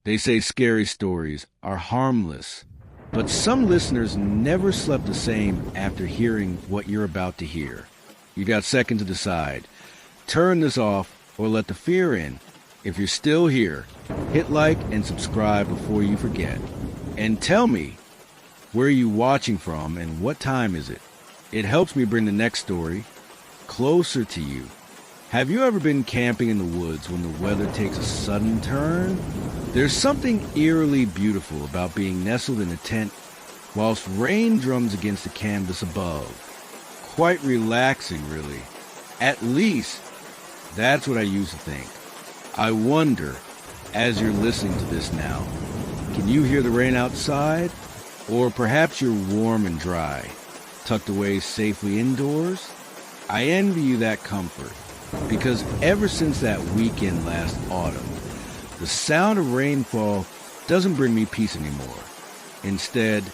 They say scary stories are harmless, but some listeners never slept the same after hearing what you're about to hear. You got a second to decide. Turn this off or let the fear in. If you're still here, hit like and subscribe before you forget. And tell me, where are you watching from and what time is it? It helps me bring the next story closer to you. Have you ever been camping in the woods when the weather takes a sudden turn? There's something eerily beautiful about being nestled in a tent whilst rain drums against the canvas above. Quite relaxing, really. At least, that's what I used to think. I wonder, as you're listening to this now, can you hear the rain outside? Or perhaps you're warm and dry, tucked away safely indoors? I envy you that comfort, because ever since that weekend last autumn, the sound of rainfall doesn't bring me peace anymore. Instead,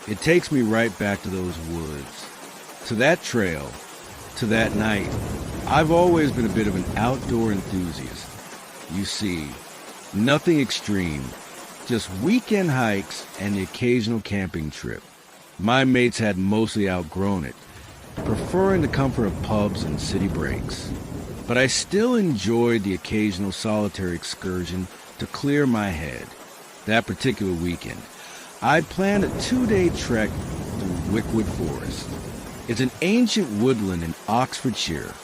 it takes me right back to those woods, to that trail, to that night. I've always been a bit of an outdoor enthusiast. You see, nothing extreme, just weekend hikes and the occasional camping trip. My mates had mostly outgrown it, preferring the comfort of pubs and city breaks. But I still enjoyed the occasional solitary excursion to clear my head. That particular weekend, I planned a 2-day trek through Wickwood Forest. It's an ancient woodland in Oxfordshire,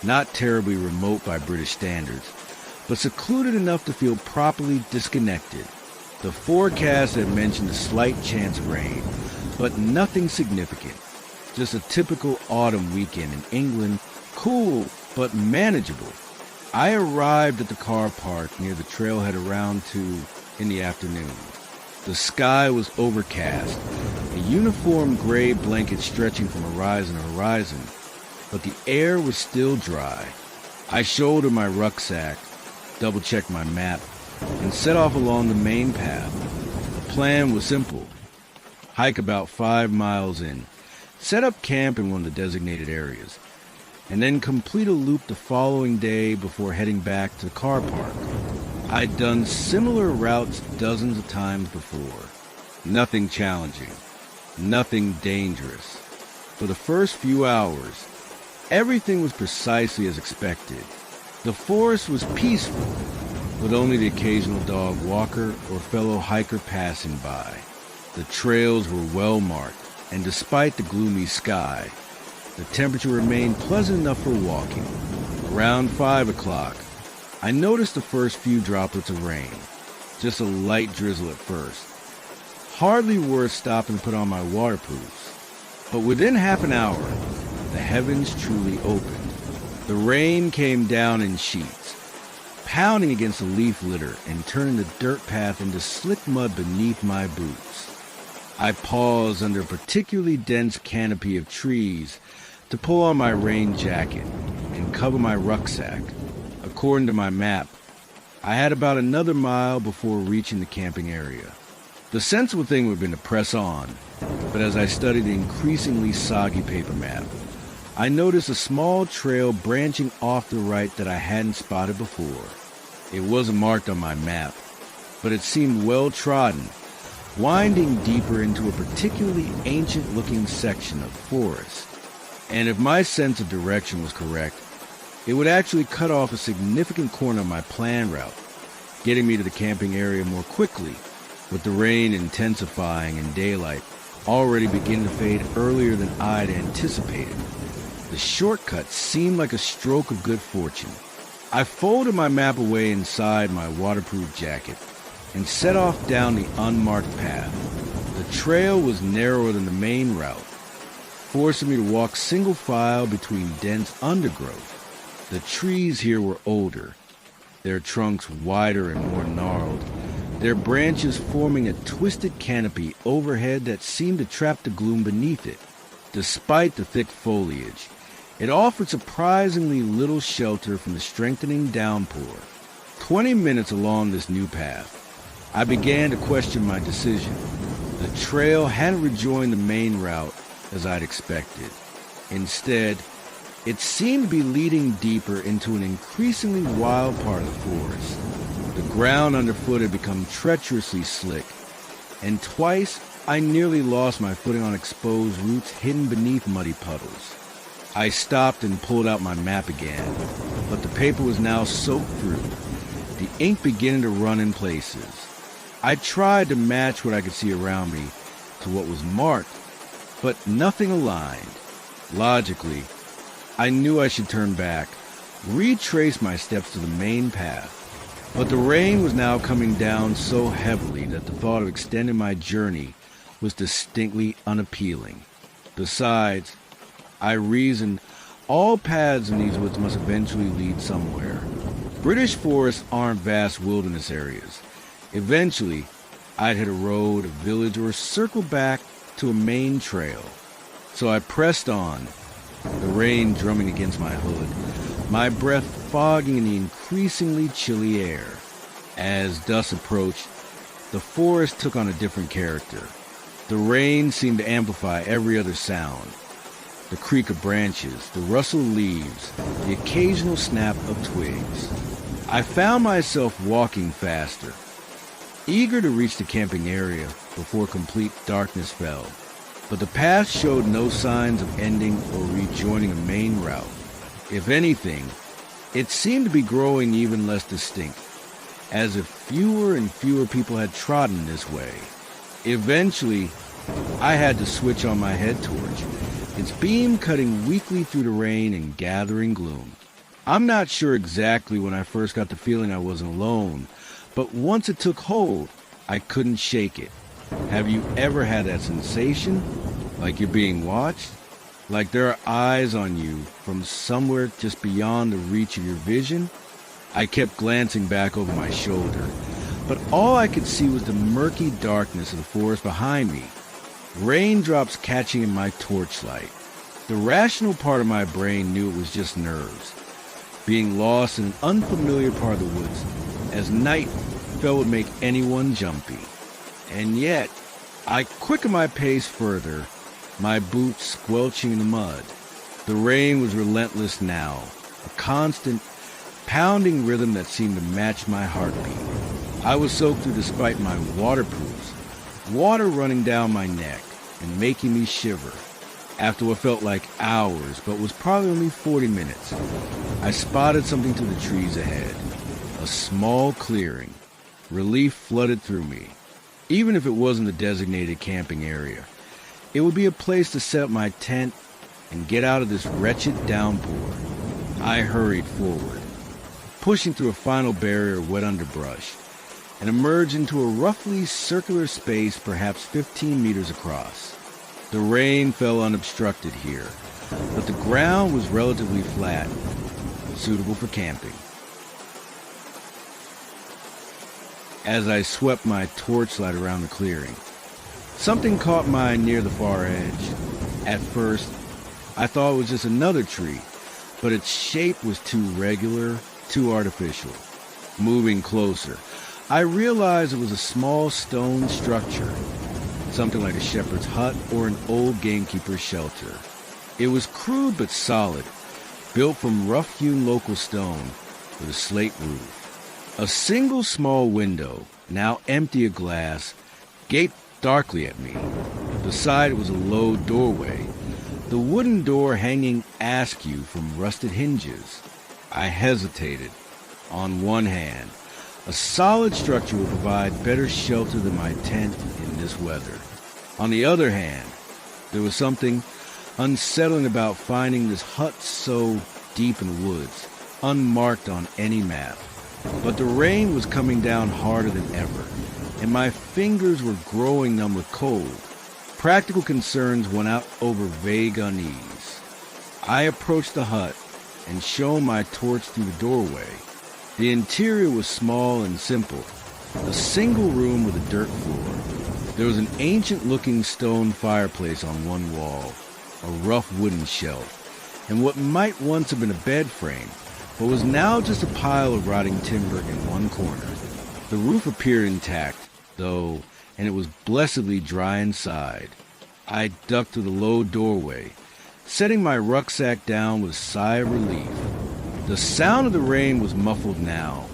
not terribly remote by British standards, but secluded enough to feel properly disconnected. The forecast had mentioned a slight chance of rain, but nothing significant. Just a typical autumn weekend in England, cool but manageable. I arrived at the car park near the trailhead around 2 in the afternoon. The sky was overcast, a uniform gray blanket stretching from horizon to horizon, but the air was still dry. I shouldered my rucksack, double-checked my map, and set off along the main path. The plan was simple. Hike about 5 miles in, set up camp in one of the designated areas, and then complete a loop the following day before heading back to the car park. I'd done similar routes dozens of times before. Nothing challenging, nothing dangerous. For the first few hours, everything was precisely as expected. The forest was peaceful, with only the occasional dog walker or fellow hiker passing by. The trails were well marked, and despite the gloomy sky, the temperature remained pleasant enough for walking. Around 5 o'clock, I noticed the first few droplets of rain, just a light drizzle at first. Hardly worth stopping to put on my waterproofs. But within half an hour, the heavens truly opened. The rain came down in sheets, pounding against the leaf litter and turning the dirt path into slick mud beneath my boots. I paused under a particularly dense canopy of trees to pull on my rain jacket and cover my rucksack. According to my map, I had about another mile before reaching the camping area. The sensible thing would have been to press on, but as I studied the increasingly soggy paper map, I noticed a small trail branching off the right that I hadn't spotted before. It wasn't marked on my map, but it seemed well trodden, winding deeper into a particularly ancient-looking section of forest. And if my sense of direction was correct, it would actually cut off a significant corner of my planned route, getting me to the camping area more quickly, with the rain intensifying and daylight already beginning to fade earlier than I'd anticipated. The shortcut seemed like a stroke of good fortune. I folded my map away inside my waterproof jacket and set off down the unmarked path. The trail was narrower than the main route, forcing me to walk single file between dense undergrowth. The trees here were older, their trunks wider and more gnarled, their branches forming a twisted canopy overhead that seemed to trap the gloom beneath it. Despite the thick foliage, it offered surprisingly little shelter from the strengthening downpour. 20 minutes along this new path, I began to question my decision. The trail hadn't rejoined the main route as I'd expected. Instead, it seemed to be leading deeper into an increasingly wild part of the forest. The ground underfoot had become treacherously slick, and twice I nearly lost my footing on exposed roots hidden beneath muddy puddles. I stopped and pulled out my map again, but the paper was now soaked through, the ink beginning to run in places. I tried to match what I could see around me to what was marked, but nothing aligned. Logically, I knew I should turn back, retrace my steps to the main path. But the rain was now coming down so heavily that the thought of extending my journey was distinctly unappealing. Besides, I reasoned, all paths in these woods must eventually lead somewhere. British forests aren't vast wilderness areas. Eventually, I'd hit a road, a village, or circle back to a main trail. So I pressed on, the rain drumming against my hood, my breath fogging in the increasingly chilly air. As dusk approached, the forest took on a different character. The rain seemed to amplify every other sound. The creak of branches, the rustle of leaves, the occasional snap of twigs. I found myself walking faster, eager to reach the camping area before complete darkness fell. But the path showed no signs of ending or rejoining a main route. If anything, it seemed to be growing even less distinct, as if fewer and fewer people had trodden this way. Eventually, I had to switch on my head torch, its beam cutting weakly through the rain and gathering gloom. I'm not sure exactly when I first got the feeling I wasn't alone, but once it took hold, I couldn't shake it. Have you ever had that sensation? Like you're being watched? Like there are eyes on you from somewhere just beyond the reach of your vision? I kept glancing back over my shoulder, but all I could see was the murky darkness of the forest behind me, raindrops catching in my torchlight. The rational part of my brain knew it was just nerves, being lost in an unfamiliar part of the woods, as night fell would make anyone jumpy. And yet, I quickened my pace further, my boots squelching in the mud. The rain was relentless now, a constant, pounding rhythm that seemed to match my heartbeat. I was soaked through despite my waterproofs, water running down my neck and making me shiver. After what felt like hours, but was probably only 40 minutes, I spotted something through the trees ahead. A small clearing. Relief flooded through me. Even if it wasn't the designated camping area, it would be a place to set up my tent and get out of this wretched downpour. I hurried forward, pushing through a final barrier of wet underbrush, and emerged into a roughly circular space perhaps 15 meters across. The rain fell unobstructed here, but the ground was relatively flat, suitable for camping. As I swept my torchlight around the clearing, something caught my eye near the far edge. At first, I thought it was just another tree, but its shape was too regular, too artificial. Moving closer, I realized it was a small stone structure, something like a shepherd's hut or an old gamekeeper's shelter. It was crude but solid, built from rough-hewn local stone with a slate roof. A single small window, now empty of glass, gaped darkly at me. Beside it was a low doorway, the wooden door hanging askew from rusted hinges. I hesitated. On one hand, a solid structure would provide better shelter than my tent in this weather. On the other hand, there was something unsettling about finding this hut so deep in the woods, unmarked on any map. But the rain was coming down harder than ever, and my fingers were growing numb with cold. Practical concerns went out over vague unease. I approached the hut and shone my torch through the doorway. The interior was small and simple, a single room with a dirt floor. There was an ancient-looking stone fireplace on one wall, a rough wooden shelf, and what might once have been a bed frame, but was now just a pile of rotting timber in one corner. The roof appeared intact, though, and it was blessedly dry inside. I ducked through the low doorway, setting my rucksack down with a sigh of relief. The sound of the rain was muffled now.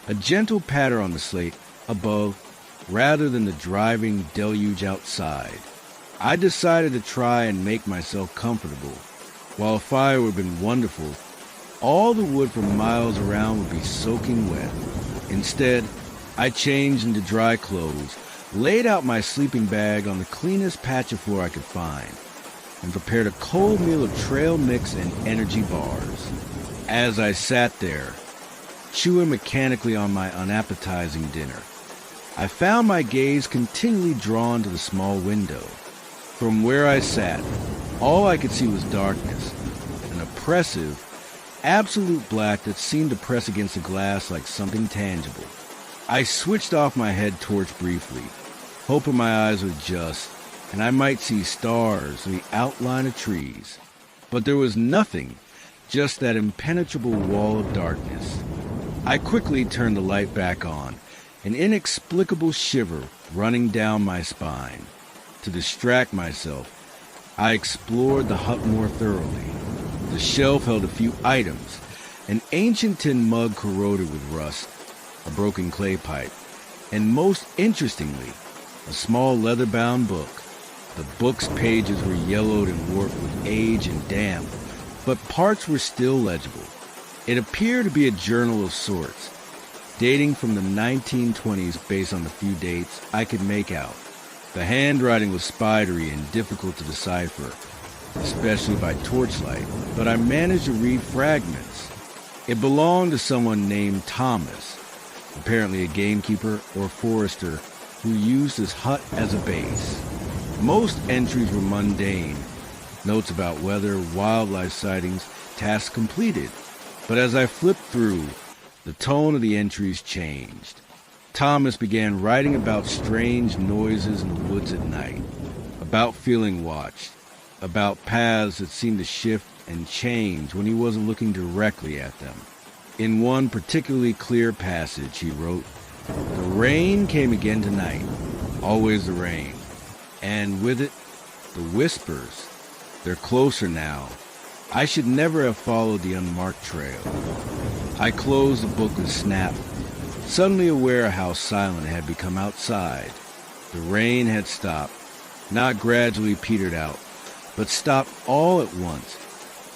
a gentle patter on the slate above rather than the driving deluge outside. I decided to try and make myself comfortable. While a fire would have been wonderful, all the wood for miles around would be soaking wet. Instead, I changed into dry clothes, laid out my sleeping bag on the cleanest patch of floor I could find, and prepared a cold meal of trail mix and energy bars. As I sat there, chewing mechanically on my unappetizing dinner, I found my gaze continually drawn to the small window. From where I sat, all I could see was darkness, an oppressive, absolute black that seemed to press against the glass like something tangible. I switched off my head torch briefly, hoping my eyes would adjust and I might see stars and the outline of trees. But there was nothing, just that impenetrable wall of darkness. I quickly turned the light back on, an inexplicable shiver running down my spine. To distract myself, I explored the hut more thoroughly. The shelf held a few items, an ancient tin mug corroded with rust, a broken clay pipe, and most interestingly, a small leather-bound book. The book's pages were yellowed and warped with age and damp, but parts were still legible. It appeared to be a journal of sorts, dating from the 1920s based on the few dates I could make out. The handwriting was spidery and difficult to decipher, especially by torchlight, but I managed to read fragments. It belonged to someone named Thomas, apparently a gamekeeper or forester who used his hut as a base. Most entries were mundane, notes about weather, wildlife sightings, tasks completed. But as I flipped through, the tone of the entries changed. Thomas began writing about strange noises in the woods at night, about feeling watched, about paths that seemed to shift and change when he wasn't looking directly at them. In one particularly clear passage, he wrote, "The rain came again tonight, always the rain, and with it, the whispers. They're closer now. I should never have followed the unmarked trail." I closed the book with a snap, suddenly aware of how silent it had become outside. The rain had stopped, not gradually petered out, but stopped all at once,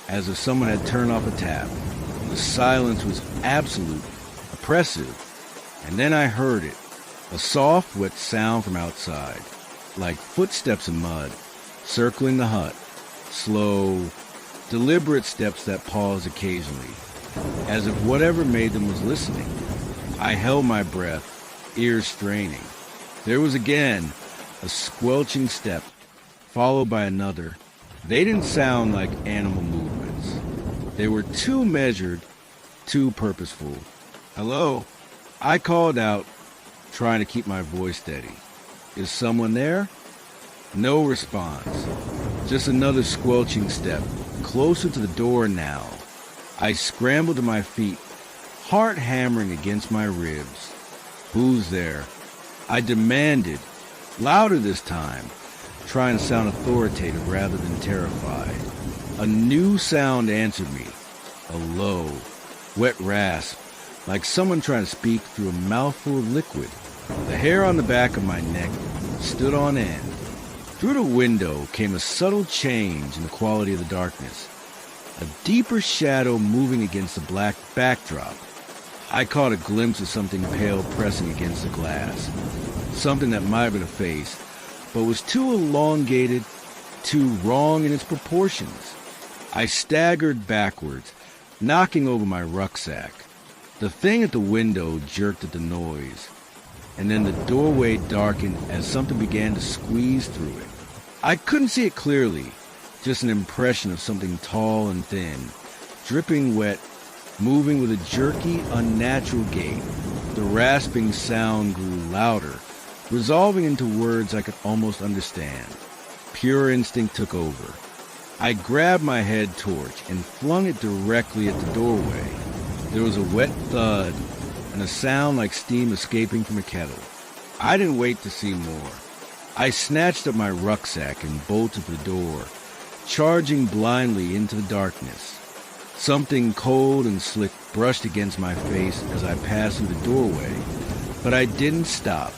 as if someone had turned off a tap. The silence was absolute, oppressive, and then I heard it, a soft, wet sound from outside, like footsteps in mud, circling the hut, slow, deliberate steps that paused occasionally, as if whatever made them was listening. I held my breath, ears straining. There was again a squelching step, followed by another. They didn't sound like animal movements. They were too measured, too purposeful. "Hello?" I called out, trying to keep my voice steady. "Is someone there?" No response. Just another squelching step, closer to the door now. I scrambled to my feet, heart hammering against my ribs. "Who's there?" I demanded, louder this time, trying to sound authoritative rather than terrified. A new sound answered me, a low, wet rasp, like someone trying to speak through a mouthful of liquid. The hair on the back of my neck stood on end. Through the window came a subtle change in the quality of the darkness, a deeper shadow moving against the black backdrop. I caught a glimpse of something pale pressing against the glass, something that might have been a face, but was too elongated, too wrong in its proportions. I staggered backwards, knocking over my rucksack. The thing at the window jerked at the noise, and then the doorway darkened as something began to squeeze through it. I couldn't see it clearly, just an impression of something tall and thin, dripping wet, moving with a jerky, unnatural gait. The rasping sound grew louder, resolving into words I could almost understand. Pure instinct took over. I grabbed my head torch and flung it directly at the doorway. There was a wet thud and a sound like steam escaping from a kettle. I didn't wait to see more. I snatched up my rucksack and bolted for the door, charging blindly into the darkness. Something cold and slick brushed against my face as I passed through the doorway, but I didn't stop.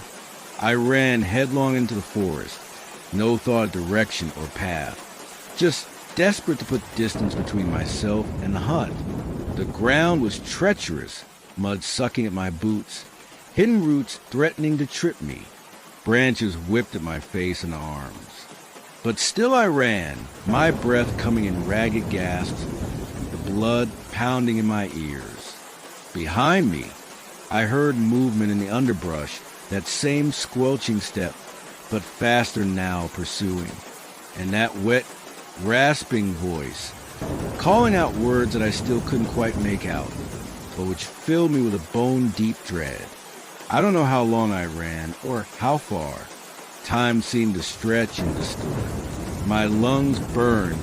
I ran headlong into the forest, no thought of direction or path, just desperate to put distance between myself and the hut. The ground was treacherous, mud sucking at my boots, hidden roots threatening to trip me, branches whipped at my face and arms. But still I ran, my breath coming in ragged gasps, the blood pounding in my ears. Behind me, I heard movement in the underbrush, that same squelching step, but faster now pursuing, and that wet, rasping voice, calling out words that I still couldn't quite make out, but which filled me with a bone-deep dread. I don't know how long I ran, or how far. Time seemed to stretch and distort. My lungs burned,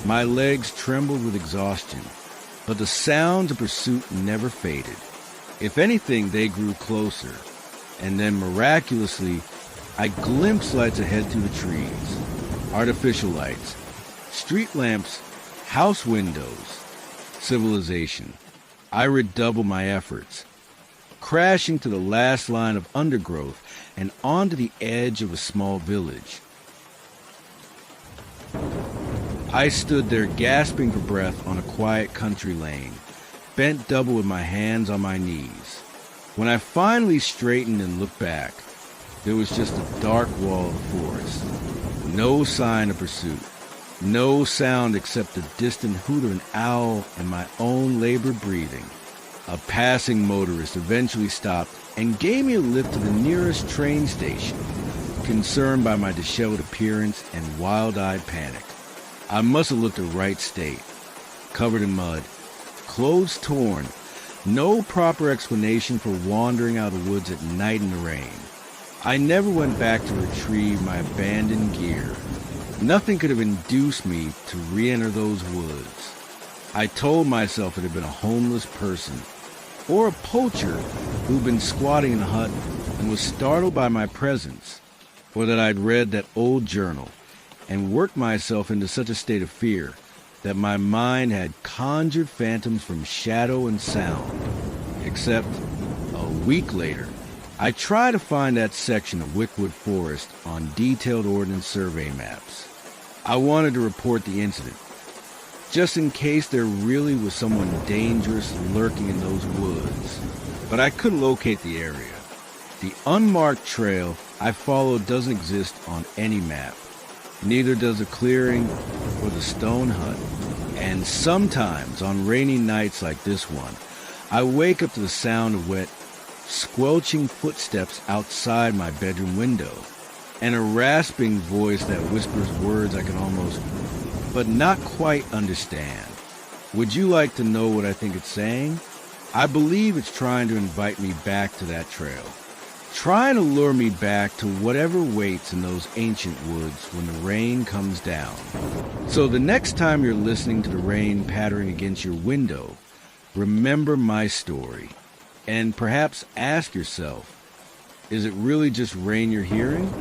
my legs trembled with exhaustion, but the sounds of pursuit never faded. If anything, they grew closer, and then miraculously, I glimpsed lights ahead through the trees. Artificial lights, street lamps, house windows, civilization. I redoubled my efforts, crashing to the last line of undergrowth and onto the edge of a small village. I stood there gasping for breath on a quiet country lane, bent double with my hands on my knees. When I finally straightened and looked back, there was just a dark wall of forest. No sign of pursuit. No sound except the distant hoot of an owl and my own labored breathing. A passing motorist eventually stopped and gave me a lift to the nearest train station, concerned by my disheveled appearance and wild-eyed panic. I must have looked a right state, covered in mud, clothes torn, no proper explanation for wandering out of the woods at night in the rain. I never went back to retrieve my abandoned gear. Nothing could have induced me to re-enter those woods. I told myself it had been a homeless person, or a poacher who'd been squatting in the hut and was startled by my presence, or that I'd read that old journal and worked myself into such a state of fear that my mind had conjured phantoms from shadow and sound. Except, a week later, I tried to find that section of Wickwood Forest on detailed ordnance survey maps. I wanted to report the incident, just in case there really was someone dangerous lurking in those woods. But I couldn't locate the area. The unmarked trail I followed doesn't exist on any map. Neither does the clearing or the stone hut. And sometimes, on rainy nights like this one, I wake up to the sound of wet, squelching footsteps outside my bedroom window, and a rasping voice that whispers words I can almost, but not quite understand. Would you like to know what I think it's saying? I believe it's trying to invite me back to that trail, trying to lure me back to whatever waits in those ancient woods when the rain comes down. So the next time you're listening to the rain pattering against your window, remember my story. And perhaps ask yourself, is it really just rain you're hearing?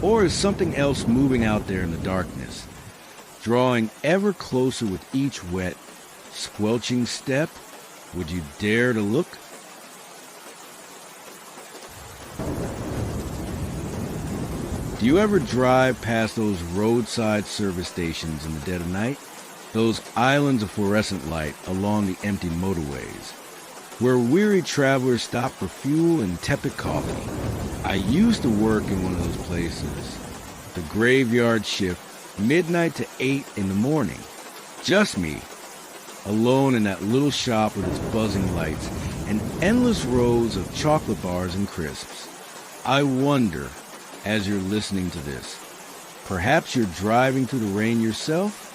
Or is something else moving out there in the darkness, drawing ever closer with each wet, squelching step? Would you dare to look? Do you ever drive past those roadside service stations in the dead of night? Those islands of fluorescent light along the empty motorways, where weary travelers stop for fuel and tepid coffee. I used to work in one of those places. The graveyard shift, midnight to 8 in the morning. Just me, alone in that little shop with its buzzing lights and endless rows of chocolate bars and crisps. I wonder, as you're listening to this, perhaps you're driving through the rain yourself?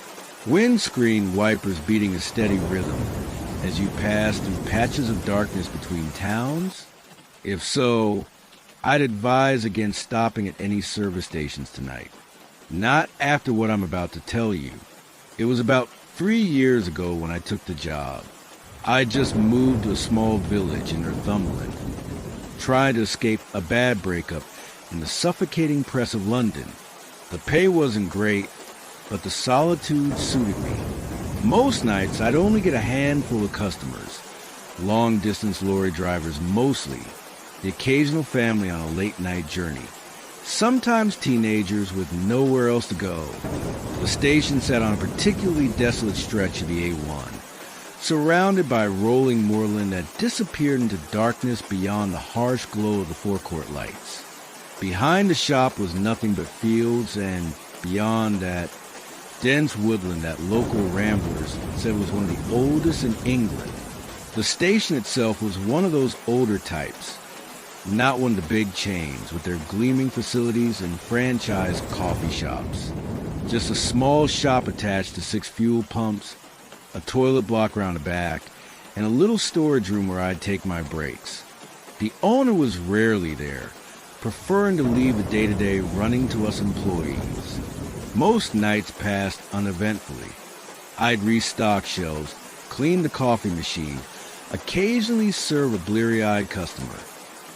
Windscreen wipers beating a steady rhythm as you pass through patches of darkness between towns? If so, I'd advise against stopping at any service stations tonight. Not after what I'm about to tell you. It was about 3 years ago when I took the job. I just moved to a small village in Northumberland, trying to escape a bad breakup in the suffocating press of London. The pay wasn't great, but the solitude suited me. Most nights, I'd only get a handful of customers. Long-distance lorry drivers mostly, the occasional family on a late-night journey. Sometimes teenagers with nowhere else to go. The station sat on a particularly desolate stretch of the A1, surrounded by rolling moorland that disappeared into darkness beyond the harsh glow of the forecourt lights. Behind the shop was nothing but fields, and beyond that, dense woodland that local ramblers said was one of the oldest in England. The station itself was one of those older types, not one of the big chains with their gleaming facilities and franchise coffee shops. Just a small shop attached to 6 fuel pumps, a toilet block around the back, and a little storage room where I'd take my breaks. The owner was rarely there, preferring to leave the day-to-day running to us employees. Most nights passed uneventfully. I'd restock shelves, clean the coffee machine, occasionally serve a bleary-eyed customer.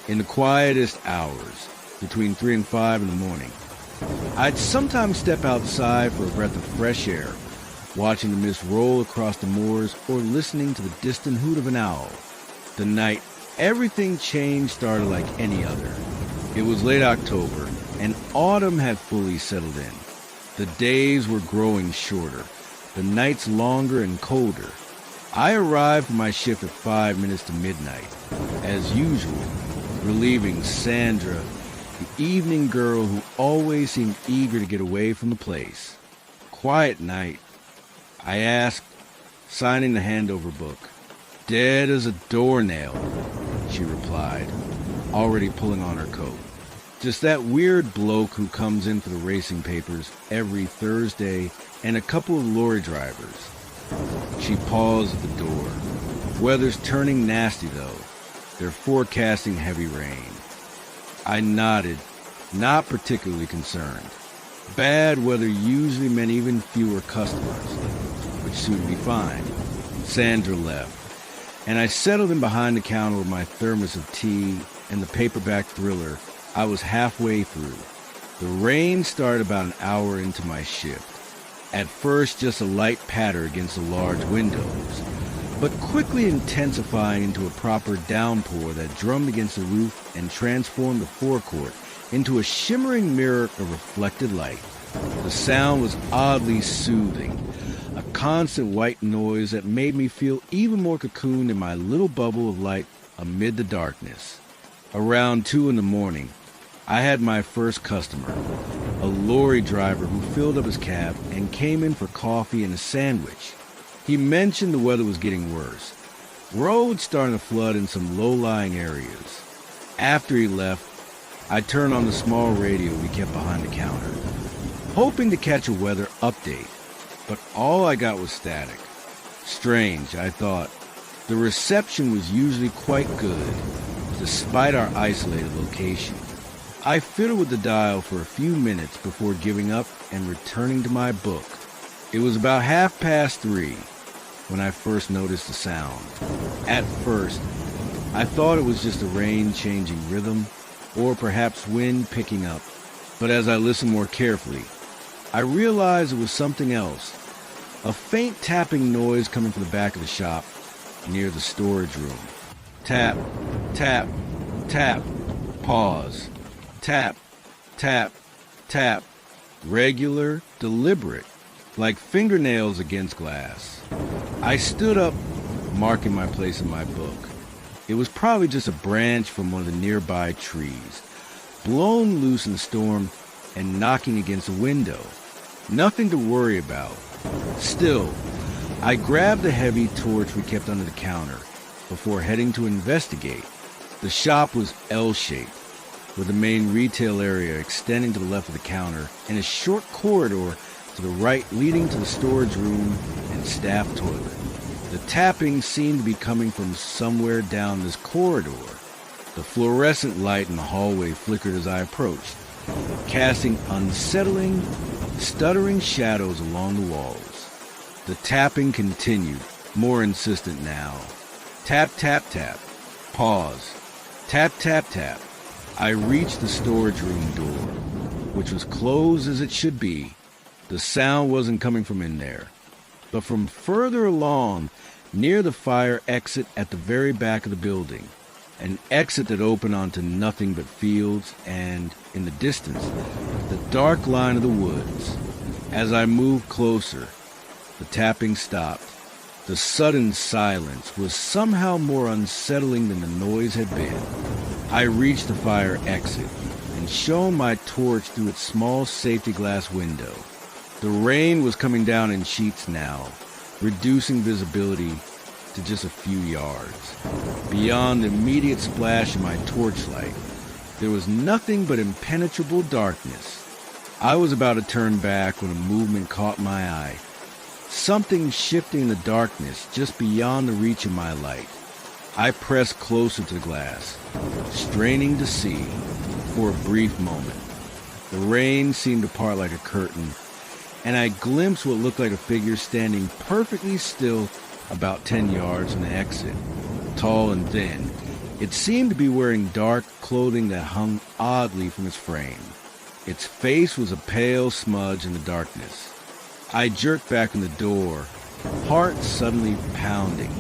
In the quietest hours, between 3 and 5 in the morning, I'd sometimes step outside for a breath of fresh air, watching the mist roll across the moors or listening to the distant hoot of an owl. The night everything changed started like any other. It was late October, and autumn had fully settled in. The days were growing shorter, the nights longer and colder. I arrived for my shift at 5 minutes to midnight, as usual, relieving Sandra, the evening girl who always seemed eager to get away from the place. Quiet night, I asked, signing the handover book. Dead as a doornail, she replied, already pulling on her coat. Just that weird bloke who comes in for the racing papers every Thursday and a couple of lorry drivers. She paused at the door. Weather's turning nasty, though. They're forecasting heavy rain. I nodded, not particularly concerned. Bad weather usually meant even fewer customers, which suited me fine. Sandra left, and I settled in behind the counter with my thermos of tea and the paperback thriller I was halfway through. The rain started about an hour into my shift. At first, just a light patter against the large windows, but quickly intensifying into a proper downpour that drummed against the roof and transformed the forecourt into a shimmering mirror of reflected light. The sound was oddly soothing, a constant white noise that made me feel even more cocooned in my little bubble of light amid the darkness. Around 2 in the morning, I had my first customer, a lorry driver who filled up his cab and came in for coffee and a sandwich. He mentioned the weather was getting worse. Roads starting to flood in some low-lying areas. After he left, I turned on the small radio we kept behind the counter, hoping to catch a weather update, but all I got was static. Strange, I thought. The reception was usually quite good, despite our isolated location. I fiddled with the dial for a few minutes before giving up and returning to my book. It was about 3:30 when I first noticed the sound. At first, I thought it was just the rain changing rhythm, or perhaps wind picking up. But as I listened more carefully, I realized it was something else. A faint tapping noise coming from the back of the shop, near the storage room. Tap, tap, tap, pause. Tap, tap, tap. Regular, deliberate, like fingernails against glass. I stood up, marking my place in my book. It was probably just a branch from one of the nearby trees, blown loose in the storm and knocking against a window. Nothing to worry about. Still, I grabbed the heavy torch we kept under the counter before heading to investigate. The shop was L-shaped, with the main retail area extending to the left of the counter and a short corridor to the right leading to the storage room and staff toilet. The tapping seemed to be coming from somewhere down this corridor. The fluorescent light in the hallway flickered as I approached, casting unsettling, stuttering shadows along the walls. The tapping continued, more insistent now. Tap, tap, tap. Pause. Tap, tap, tap. I reached the storage room door, which was closed as it should be. The sound wasn't coming from in there. but from further along, near the fire exit at the very back of the building. An exit that opened onto nothing but fields and, in the distance, the dark line of the woods. As I moved closer, the tapping stopped. The sudden silence was somehow more unsettling than the noise had been. I reached the fire exit and shone my torch through its small safety glass window. The rain was coming down in sheets now, reducing visibility to just a few yards. Beyond the immediate splash of my torchlight, there was nothing but impenetrable darkness. I was about to turn back when a movement caught my eye. Something shifting in the darkness just beyond the reach of my light. I pressed closer to the glass, straining to see for a brief moment. The rain seemed to part like a curtain, and I glimpsed what looked like a figure standing perfectly still about 10 yards from the exit. Tall and thin, it seemed to be wearing dark clothing that hung oddly from its frame. Its face was a pale smudge in the darkness. I jerked back in the door, heart suddenly pounding.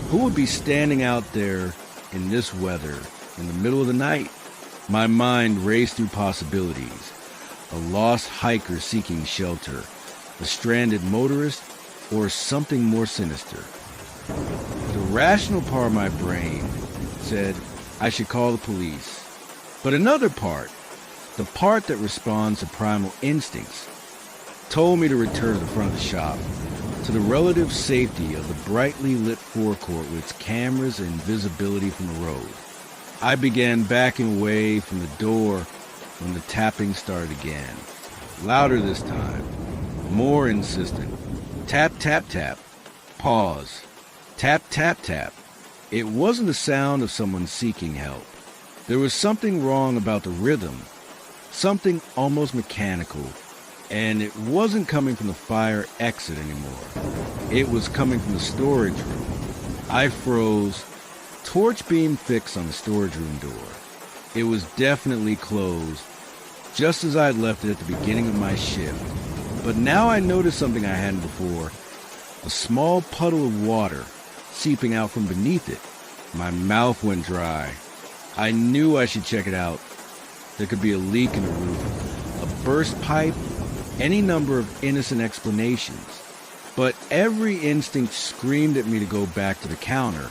Who would be standing out there in this weather in the middle of the night? My mind raced through possibilities. A lost hiker seeking shelter, a stranded motorist, or something more sinister. The rational part of my brain said I should call the police. But another part, the part that responds to primal instincts, told me to return to the front of the shop, to the relative safety of the brightly lit forecourt with its cameras and visibility from the road. I began backing away from the door when the tapping started again. Louder this time, more insistent. Tap, tap, tap. Pause. Tap, tap, tap. It wasn't the sound of someone seeking help. There was something wrong about the rhythm, something almost mechanical, and it wasn't coming from the fire exit anymore. It was coming from the storage room. I froze, torch beam fixed on the storage room door. It was definitely closed, just as I had left it at the beginning of my shift. But now I noticed something I hadn't before, a small puddle of water seeping out from beneath it. My mouth went dry. I knew I should check it out. There could be a leak in the roof, a burst pipe, any number of innocent explanations. But every instinct screamed at me to go back to the counter,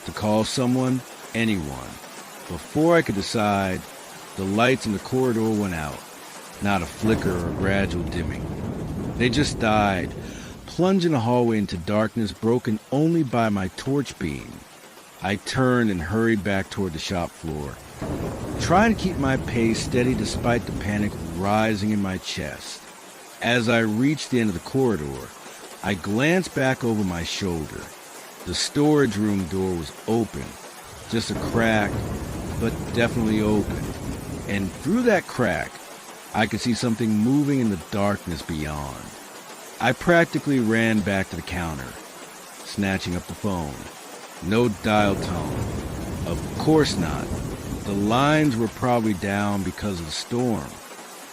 to call someone, anyone. Before I could decide, the lights in the corridor went out. Not a flicker or a gradual dimming. They just died, plunging the hallway into darkness broken only by my torch beam. I turned and hurried back toward the shop floor, trying to keep my pace steady despite the panic rising in my chest. As I reached the end of the corridor, I glanced back over my shoulder. The storage room door was open, just a crack, but definitely open. And through that crack, I could see something moving in the darkness beyond. I practically ran back to the counter, snatching up the phone. No dial tone. Of course not. The lines were probably down because of the storm.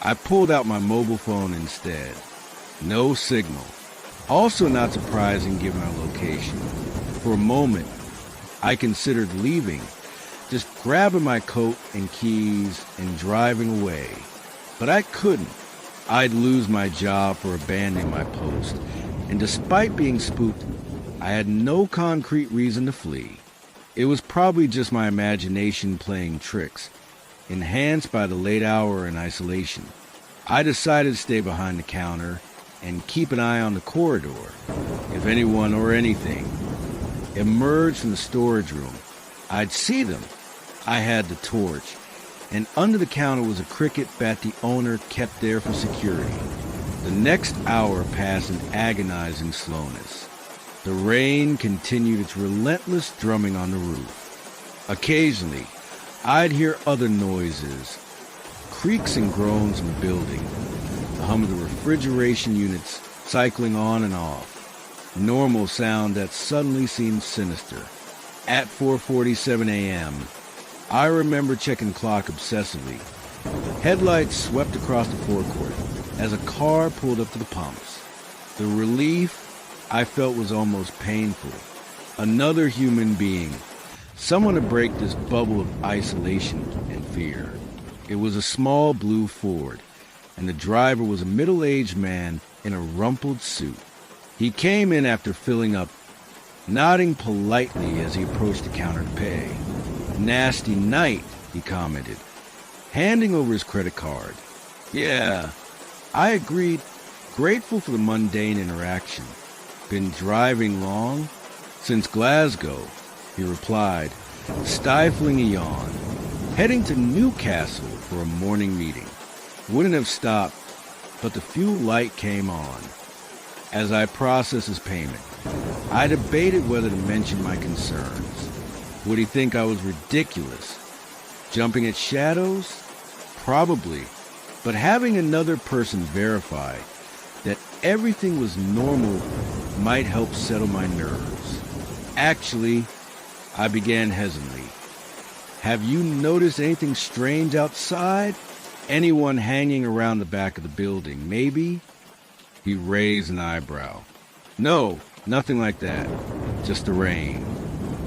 I pulled out my mobile phone instead. No signal. Also not surprising given our location. For a moment, I considered leaving, just grabbing my coat and keys and driving away. But I couldn't. I'd lose my job for abandoning my post. And despite being spooked, I had no concrete reason to flee. It was probably just my imagination playing tricks, enhanced by the late hour and isolation. I decided to stay behind the counter and keep an eye on the corridor. If anyone or anything emerged from the storage room, I'd see them. I had the torch, and under the counter was a cricket bat the owner kept there for security. The next hour passed in agonizing slowness. The rain continued its relentless drumming on the roof. Occasionally, I'd hear other noises, creaks and groans in the building, the hum of the refrigeration units cycling on and off. Normal sound that suddenly seemed sinister. At 4:47 a.m., I remember checking the clock obsessively. Headlights swept across the forecourt as a car pulled up to the pumps. The relief, I felt was almost painful. Another human being, someone to break this bubble of isolation and fear. It was a small blue Ford, and the driver was a middle-aged man in a rumpled suit. He came in after filling up, nodding politely as he approached the counter to pay. "Nasty night," he commented, handing over his credit card. "Yeah," I agreed, grateful for the mundane interaction. "Been driving long?" "Since Glasgow," he replied, stifling a yawn. "Heading to Newcastle for a morning meeting. Wouldn't have stopped, but the fuel light came on." As I processed his payment, I debated whether to mention my concerns. Would he think I was ridiculous? Jumping at shadows? Probably. But having another person verify that everything was normal might help settle my nerves. "Actually," I began hesitantly, "have you noticed anything strange outside? Anyone hanging around the back of the building, maybe?" He raised an eyebrow. "No, nothing like that. Just the rain."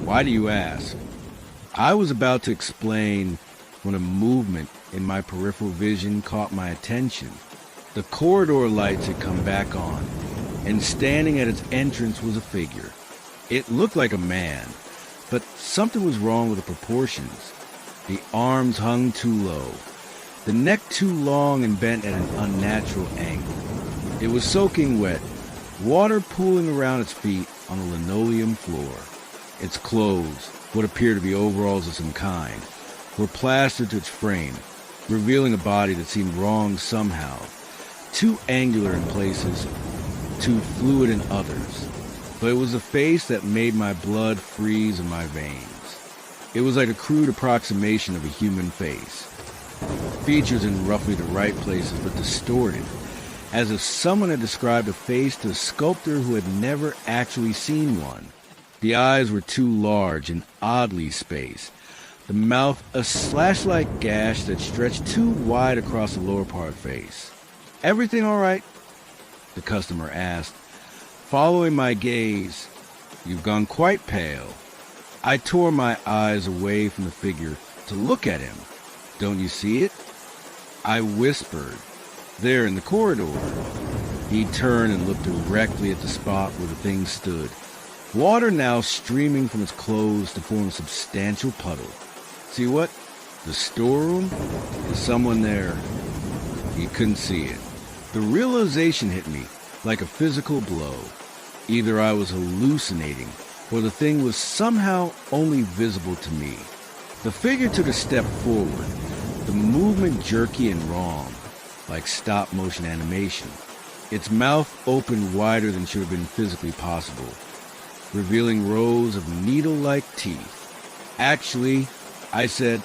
"Why do you ask?" I was about to explain when a movement in my peripheral vision caught my attention. The corridor lights had come back on, and standing at its entrance was a figure. It looked like a man, but something was wrong with the proportions. The arms hung too low, the neck too long and bent at an unnatural angle. It was soaking wet, water pooling around its feet on the linoleum floor. Its clothes, what appeared to be overalls of some kind, were plastered to its frame, revealing a body that seemed wrong somehow, too angular in places, too fluid in others. But it was a face that made my blood freeze in my veins. It was like a crude approximation of a human face. Features in roughly the right places, but distorted, as if someone had described a face to a sculptor who had never actually seen one. The eyes were too large and oddly spaced. The mouth a slash-like gash that stretched too wide across the lower part of the face. "Everything all right?" the customer asked. Following my gaze, "You've gone quite pale." I tore my eyes away from the figure to look at him. "Don't you see it?" I whispered. "There in the corridor." He turned and looked directly at the spot where the thing stood, water now streaming from its clothes to form a substantial puddle. "See what? The storeroom? Is someone there?" He couldn't see it. The realization hit me like a physical blow. Either I was hallucinating, or the thing was somehow only visible to me. The figure took a step forward, the movement jerky and wrong, like stop-motion animation. Its mouth opened wider than should have been physically possible, revealing rows of needle-like teeth. "Actually," I said,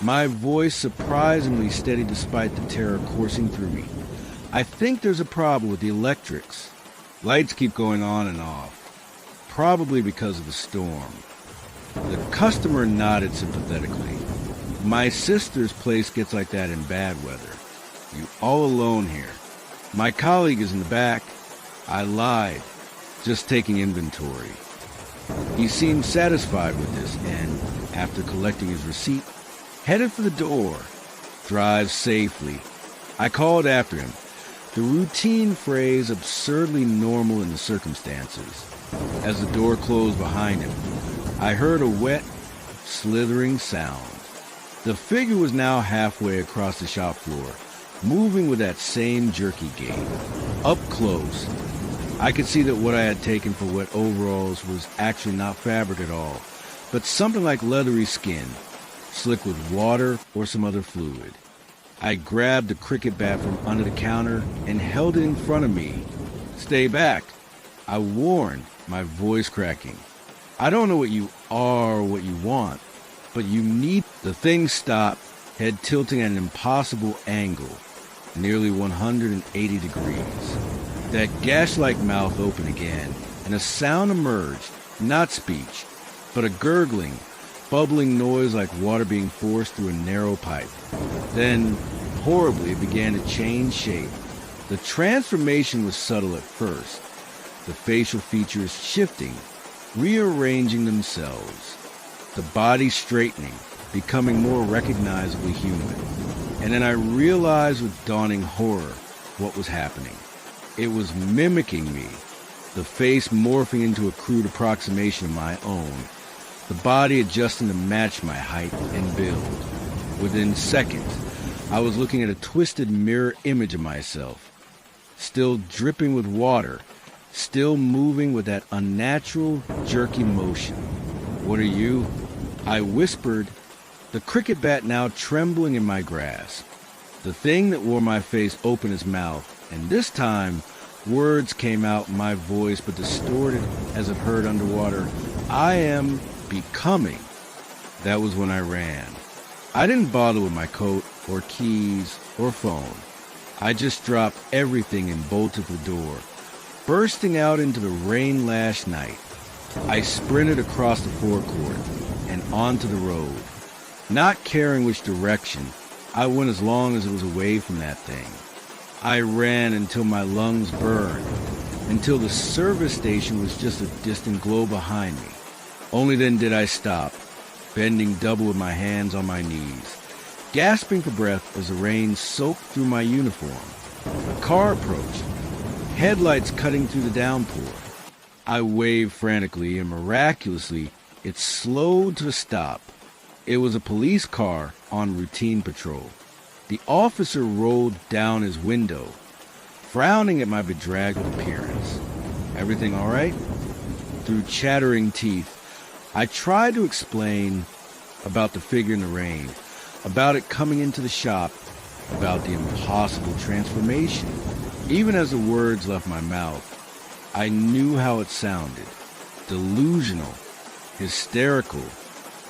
my voice surprisingly steady despite the terror coursing through me, "I think there's a problem with the electrics. Lights keep going on and off, probably because of the storm." The customer nodded sympathetically. "My sister's place gets like that in bad weather. You all alone here?" "My colleague is in the back." I lied, just taking inventory. He seemed satisfied with this and, after collecting his receipt, headed for the door. "Drive safely." I called after him, the routine phrase absurdly normal in the circumstances. As the door closed behind him, I heard a wet, slithering sound. The figure was now halfway across the shop floor, moving with that same jerky gait. Up close, I could see that what I had taken for wet overalls was actually not fabric at all, but something like leathery skin, slick with water or some other fluid. I grabbed the cricket bat from under the counter and held it in front of me. "Stay back," I warned, my voice cracking. "I don't know what you are or what you want, but you need..." The thing stopped, head tilting at an impossible angle, nearly 180 degrees. That gash-like mouth opened again, and a sound emerged, not speech, but a gurgling, bubbling noise like water being forced through a narrow pipe. Then, horribly, it began to change shape. The transformation was subtle at first. the facial features shifting, rearranging themselves, the body straightening, becoming more recognizably human. And then I realized with dawning horror what was happening. It was mimicking me, the face morphing into a crude approximation of my own, the body adjusting to match my height and build. Within seconds, I was looking at a twisted mirror image of myself, still dripping with water, still moving with that unnatural, jerky motion. "What are you?" I whispered, the cricket bat now trembling in my grasp. The thing that wore my face opened its mouth, and this time, words came out in my voice but distorted as if heard underwater. "I am becoming." That was when I ran. I didn't bother with my coat or keys or phone. I just dropped everything and bolted the door, bursting out into the rain-lashed night. I sprinted across the forecourt and onto the road. Not caring which direction, I went as long as it was away from that thing. I ran until my lungs burned, until the service station was just a distant glow behind me. Only then did I stop, bending double with my hands on my knees, gasping for breath as the rain soaked through my uniform. A car approached, headlights cutting through the downpour. I waved frantically, and miraculously, it slowed to a stop. It was a police car on routine patrol. The officer rolled down his window, frowning at my bedraggled appearance. "Everything all right?" Through chattering teeth, I tried to explain about the figure in the rain, about it coming into the shop, about the impossible transformation. Even as the words left my mouth, I knew how it sounded. Delusional, hysterical,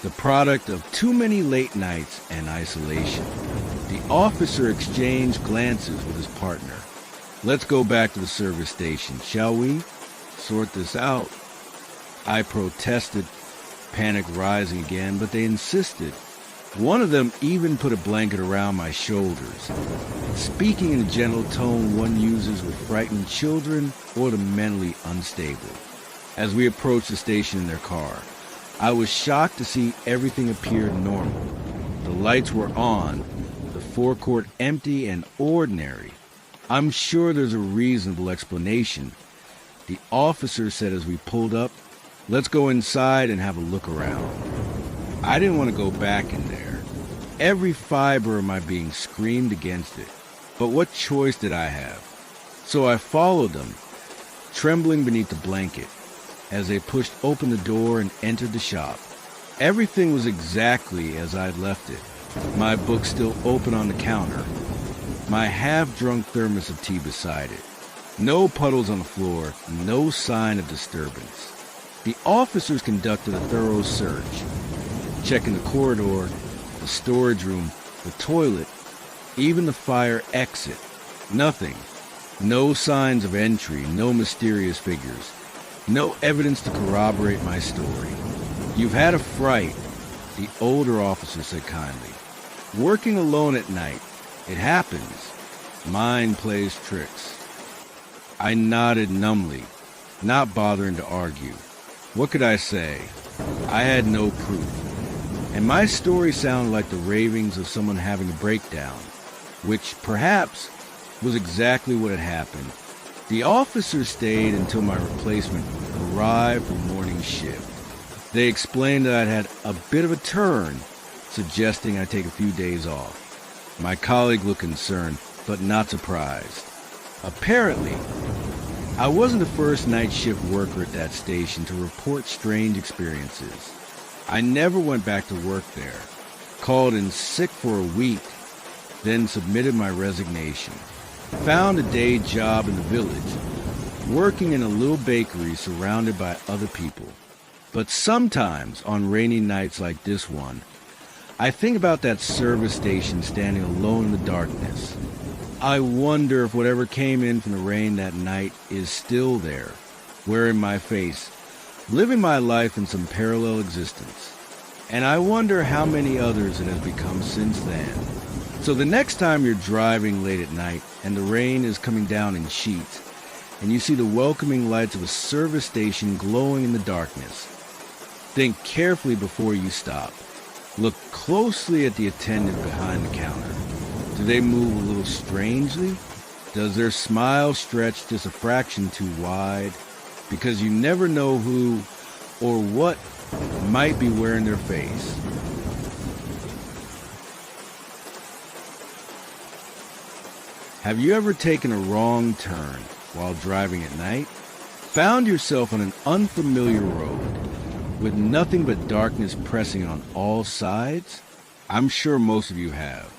the product of too many late nights and isolation. The officer exchanged glances with his partner. "Let's go back to the service station, shall we? Sort this out." I protested, panic rising again, but they insisted. One of them even put a blanket around my shoulders, speaking in a gentle tone one uses with frightened children or the mentally unstable. As we approached the station in their car, I was shocked to see everything appeared normal. The lights were on, the forecourt empty and ordinary. "I'm sure there's a reasonable explanation," the officer said as we pulled up. "Let's go inside and have a look around." I didn't want to go back in there. Every fiber of my being screamed against it. But what choice did I have? So I followed them, trembling beneath the blanket, as they pushed open the door and entered the shop. Everything was exactly as I'd left it. My book still open on the counter, my half-drunk thermos of tea beside it. No puddles on the floor, no sign of disturbance. The officers conducted a thorough search, checking the corridor, the storage room, the toilet, even the fire exit. Nothing. No signs of entry, no mysterious figures, no evidence to corroborate my story. "You've had a fright," the older officer said kindly. "Working alone at night. It happens. Mind plays tricks." I nodded numbly, not bothering to argue. What could I say? I had no proof. And my story sounded like the ravings of someone having a breakdown, which perhaps was exactly what had happened. The officers stayed until my replacement arrived for morning shift. They explained that I'd had a bit of a turn, suggesting I take a few days off. My colleague looked concerned, but not surprised. Apparently, I wasn't the first night shift worker at that station to report strange experiences. I never went back to work there, called in sick for a week, then submitted my resignation. Found a day job in the village, working in a little bakery surrounded by other people. But sometimes, on rainy nights like this one, I think about that service station standing alone in the darkness. I wonder if whatever came in from the rain that night is still there, wearing my face, living my life in some parallel existence. And I wonder how many others it has become since then. So the next time you're driving late at night and the rain is coming down in sheets, and you see the welcoming lights of a service station glowing in the darkness. Think carefully before you stop. Look closely at the attendant behind the counter. Do they move a little strangely? Does their smile stretch just a fraction too wide? Because you never know who or what might be wearing their face. Have you ever taken a wrong turn while driving at night? Found yourself on an unfamiliar road with nothing but darkness pressing on all sides? I'm sure most of you have.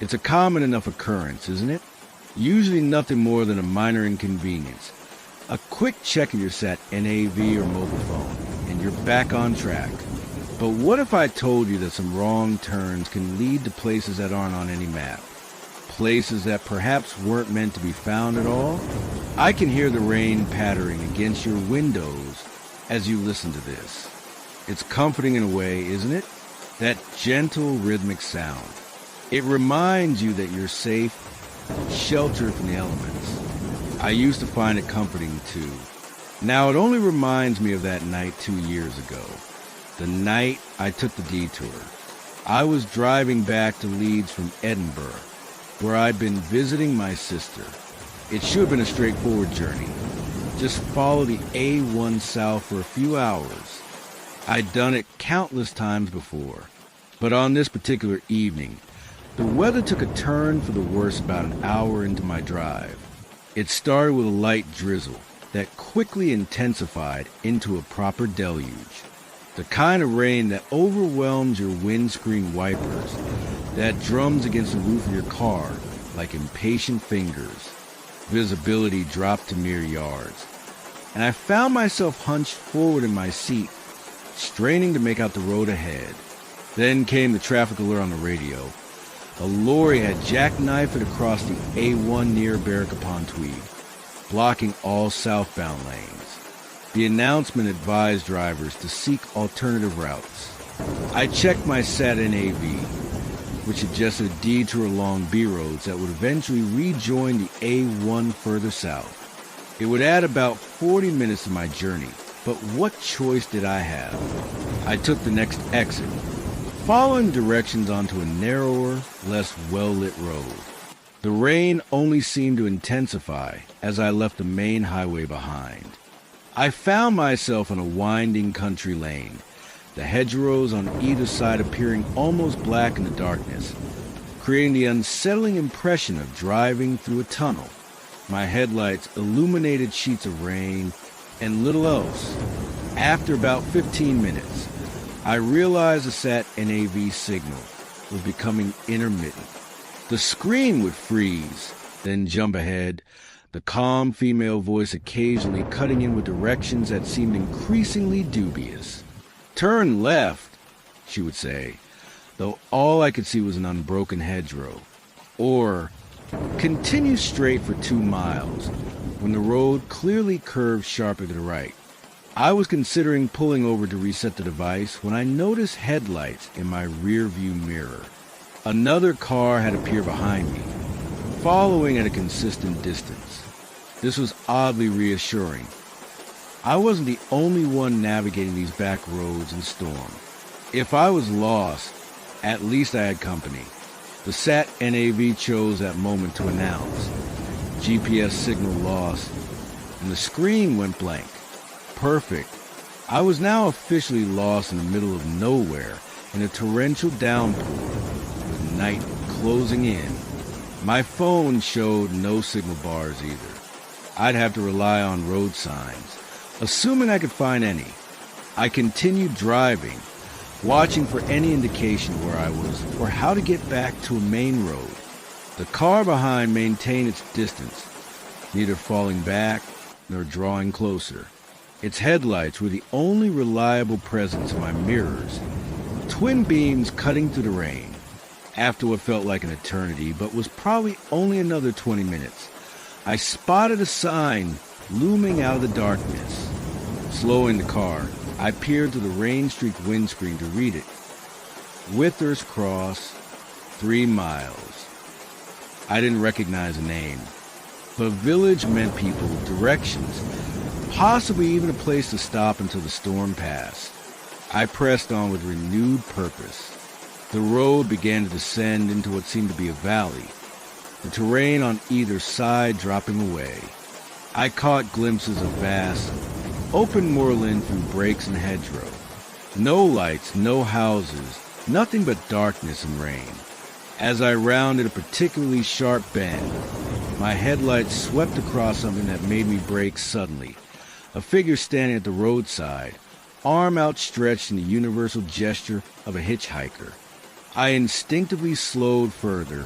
It's a common enough occurrence, isn't it? Usually nothing more than a minor inconvenience. A quick check of your sat NAV or mobile phone, and you're back on track. But what if I told you that some wrong turns can lead to places that aren't on any map? Places that perhaps weren't meant to be found at all? I can hear the rain pattering against your windows as you listen to this. It's comforting in a way, isn't it? That gentle rhythmic sound. It reminds you that you're safe, sheltered from the elements. I used to find it comforting too. Now it only reminds me of that night 2 years ago. The night I took the detour. I was driving back to Leeds from Edinburgh, where I'd been visiting my sister. It should have been a straightforward journey. Just follow the A1 south for a few hours. I'd done it countless times before. But on this particular evening, the weather took a turn for the worse about an hour into my drive. It started with a light drizzle that quickly intensified into a proper deluge. The kind of rain that overwhelms your windscreen wipers, that drums against the roof of your car like impatient fingers. Visibility dropped to mere yards, and I found myself hunched forward in my seat, straining to make out the road ahead. Then came the traffic alert on the radio. A lorry had jackknifed it across the A1 near Berwick-upon-Tweed, blocking all southbound lanes. The announcement advised drivers to seek alternative routes. I checked my sat NAV, which suggested a detour along B roads that would eventually rejoin the A1 further south. It would add about 40 minutes to my journey, but what choice did I have? I took the next exit, following directions onto a narrower, less well-lit road. The rain only seemed to intensify as I left the main highway behind. I found myself on a winding country lane, the hedgerows on either side appearing almost black in the darkness, creating the unsettling impression of driving through a tunnel. My headlights illuminated sheets of rain and little else. After about 15 minutes, I realized the sat NAV signal was becoming intermittent. The screen would freeze, then jump ahead, the calm female voice occasionally cutting in with directions that seemed increasingly dubious. "Turn left," she would say, though all I could see was an unbroken hedgerow. Or, "Continue straight for 2 miles," when the road clearly curved sharply to the right. I was considering pulling over to reset the device when I noticed headlights in my rear-view mirror. Another car had appeared behind me, following at a consistent distance. This was oddly reassuring. I wasn't the only one navigating these back roads in storm. If I was lost, at least I had company. The sat NAV chose that moment to announce. GPS signal lost, and the screen went blank. Perfect. I was now officially lost in the middle of nowhere in a torrential downpour, with night closing in. My phone showed no signal bars either. I'd have to rely on road signs, assuming I could find any. I continued driving, watching for any indication where I was or how to get back to a main road. The car behind maintained its distance, neither falling back nor drawing closer. Its headlights were the only reliable presence in my mirrors, twin beams cutting through the rain. After what felt like an eternity, but was probably only another 20 minutes, I spotted a sign looming out of the darkness. Slowing the car, I peered through the rain-streaked windscreen to read it. Withers Cross, 3 miles. I didn't recognize the name. But village meant people, directions, possibly even a place to stop until the storm passed. I pressed on with renewed purpose. The road began to descend into what seemed to be a valley, the terrain on either side dropping away. I caught glimpses of vast, open moorland through breaks and hedgerow. No lights, no houses, nothing but darkness and rain. As I rounded a particularly sharp bend, my headlights swept across something that made me brake suddenly. A figure standing at the roadside, arm outstretched in the universal gesture of a hitchhiker. I instinctively slowed further,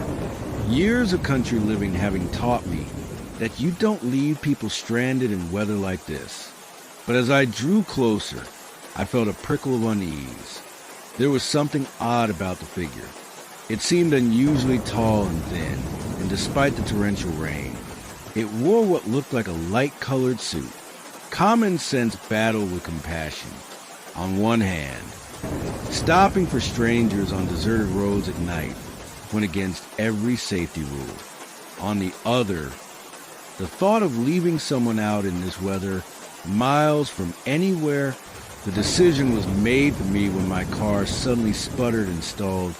years of country living having taught me that you don't leave people stranded in weather like this. But as I drew closer, I felt a prickle of unease. There was something odd about the figure. It seemed unusually tall and thin, and despite the torrential rain, it wore what looked like a light-colored suit. Common sense battled with compassion. On one hand, stopping for strangers on deserted roads at night went against every safety rule. On the other, the thought of leaving someone out in this weather, miles from anywhere, the decision was made for me when my car suddenly sputtered and stalled,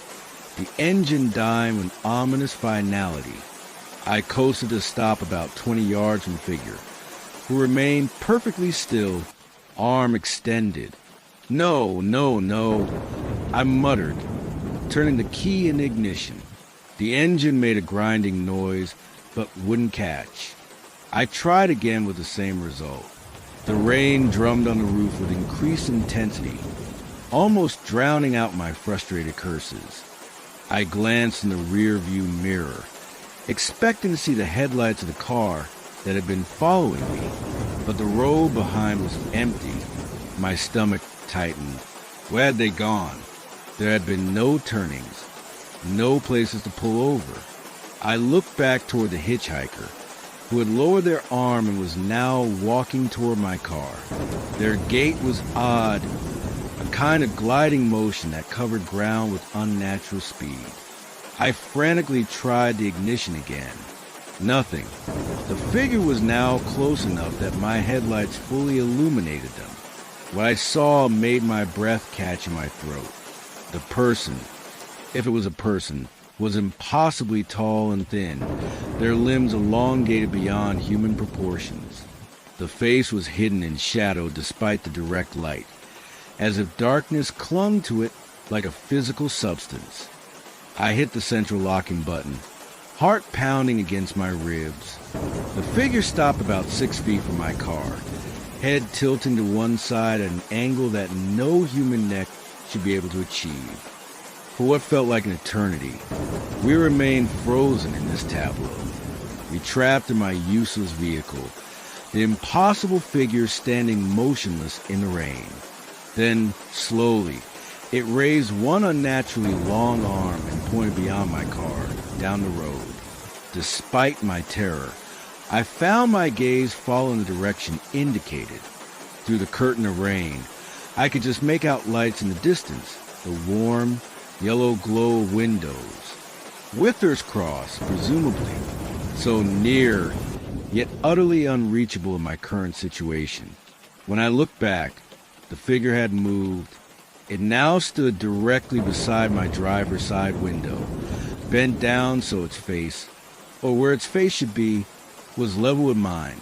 the engine dying with ominous finality. I coasted to stop about 20 yards from the figure, who remained perfectly still, arm extended. No, no, no, I muttered, turning the key in ignition. The engine made a grinding noise, but wouldn't catch. I tried again with the same result. The rain drummed on the roof with increased intensity, almost drowning out my frustrated curses. I glanced in the rear-view mirror, expecting to see the headlights of the car that had been following me, but the road behind was empty. My stomach tightened. Where had they gone? There had been no turnings, no places to pull over. I looked back toward the hitchhiker, who had lowered their arm and was now walking toward my car. Their gait was odd, a kind of gliding motion that covered ground with unnatural speed. I frantically tried the ignition again. Nothing. The figure was now close enough that my headlights fully illuminated them. What I saw made my breath catch in my throat. The person, if it was a person, was impossibly tall and thin, their limbs elongated beyond human proportions. The face was hidden in shadow despite the direct light, as if darkness clung to it like a physical substance. I hit the central locking button, heart pounding against my ribs. The figure stopped about 6 feet from my car, head tilting to one side at an angle that no human neck should be able to achieve. For what felt like an eternity, we remained frozen in this tableau. We trapped in my useless vehicle, the impossible figure standing motionless in the rain. Then, slowly, it raised one unnaturally long arm and pointed beyond my car, down the road. Despite my terror, I found my gaze follow in the direction indicated. Through the curtain of rain, I could just make out lights in the distance, the warm, yellow glow of windows. Wither's Cross, presumably, so near, yet utterly unreachable in my current situation. When I looked back, the figure had moved. It now stood directly beside my driver's side window, bent down so its face, or where its face should be, was level with mine.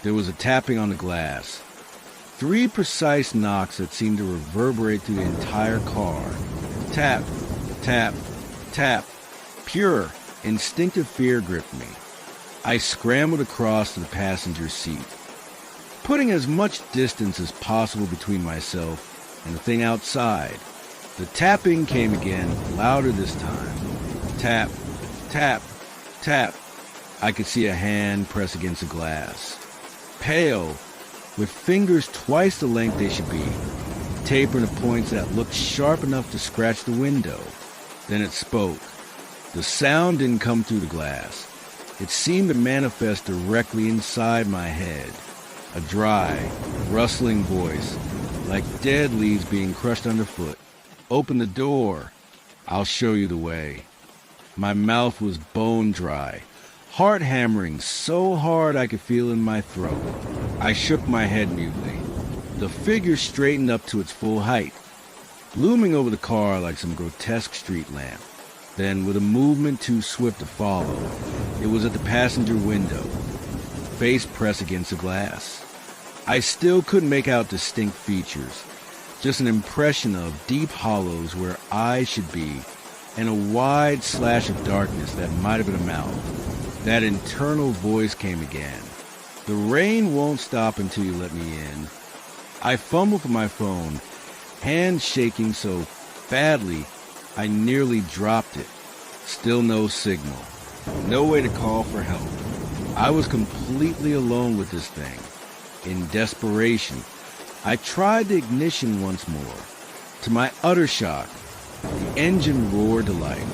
There was a tapping on the glass. 3 precise knocks that seemed to reverberate through the entire car. Tap, tap, tap. Pure, instinctive fear gripped me. I scrambled across to the passenger seat, putting as much distance as possible between myself and the thing outside. The tapping came again, louder this time. Tap, tap, tap. I could see a hand press against the glass. Pale, with fingers twice the length they should be, tapering to points that looked sharp enough to scratch the window. Then it spoke. The sound didn't come through the glass. It seemed to manifest directly inside my head. A dry, rustling voice, like dead leaves being crushed underfoot. Open the door. I'll show you the way. My mouth was bone dry, heart hammering so hard I could feel it in my throat. I shook my head mutely. The figure straightened up to its full height, looming over the car like some grotesque street lamp. Then, with a movement too swift to follow, it was at the passenger window, face pressed against the glass. I still couldn't make out distinct features, just an impression of deep hollows where eyes should be, and a wide slash of darkness that might have been a mouth. That internal voice came again. "The rain won't stop until you let me in." I fumbled for my phone, hands shaking so badly I nearly dropped it. Still no signal. No way to call for help. I was completely alone with this thing. In desperation, I tried the ignition once more. To my utter shock, the engine roared to life.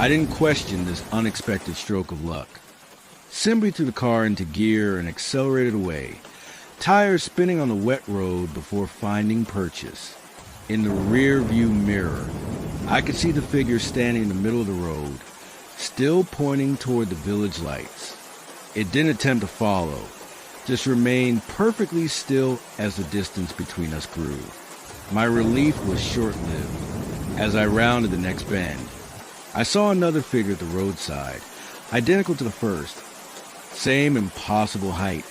I didn't question this unexpected stroke of luck. Simply threw the car into gear and accelerated away, tires spinning on the wet road before finding purchase. In the rear view mirror, I could see the figure standing in the middle of the road, still pointing toward the village lights. It didn't attempt to follow, just remained perfectly still as the distance between us grew. My relief was short-lived. As I rounded the next bend, I saw another figure at the roadside, identical to the first. Same impossible height,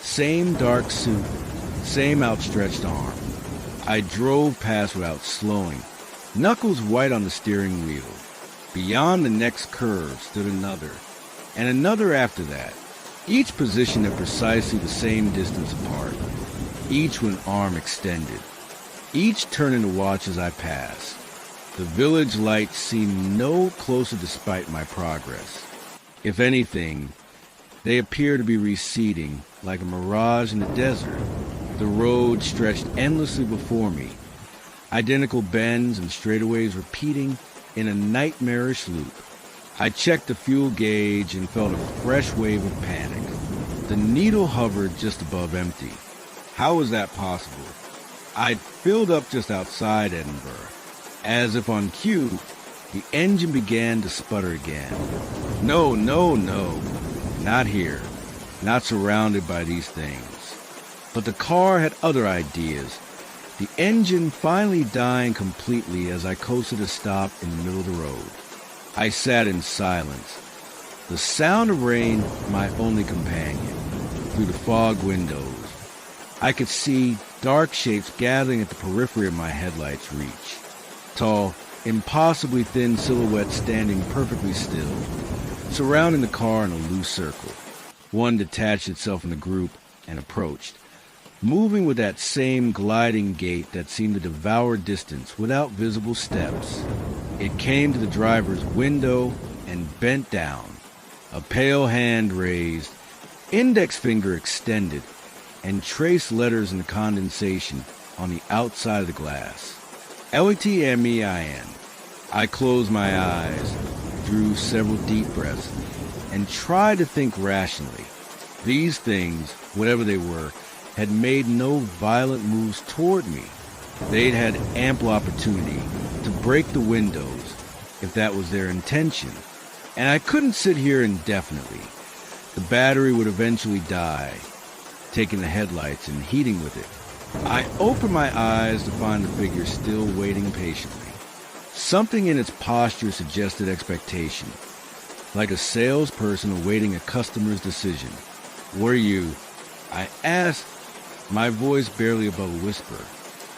same dark suit, same outstretched arm. I drove past without slowing, knuckles white on the steering wheel. Beyond the next curve stood another, and another after that, each positioned at precisely the same distance apart, each with an arm extended, each turning to watch as I passed. The village lights seemed no closer despite my progress. If anything, they appeared to be receding like a mirage in the desert. The road stretched endlessly before me, identical bends and straightaways repeating in a nightmarish loop. I checked the fuel gauge and felt a fresh wave of panic. The needle hovered just above empty. How was that possible? I'd filled up just outside Edinburgh. As if on cue, the engine began to sputter again. No, not here. Not surrounded by these things. But the car had other ideas. The engine finally dying completely as I coasted a stop in the middle of the road. I sat in silence. The sound of rain, my only companion. Through the fog windows, I could see dark shapes gathering at the periphery of my headlights' reach. Tall, impossibly thin silhouettes standing perfectly still, surrounding the car in a loose circle. One detached itself from the group and approached, moving with that same gliding gait that seemed to devour distance without visible steps. It came to the driver's window and bent down, a pale hand raised, index finger extended, and traced letters in the condensation on the outside of the glass. L-E-T-M-E-I-N. I closed my eyes, drew several deep breaths, and tried to think rationally. These things, whatever they were, had made no violent moves toward me. They'd had ample opportunity to break the windows, if that was their intention. And I couldn't sit here indefinitely. The battery would eventually die, taking the headlights and heating with it. I opened my eyes to find the figure still waiting patiently. Something in its posture suggested expectation, like a salesperson awaiting a customer's decision. "Were you?" I asked, my voice barely above a whisper.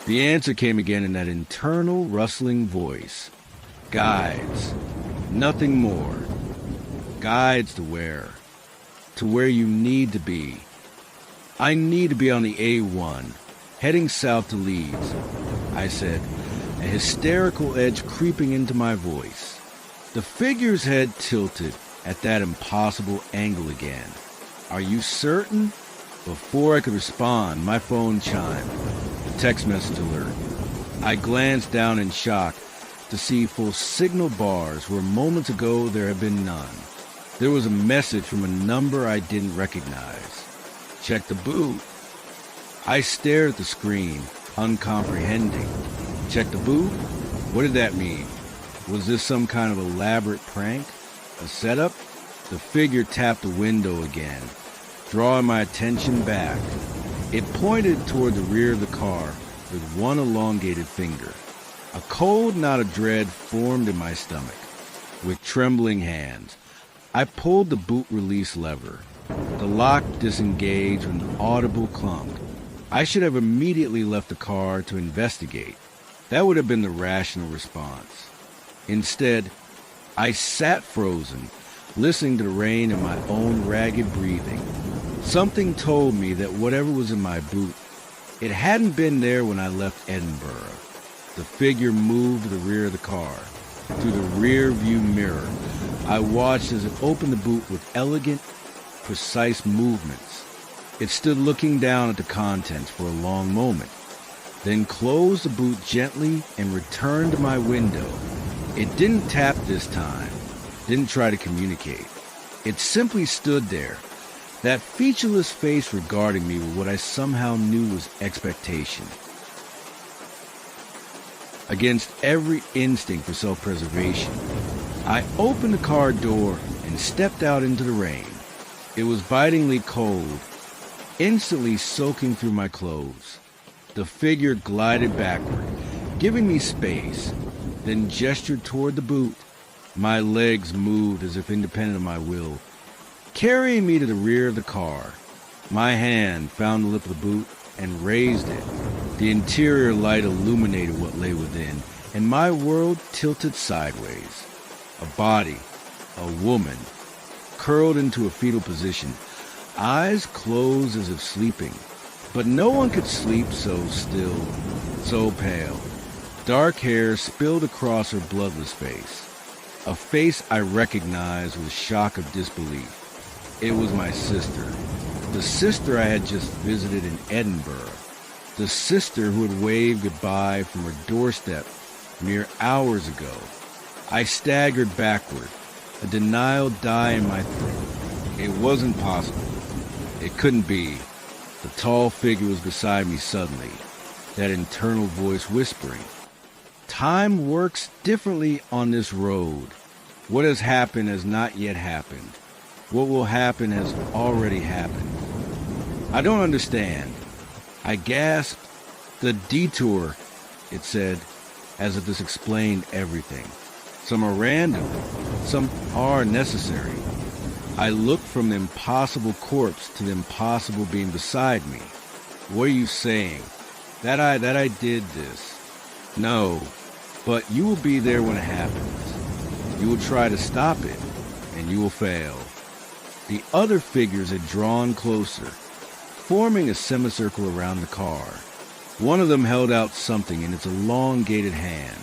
The answer came again in that internal, rustling voice. "Guides. Nothing more. Guides to where? To where you need to be. I need to be on the A1, heading south to Leeds," I said, a hysterical edge creeping into my voice. The figure's head tilted at that impossible angle again. "Are you certain?" Before I could respond, my phone chimed. A text message alert. I glanced down in shock to see full signal bars where moments ago there had been none. There was a message from a number I didn't recognize. "Check the boot." I stared at the screen, uncomprehending. Check the boot? What did that mean? Was this some kind of elaborate prank? A setup? The figure tapped the window again, drawing my attention back. It pointed toward the rear of the car with one elongated finger. A cold knot of dread formed in my stomach. With trembling hands, I pulled the boot release lever. The lock disengaged with an audible clunk. I should have immediately left the car to investigate. That would have been the rational response. Instead, I sat frozen, listening to the rain and my own ragged breathing. Something told me that whatever was in my boot, it hadn't been there when I left Edinburgh. The figure moved to the rear of the car. Through the rear view mirror, I watched as it opened the boot with elegant, precise movements. It stood looking down at the contents for a long moment, then closed the boot gently and returned to my window. It didn't tap this time, didn't try to communicate. It simply stood there, that featureless face regarding me with what I somehow knew was expectation. Against every instinct for self-preservation, I opened the car door and stepped out into the rain. It was bitingly cold, instantly soaking through my clothes. The figure glided backward, giving me space, then gestured toward the boot. My legs moved as if independent of my will, carrying me to the rear of the car. My hand found the lip of the boot and raised it. The interior light illuminated what lay within, and my world tilted sideways. A body, a woman, curled into a fetal position, eyes closed as if sleeping. But no one could sleep so still, so pale. Dark hair spilled across her bloodless face. A face I recognized with a shock of disbelief. It was my sister. The sister I had just visited in Edinburgh. The sister who had waved goodbye from her doorstep mere hours ago. I staggered backward, a denial die in my throat. It wasn't possible. It couldn't be. The tall figure was beside me suddenly, that internal voice whispering, "Time works differently on this road. What has happened has not yet happened. What will happen has already happened." I don't understand. I gasped. "The detour," it said, as if this explained everything. Some are random, some are necessary. I looked from the impossible corpse to the impossible being beside me. "What are you saying? That I did this?" "No, but you will be there when it happens. You will try to stop it, and you will fail." The other figures had drawn closer, forming a semicircle around the car. One of them held out something in its elongated hand.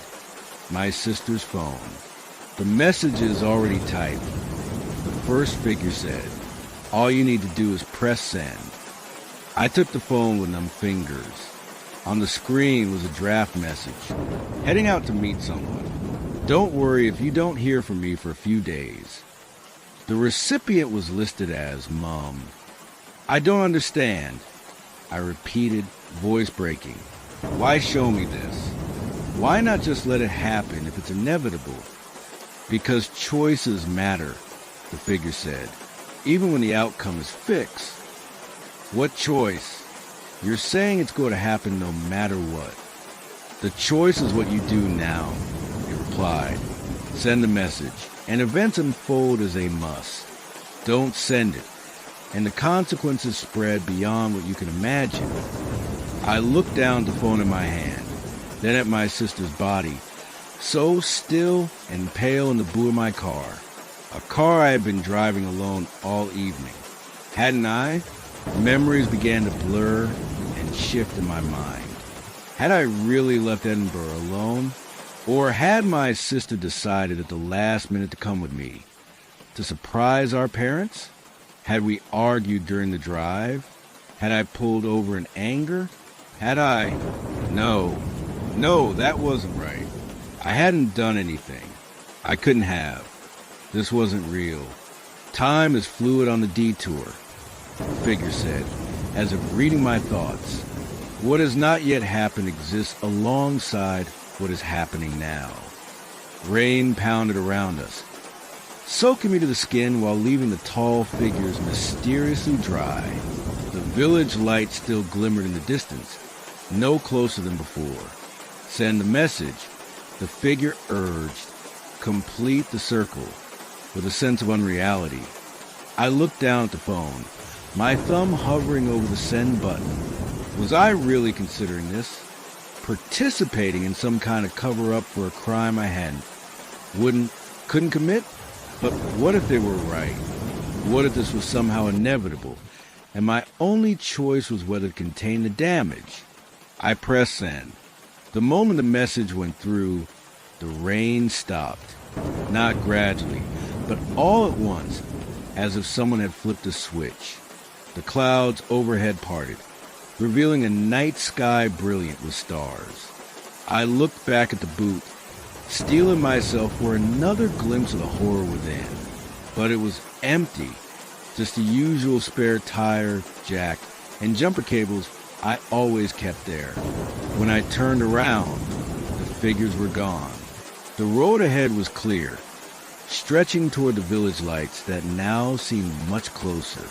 My sister's phone. The message is already typed. The first figure said, "All you need to do is press send." I took the phone with numb fingers. On the screen was a draft message. "Heading out to meet someone. Don't worry if you don't hear from me for a few days." The recipient was listed as Mom. "I don't understand," I repeated, voice breaking. "Why show me this? Why not just let it happen if it's inevitable?" "Because choices matter," the figure said, "even when the outcome is fixed." "What choice?" "You're saying it's going to happen no matter what." "The choice is what you do now," it replied. "Send the message, and events unfold as they must. Don't send it, and the consequences spread beyond what you can imagine." I looked down at the phone in my hand, then at my sister's body, so still and pale in the boot of my car. A car I had been driving alone all evening. Hadn't I? Memories began to blur and shift in my mind. Had I really left Edinburgh alone? Or had my sister decided at the last minute to come with me? To surprise our parents? Had we argued during the drive? Had I pulled over in anger? Had I... No, that wasn't right. I hadn't done anything. I couldn't have. This wasn't real. "Time is fluid on the detour," the figure said, as if reading my thoughts. "What has not yet happened exists alongside what is happening now." Rain pounded around us. soaking me to the skin while leaving the tall figures mysteriously dry. The village light still glimmered in the distance, no closer than before. Send the message, the figure urged. Complete the circle. With a sense of unreality, I looked down at the phone, my thumb hovering over the send button. Was I really considering this? Participating in some kind of cover-up for a crime I couldn't commit? But what if they were right? What if this was somehow inevitable, and my only choice was whether to contain the damage? I pressed send. The moment the message went through, the rain stopped. Not gradually, but all at once, as if someone had flipped a switch. The clouds overhead parted, revealing a night sky brilliant with stars. I looked back at the boot, steeling myself for another glimpse of the horror within. But it was empty. Just the usual spare tire, jack, and jumper cables I always kept there. When I turned around, the figures were gone. The road ahead was clear, stretching toward the village lights that now seemed much closer.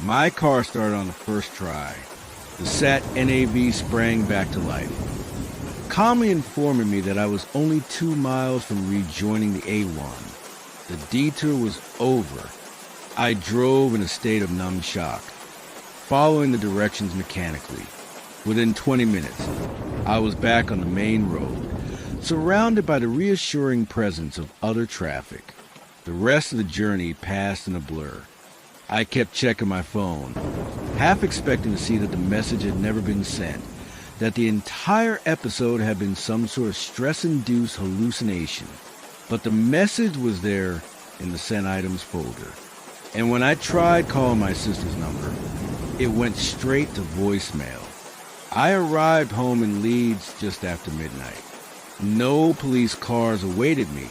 My car started on the first try. The sat NAV sprang back to life, calmly informing me that I was only 2 miles from rejoining the A1. The detour was over. I drove in a state of numb shock, following the directions mechanically. Within 20 minutes, I was back on the main road, surrounded by the reassuring presence of other traffic. The rest of the journey passed in a blur. I kept checking my phone, half expecting to see that the message had never been sent, that the entire episode had been some sort of stress-induced hallucination. But the message was there in the sent items folder. And when I tried calling my sister's number, it went straight to voicemail. I arrived home in Leeds just after midnight. No police cars awaited me.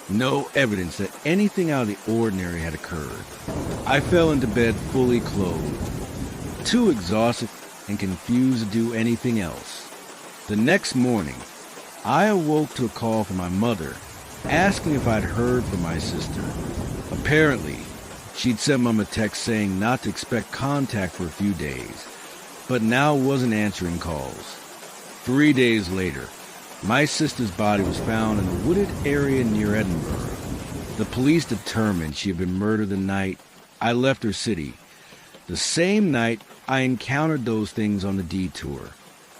No evidence that anything out of the ordinary had occurred. I fell into bed fully clothed, too exhausted and confused to do anything else. The next morning, I awoke to a call from my mother, asking if I'd heard from my sister. Apparently, she'd sent Mom a text saying not to expect contact for a few days, but now wasn't answering calls. 3 days later, my sister's body was found in a wooded area near Edinburgh. The police determined she had been murdered the night I left her city, the same night I encountered those things on the detour.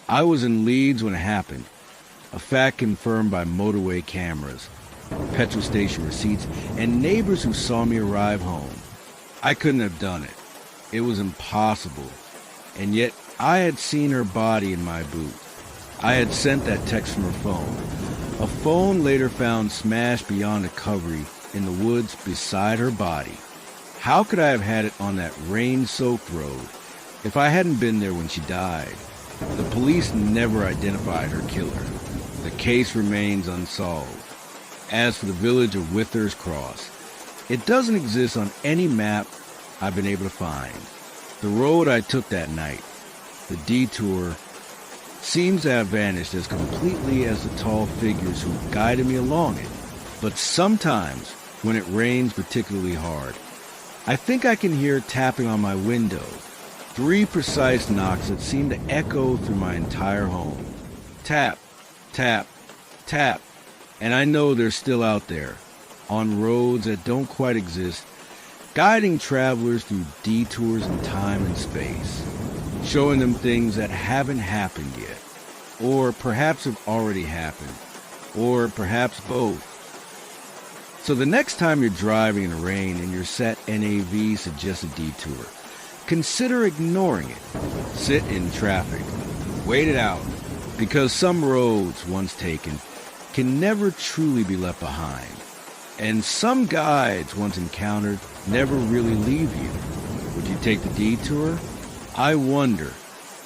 I was in Leeds when it happened, a fact confirmed by motorway cameras, petrol station receipts, and neighbors who saw me arrive home. I couldn't have done it. It was impossible. And yet I had seen her body in my boot. I had sent that text from her phone, a phone later found smashed beyond recovery in the woods beside her body. How could I have had it on that rain-soaked road if I hadn't been there when she died? The police never identified her killer. The case remains unsolved. As for the village of Withers Cross, it doesn't exist on any map I've been able to find. The road I took that night, the detour, seems to have vanished as completely as the tall figures who guided me along it. But sometimes, when it rains particularly hard, I think I can hear tapping on my window, 3 precise knocks that seem to echo through my entire home. Tap, tap, tap, and I know they're still out there, on roads that don't quite exist, guiding travelers through detours in time and space, showing them things that haven't happened yet, or perhaps have already happened, or perhaps both. So the next time you're driving in the rain and your set NAV suggests a detour, consider ignoring it. Sit in traffic. Wait it out, because some roads, once taken, can never truly be left behind. And some guides, once encountered, never really leave you. Would you take the detour? I wonder,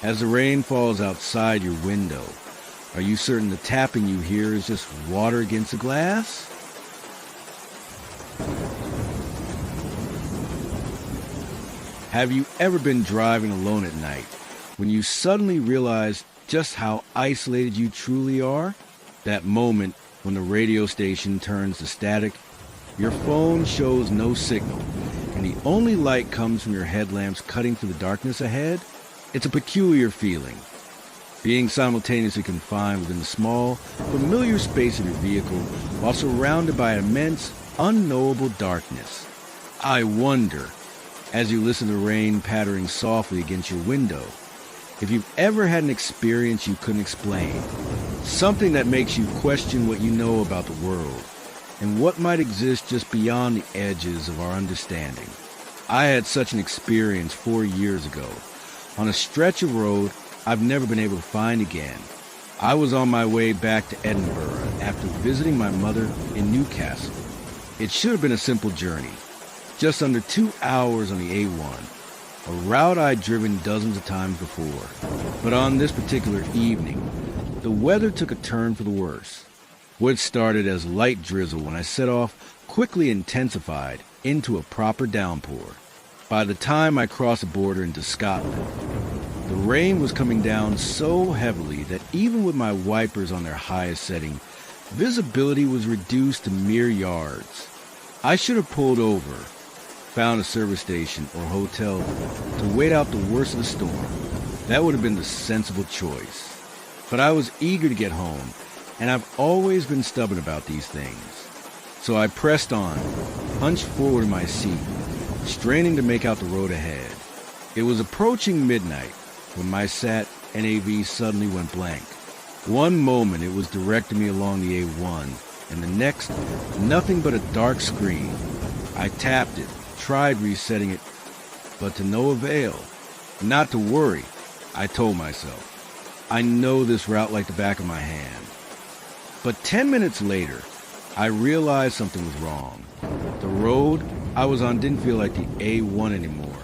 as the rain falls outside your window, are you certain the tapping you hear is just water against the glass? Have you ever been driving alone at night when you suddenly realize just how isolated you truly are? That moment when the radio station turns to static Your phone shows no signal, and the only light comes from your headlamps cutting through the darkness ahead. It's a peculiar feeling, being simultaneously confined within the small, familiar space of your vehicle while surrounded by immense, unknowable darkness. I wonder, as you listen to the rain pattering softly against your window, if you've ever had an experience you couldn't explain, something that makes you question what you know about the world, and what might exist just beyond the edges of our understanding. I had such an experience 4 years ago, on a stretch of road I've never been able to find again. I was on my way back to Edinburgh after visiting my mother in Newcastle. It should have been a simple journey, just under 2 hours on the A1, a route I'd driven dozens of times before. But on this particular evening, the weather took a turn for the worse. What started as light drizzle when I set off quickly intensified into a proper downpour. By the time I crossed the border into Scotland, the rain was coming down so heavily that even with my wipers on their highest setting, visibility was reduced to mere yards. I should have pulled over, found a service station or hotel to wait out the worst of the storm. That would have been the sensible choice. But I was eager to get home, and I've always been stubborn about these things. So I pressed on, hunched forward in my seat, straining to make out the road ahead. It was approaching midnight when my sat NAV suddenly went blank. One moment it was directing me along the A1, and the next, nothing but a dark screen. I tapped it, tried resetting it, but to no avail. Not to worry, I told myself. I know this route like the back of my hand. But 10 minutes later, I realized something was wrong. The road I was on didn't feel like the A1 anymore.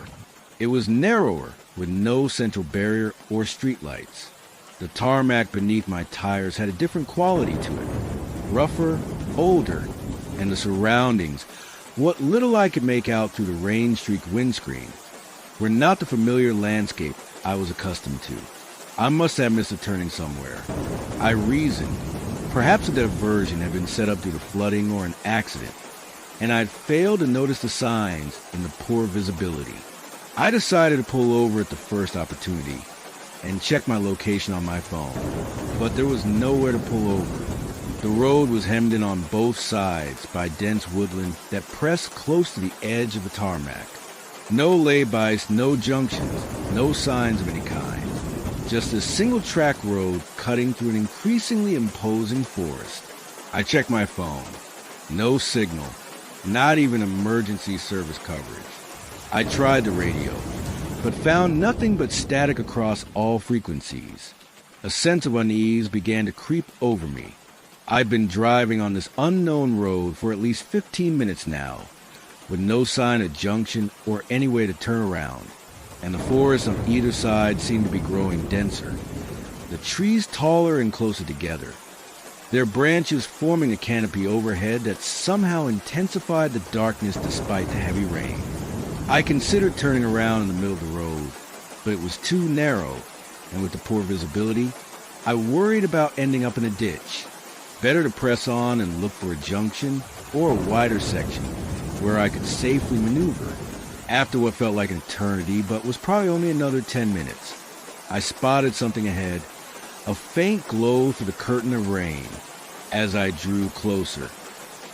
It was narrower, with no central barrier or streetlights. The tarmac beneath my tires had a different quality to it. Rougher, older, and the surroundings, what little I could make out through the rain-streaked windscreen, were not the familiar landscape I was accustomed to. I must have missed a turning somewhere. I reasoned. Perhaps a diversion had been set up due to flooding or an accident, and I'd failed to notice the signs in the poor visibility. I decided to pull over at the first opportunity and check my location on my phone, but there was nowhere to pull over. The road was hemmed in on both sides by dense woodland that pressed close to the edge of the tarmac. No laybys, no junctions, no signs of any kind. Just a single-track road cutting through an increasingly imposing forest. I checked my phone. No signal, not even emergency service coverage. I tried the radio, but found nothing but static across all frequencies. A sense of unease began to creep over me. I'd been driving on this unknown road for at least 15 minutes now, with no sign of junction or any way to turn around, and the forests on either side seemed to be growing denser, the trees taller and closer together, their branches forming a canopy overhead that somehow intensified the darkness despite the heavy rain. I considered turning around in the middle of the road, but it was too narrow, and with the poor visibility, I worried about ending up in a ditch. Better to press on and look for a junction or a wider section where I could safely maneuver. After what felt like an eternity, but was probably only another 10 minutes, I spotted something ahead, a faint glow through the curtain of rain. As I drew closer,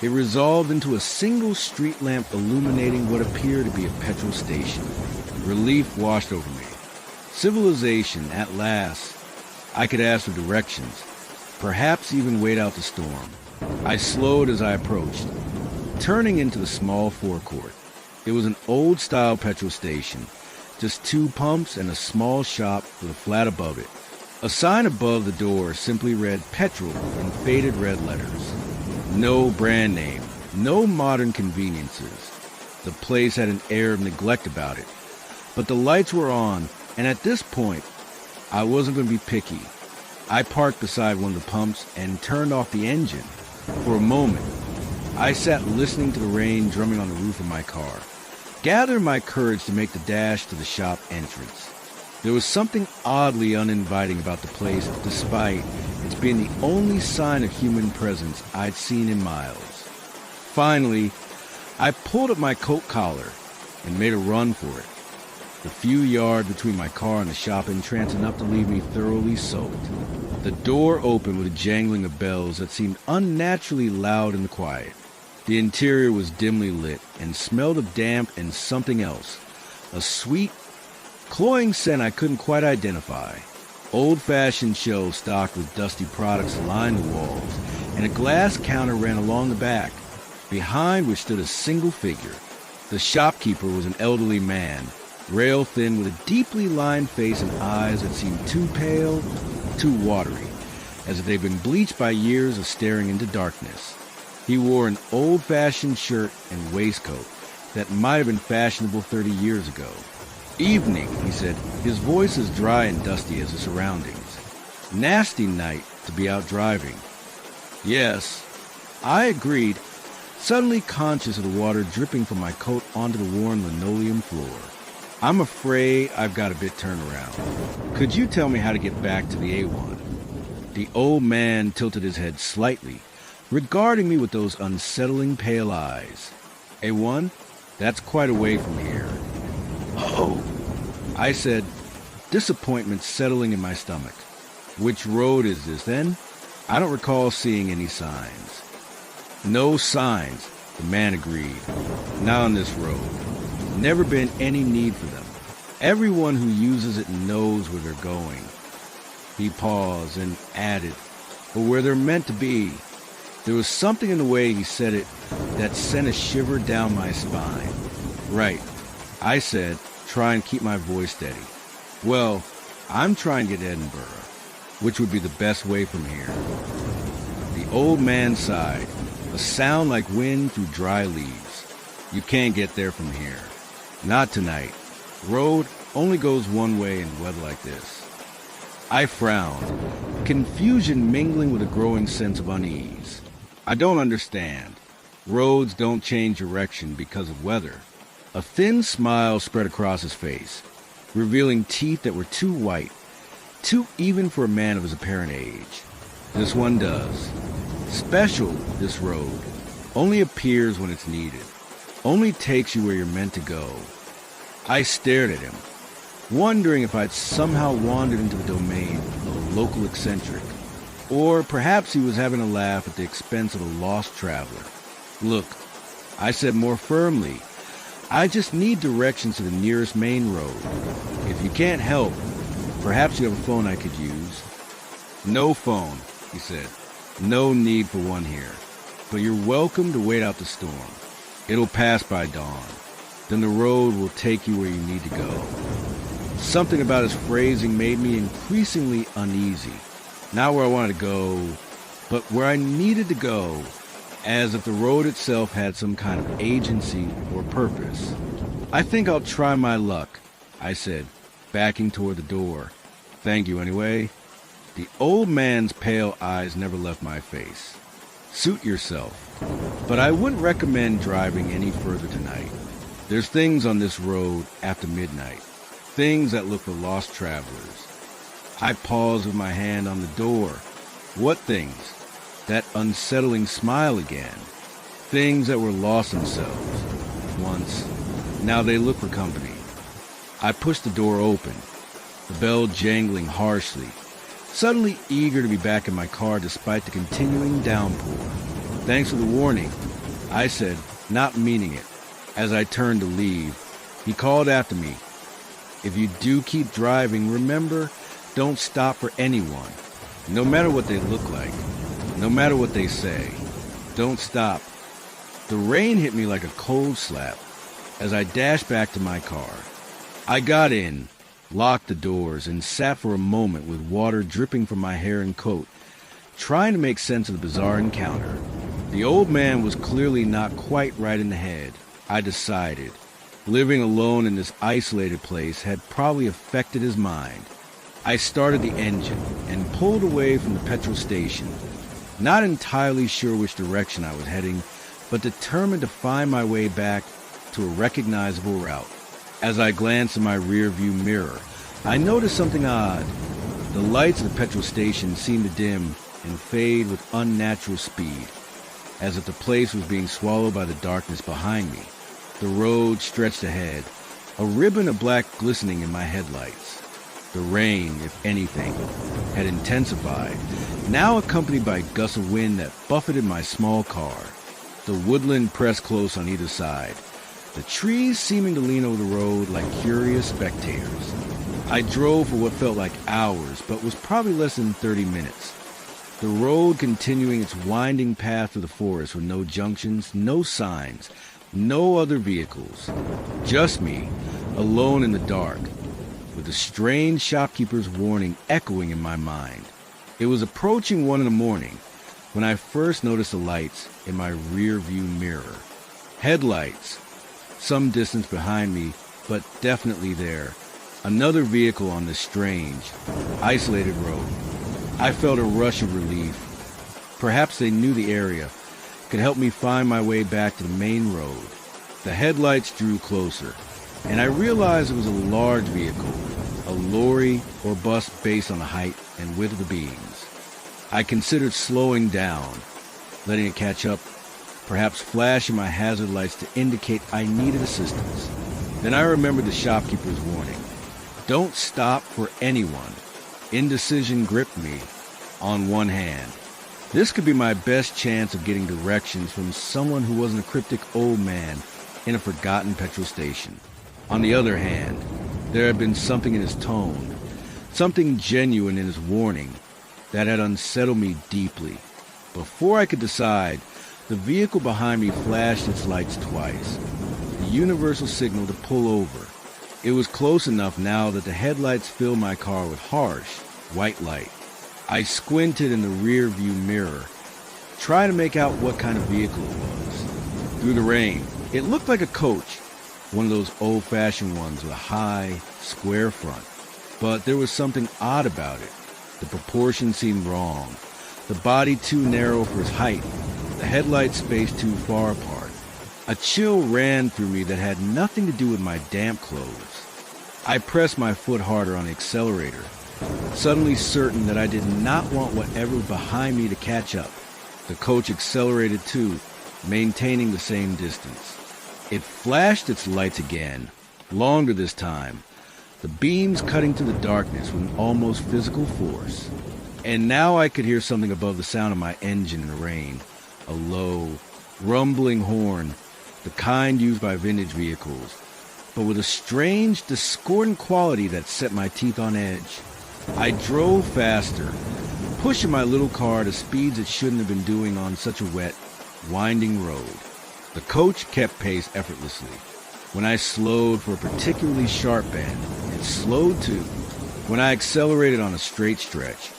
it resolved into a single street lamp illuminating what appeared to be a petrol station. Relief washed over me. Civilization, at last. I could ask for directions, perhaps even wait out the storm. I slowed as I approached, turning into the small forecourt. It was an old-style petrol station, just 2 pumps and a small shop with a flat above it. A sign above the door simply read petrol in faded red letters. No brand name, no modern conveniences. The place had an air of neglect about it, but the lights were on, and at this point, I wasn't going to be picky. I parked beside one of the pumps and turned off the engine. For a moment, I sat listening to the rain drumming on the roof of my car, gathered my courage to make the dash to the shop entrance. There was something oddly uninviting about the place, despite its being the only sign of human presence I'd seen in miles. Finally, I pulled up my coat collar and made a run for it. The few yards between my car and the shop entrance enough to leave me thoroughly soaked. The door opened with a jangling of bells that seemed unnaturally loud in the quiet. The interior was dimly lit and smelled of damp and something else. A sweet, cloying scent I couldn't quite identify. Old-fashioned shelves stocked with dusty products lined the walls, and a glass counter ran along the back, behind which stood a single figure. The shopkeeper was an elderly man, rail-thin with a deeply lined face and eyes that seemed too pale, too watery, as if they'd been bleached by years of staring into darkness. He wore an old-fashioned shirt and waistcoat that might have been fashionable 30 years ago. "Evening," he said, his voice as dry and dusty as the surroundings. "Nasty night to be out driving." "Yes," I agreed, suddenly conscious of the water dripping from my coat onto the worn linoleum floor. "I'm afraid I've got a bit turned around. Could you tell me how to get back to the A1? The old man tilted his head slightly, regarding me with those unsettling pale eyes. "A1? That's quite a way from here." "Oh," I said, disappointment settling in my stomach. "Which road is this, then?" "I don't recall seeing any signs." "No signs," the man agreed. "Not on this road. Never been any need for them. Everyone who uses it knows where they're going." He paused and added, "But where they're meant to be." There was something in the way he said it that sent a shiver down my spine. "Right," I said, trying to keep my voice steady. "Well, I'm trying to get to Edinburgh. Which would be the best way from here?" The old man sighed, a sound like wind through dry leaves. "You can't get there from here. Not tonight. Road only goes one way in weather like this." I frowned, confusion mingling with a growing sense of unease. "I don't understand. Roads don't change direction because of weather." A thin smile spread across his face, revealing teeth that were too white, too even for a man of his apparent age. "This one does. Special, this road. Only appears when it's needed. Only takes you where you're meant to go." I stared at him, wondering if I'd somehow wandered into the domain of a local eccentric, or perhaps he was having a laugh at the expense of a lost traveler. "Look," I said more firmly, "I just need directions to the nearest main road. If you can't help, perhaps you have a phone I could use." "No phone," he said. "No need for one here. But you're welcome to wait out the storm. It'll pass by dawn. Then the road will take you where you need to go." Something about his phrasing made me increasingly uneasy. Not where I wanted to go, but where I needed to go, as if the road itself had some kind of agency or purpose. "I think I'll try my luck," I said, backing toward the door. "Thank you anyway." The old man's pale eyes never left my face. "Suit yourself. But I wouldn't recommend driving any further tonight. There's things on this road after midnight. Things that look for lost travelers." I paused with my hand on the door. "What things?" That unsettling smile again. "Things that were lost themselves. Once. Now they look for company." I pushed the door open, the bell jangling harshly, suddenly eager to be back in my car despite the continuing downpour. "Thanks for the warning," I said, not meaning it. As I turned to leave, he called after me, "If you do keep driving, remember, don't stop for anyone. No matter what they look like, no matter what they say, don't stop." The rain hit me like a cold slap as I dashed back to my car. I got in, locked the doors, and sat for a moment with water dripping from my hair and coat, trying to make sense of the bizarre encounter. The old man was clearly not quite right in the head, I decided. Living alone in this isolated place had probably affected his mind. I started the engine and pulled away from the petrol station, not entirely sure which direction I was heading, but determined to find my way back to a recognizable route. As I glanced in my rearview mirror, I noticed something odd. The lights of the petrol station seemed to dim and fade with unnatural speed. as if the place was being swallowed by the darkness behind me. The road stretched ahead, a ribbon of black glistening in my headlights. The rain, if anything, had intensified, now accompanied by gusts of wind that buffeted my small car. The woodland pressed close on either side, the trees seeming to lean over the road like curious spectators. I drove for what felt like hours, but was probably less than 30 minutes. The road continuing its winding path through the forest with no junctions, no signs, no other vehicles. Just me, alone in the dark, with the strange shopkeeper's warning echoing in my mind. It was approaching 1 a.m. when I first noticed the lights in my rear view mirror. Headlights, some distance behind me, but definitely there. Another vehicle on this strange, isolated road. I felt a rush of relief. Perhaps they knew the area, could help me find my way back to the main road. The headlights drew closer, and I realized it was a large vehicle, a lorry or bus based on the height and width of the beams. I considered slowing down, letting it catch up, perhaps flashing my hazard lights to indicate I needed assistance. Then I remembered the shopkeeper's warning. Don't stop for anyone. Indecision gripped me. On one hand, this could be my best chance of getting directions from someone who wasn't a cryptic old man in a forgotten petrol station. On the other hand, there had been something in his tone, something genuine in his warning, that had unsettled me deeply. Before I could decide, the vehicle behind me flashed its lights twice, the universal signal to pull over. It was close enough now that the headlights filled my car with harsh, white light. I squinted in the rear view mirror, trying to make out what kind of vehicle it was. Through the rain, it looked like a coach, one of those old-fashioned ones with a high, square front. But there was something odd about it. The proportions seemed wrong. The body too narrow for its height. The headlights spaced too far apart. A chill ran through me that had nothing to do with my damp clothes. I pressed my foot harder on the accelerator, suddenly certain that I did not want whatever was behind me to catch up. The coach accelerated too, maintaining the same distance. It flashed its lights again, longer this time, the beams cutting through the darkness with an almost physical force. And now I could hear something above the sound of my engine in the rain, a low, rumbling horn, the kind used by vintage vehicles, but with a strange, discordant quality that set my teeth on edge. I drove faster, pushing my little car to speeds it shouldn't have been doing on such a wet, winding road. The coach kept pace effortlessly. When I slowed for a particularly sharp bend, it slowed too. When I accelerated on a straight stretch,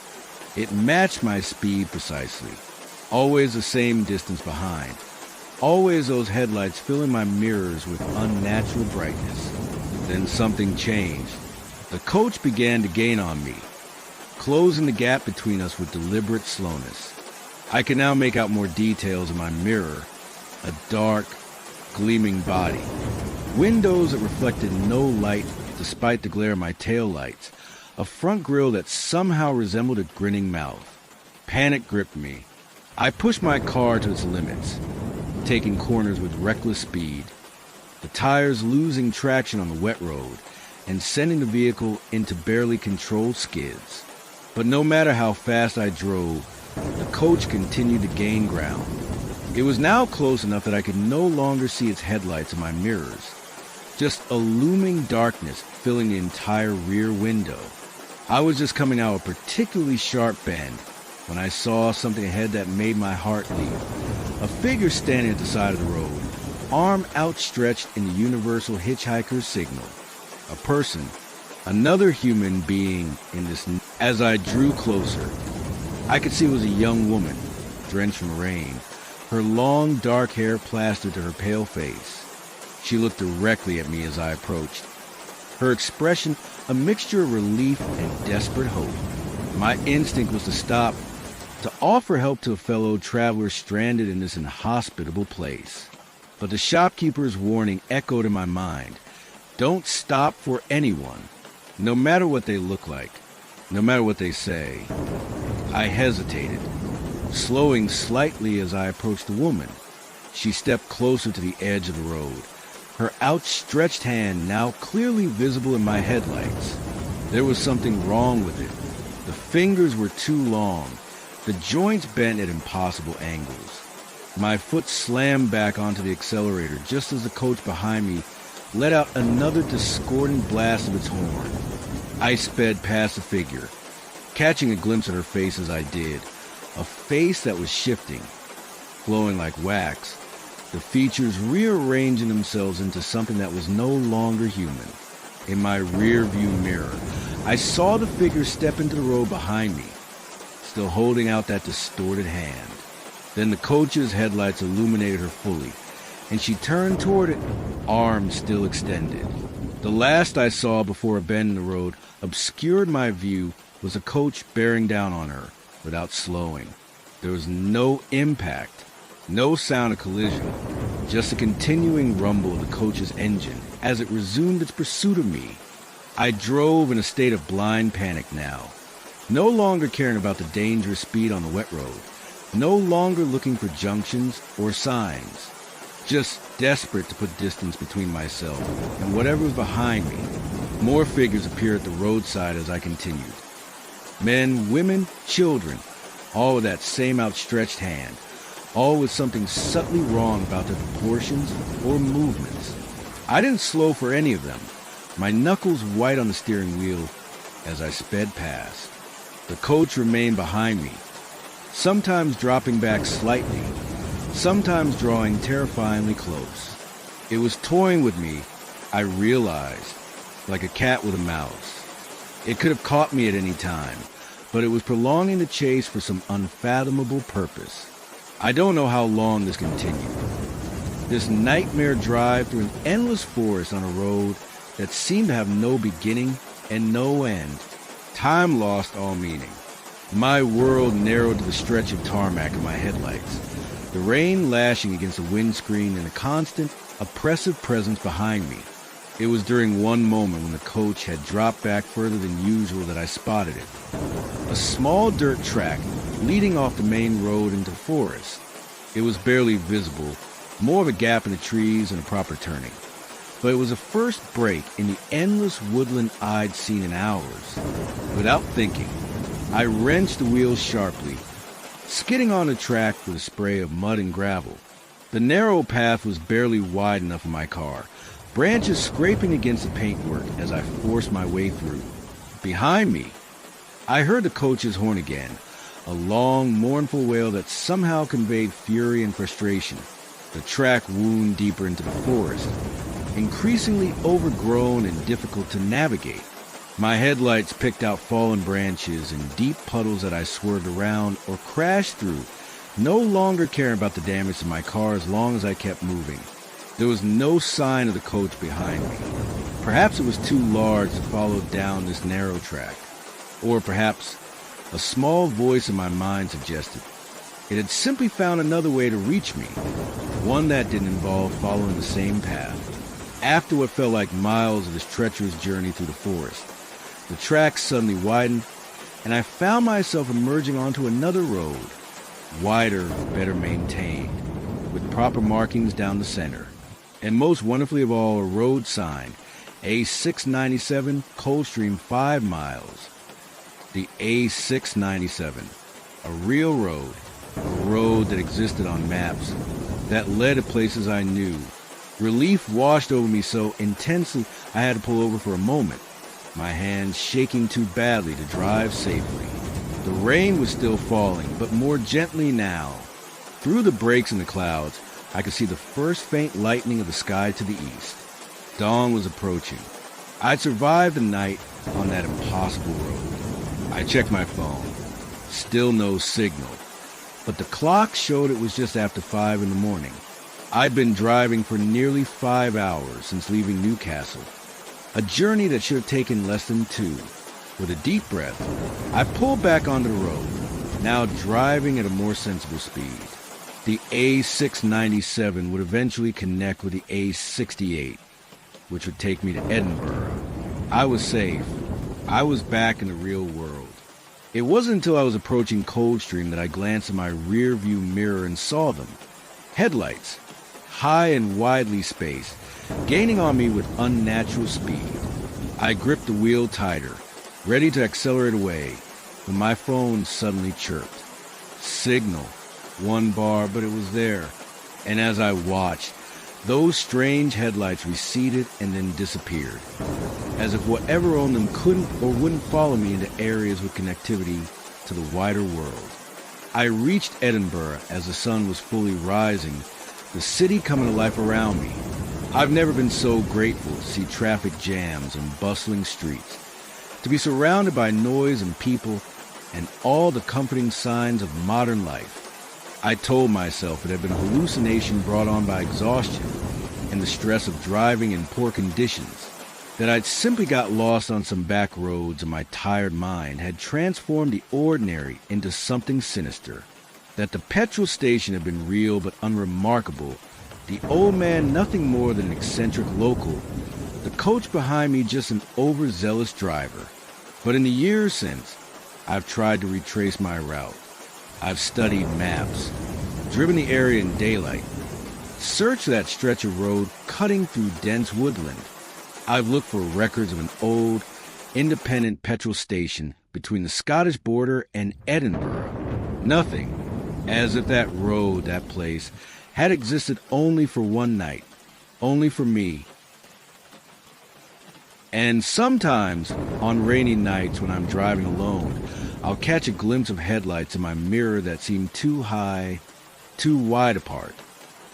it matched my speed precisely. Always the same distance behind. Always those headlights filling my mirrors with unnatural brightness. Then something changed. The coach began to gain on me, closing the gap between us with deliberate slowness. I could now make out more details in my mirror. A dark, gleaming body. Windows that reflected no light despite the glare of my taillights. A front grille that somehow resembled a grinning mouth. Panic gripped me. I pushed my car to its limits, taking corners with reckless speed, the tires losing traction on the wet road and sending the vehicle into barely controlled skids. But no matter how fast I drove, the coach continued to gain ground. It was now close enough that I could no longer see its headlights in my mirrors, just a looming darkness filling the entire rear window. I was just coming out a particularly sharp bend when I saw something ahead that made my heart leap. A figure standing at the side of the road, arm outstretched in the universal hitchhiker's signal. A person, another human being in this. As I drew closer, I could see it was a young woman, drenched from rain, her long dark hair plastered to her pale face. She looked directly at me as I approached, her expression a mixture of relief and desperate hope. My instinct was to stop, to offer help to a fellow traveler stranded in this inhospitable place. But the shopkeeper's warning echoed in my mind. Don't stop for anyone, no matter what they look like, no matter what they say. I hesitated. slowing slightly as I approached the woman. She stepped closer to the edge of the road, her outstretched hand now clearly visible in my headlights. There was something wrong with it. The fingers were too long, the joints bent at impossible angles. My foot slammed back onto the accelerator just as the coach behind me let out another discordant blast of its horn. I sped past the figure, catching a glimpse of her face as I did, a face that was shifting, glowing like wax, the features rearranging themselves into something that was no longer human. In my rear-view mirror, I saw the figure step into the road behind me, still holding out that distorted hand. Then the coach's headlights illuminated her fully, and she turned toward it, arms still extended. The last I saw before a bend in the road obscured my view was a coach bearing down on her without slowing. There was no impact, no sound of collision, just a continuing rumble of the coach's engine as it resumed its pursuit of me. I drove in a state of blind panic now, no longer caring about the dangerous speed on the wet road, no longer looking for junctions or signs, just desperate to put distance between myself and whatever was behind me. More figures appeared at the roadside as I continued. Men, women, children, all with that same outstretched hand, all with something subtly wrong about their proportions or movements. I didn't slow for any of them, my knuckles white on the steering wheel as I sped past. The coach remained behind me, sometimes dropping back slightly, sometimes drawing terrifyingly close. It was toying with me, I realized, like a cat with a mouse. It could have caught me at any time, but it was prolonging the chase for some unfathomable purpose. I don't know how long this continued. This nightmare drive through an endless forest on a road that seemed to have no beginning and no end. Time lost all meaning. My world narrowed to the stretch of tarmac in my headlights, the rain lashing against the windscreen and a constant, oppressive presence behind me. It was during one moment when the coach had dropped back further than usual that I spotted it. A small dirt track leading off the main road into the forest. It was barely visible, more of a gap in the trees and a proper turning. But it was a first break in the endless woodland I'd seen in hours. Without thinking, I wrenched the wheels sharply, skidding on the track with a spray of mud and gravel. The narrow path was barely wide enough for my car, branches scraping against the paintwork as I forced my way through. Behind me, I heard the coach's horn again, a long, mournful wail that somehow conveyed fury and frustration. The track wound deeper into the forest, increasingly overgrown and difficult to navigate. My headlights picked out fallen branches and deep puddles that I swerved around or crashed through, no longer caring about the damage to my car as long as I kept moving. There was no sign of the coach behind me. Perhaps it was too large to follow down this narrow track. Or perhaps a small voice in my mind suggested it had simply found another way to reach me, one that didn't involve following the same path. After what felt like miles of this treacherous journey through the forest, the track suddenly widened, and I found myself emerging onto another road, wider, better maintained, with proper markings down the center. And most wonderfully of all, a road sign, A697, Coldstream 5 miles. The A697, a real road, a road that existed on maps, that led to places I knew. Relief washed over me so intensely I had to pull over for a moment, my hands shaking too badly to drive safely. The rain was still falling, but more gently now. Through the breaks in the clouds, I could see the first faint lightening of the sky to the east. Dawn was approaching. I'd survived the night on that impossible road. I checked my phone. Still no signal. But the clock showed it was just after 5 in the morning. I'd been driving for nearly 5 hours since leaving Newcastle. A journey that should have taken less than 2. With a deep breath, I pulled back onto the road, now driving at a more sensible speed. The A697 would eventually connect with the A68, which would take me to Edinburgh. I was safe. I was back in the real world. It wasn't until I was approaching Coldstream that I glanced in my rear-view mirror and saw them. Headlights, high and widely spaced, gaining on me with unnatural speed. I gripped the wheel tighter, ready to accelerate away, when my phone suddenly chirped. Signal. 1 bar, but it was there. And as I watched, those strange headlights receded and then disappeared, as if whatever owned them couldn't or wouldn't follow me into areas with connectivity to the wider world. I reached Edinburgh as the sun was fully rising, the city coming to life around me. I've never been so grateful to see traffic jams and bustling streets, to be surrounded by noise and people and all the comforting signs of modern life. I told myself it had been a hallucination brought on by exhaustion and the stress of driving in poor conditions, that I'd simply got lost on some back roads and my tired mind had transformed the ordinary into something sinister, that the petrol station had been real but unremarkable, the old man nothing more than an eccentric local, the coach behind me just an overzealous driver. But in the years since, I've tried to retrace my route. I've studied maps, driven the area in daylight, searched that stretch of road cutting through dense woodland. I've looked for records of an old, independent petrol station between the Scottish border and Edinburgh. Nothing, as if that road, that place, had existed only for one night, only for me. And sometimes, on rainy nights when I'm driving alone, I'll catch a glimpse of headlights in my mirror that seem too high, too wide apart.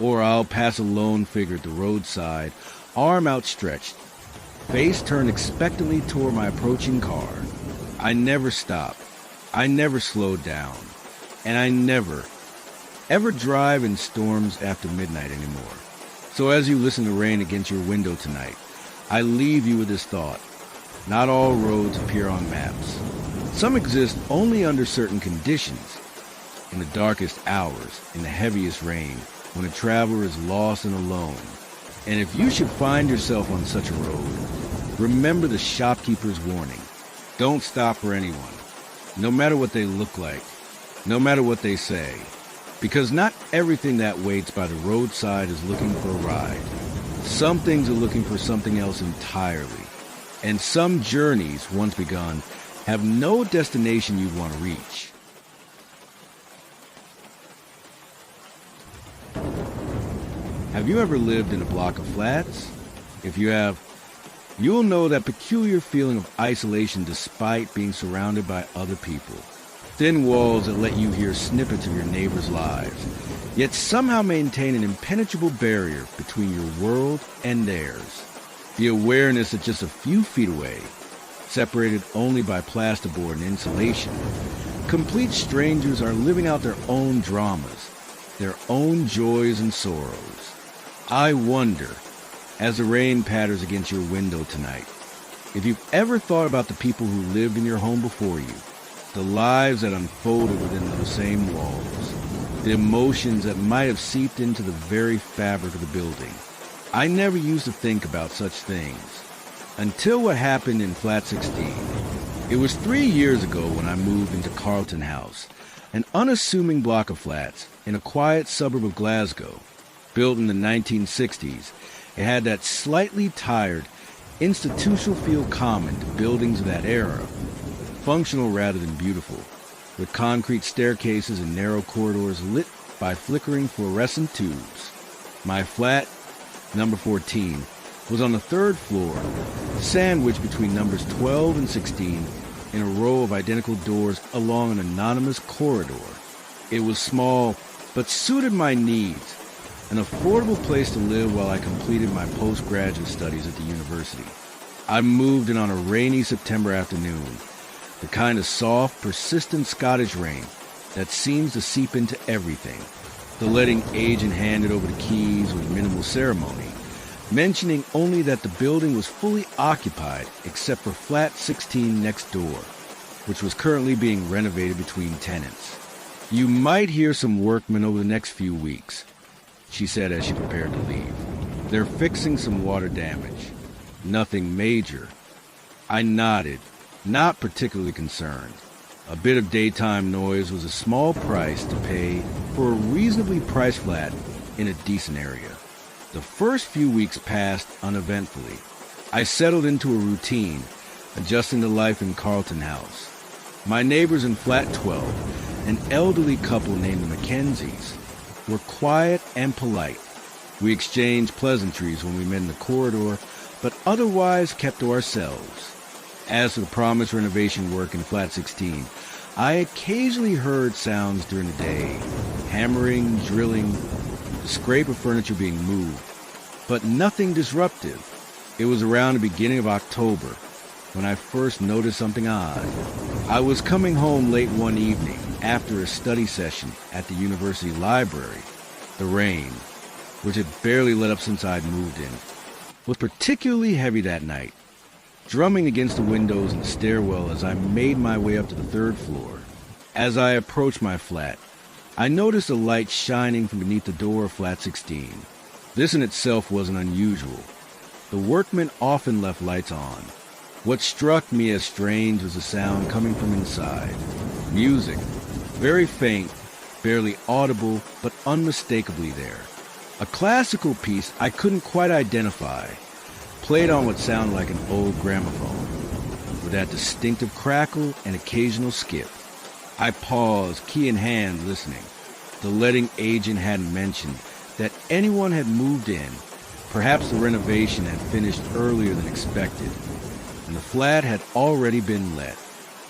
Or I'll pass a lone figure at the roadside, arm outstretched, face turned expectantly toward my approaching car. I never stopped. I never slowed down. And I never, ever drive in storms after midnight anymore. So as you listen to rain against your window tonight, I leave you with this thought. Not all roads appear on maps. Some exist only under certain conditions. In the darkest hours, in the heaviest rain, when a traveler is lost and alone. And if you should find yourself on such a road, remember the shopkeeper's warning. Don't stop for anyone, no matter what they look like, no matter what they say. Because not everything that waits by the roadside is looking for a ride. Some things are looking for something else entirely. And some journeys, once begun, have no destination you want to reach. Have you ever lived in a block of flats? If you have, you'll know that peculiar feeling of isolation despite being surrounded by other people. Thin walls that let you hear snippets of your neighbors' lives, yet somehow maintain an impenetrable barrier between your world and theirs. The awareness that just a few feet away, separated only by plasterboard and insulation, complete strangers are living out their own dramas, their own joys and sorrows. I wonder, as the rain patters against your window tonight, if you've ever thought about the people who lived in your home before you, the lives that unfolded within those same walls, the emotions that might have seeped into the very fabric of the building. I never used to think about such things, until what happened in Flat 16. It was 3 years ago when I moved into Carlton House, an unassuming block of flats in a quiet suburb of Glasgow. Built in the 1960s, it had that slightly tired, institutional feel common to buildings of that era, functional rather than beautiful, with concrete staircases and narrow corridors lit by flickering fluorescent tubes. My flat, number 14, was on the 3rd floor, sandwiched between numbers 12 and 16 in a row of identical doors along an anonymous corridor. It was small, but suited my needs, an affordable place to live while I completed my postgraduate studies at the university. I moved in on a rainy September afternoon, the kind of soft, persistent Scottish rain that seems to seep into everything, the letting agent handed over the keys with minimal ceremony, mentioning only that the building was fully occupied except for flat 16 next door, which was currently being renovated between tenants. You might hear some workmen over the next few weeks, she said as she prepared to leave. They're fixing some water damage. Nothing major. I nodded, not particularly concerned. A bit of daytime noise was a small price to pay for a reasonably priced flat in a decent area. The first few weeks passed uneventfully. I settled into a routine, adjusting to life in Carlton House. My neighbors in Flat 12, an elderly couple named the Mackenzies, were quiet and polite. We exchanged pleasantries when we met in the corridor, but otherwise kept to ourselves. As for the promised renovation work in Flat 16, I occasionally heard sounds during the day, hammering, drilling, the scrape of furniture being moved, but nothing disruptive. It was around the beginning of October when I first noticed something odd. I was coming home late one evening after a study session at the university library. The rain, which had barely let up since I'd moved in, was particularly heavy that night, drumming against the windows in the stairwell as I made my way up to the third floor. As I approached my flat, I noticed a light shining from beneath the door of Flat 16. This in itself wasn't unusual. The workmen often left lights on. What struck me as strange was the sound coming from inside. Music, very faint, barely audible, but unmistakably there. A classical piece I couldn't quite identify, played on what sounded like an old gramophone, with that distinctive crackle and occasional skip. I paused, key in hand, listening. The letting agent hadn't mentioned that anyone had moved in. Perhaps the renovation had finished earlier than expected, and the flat had already been let.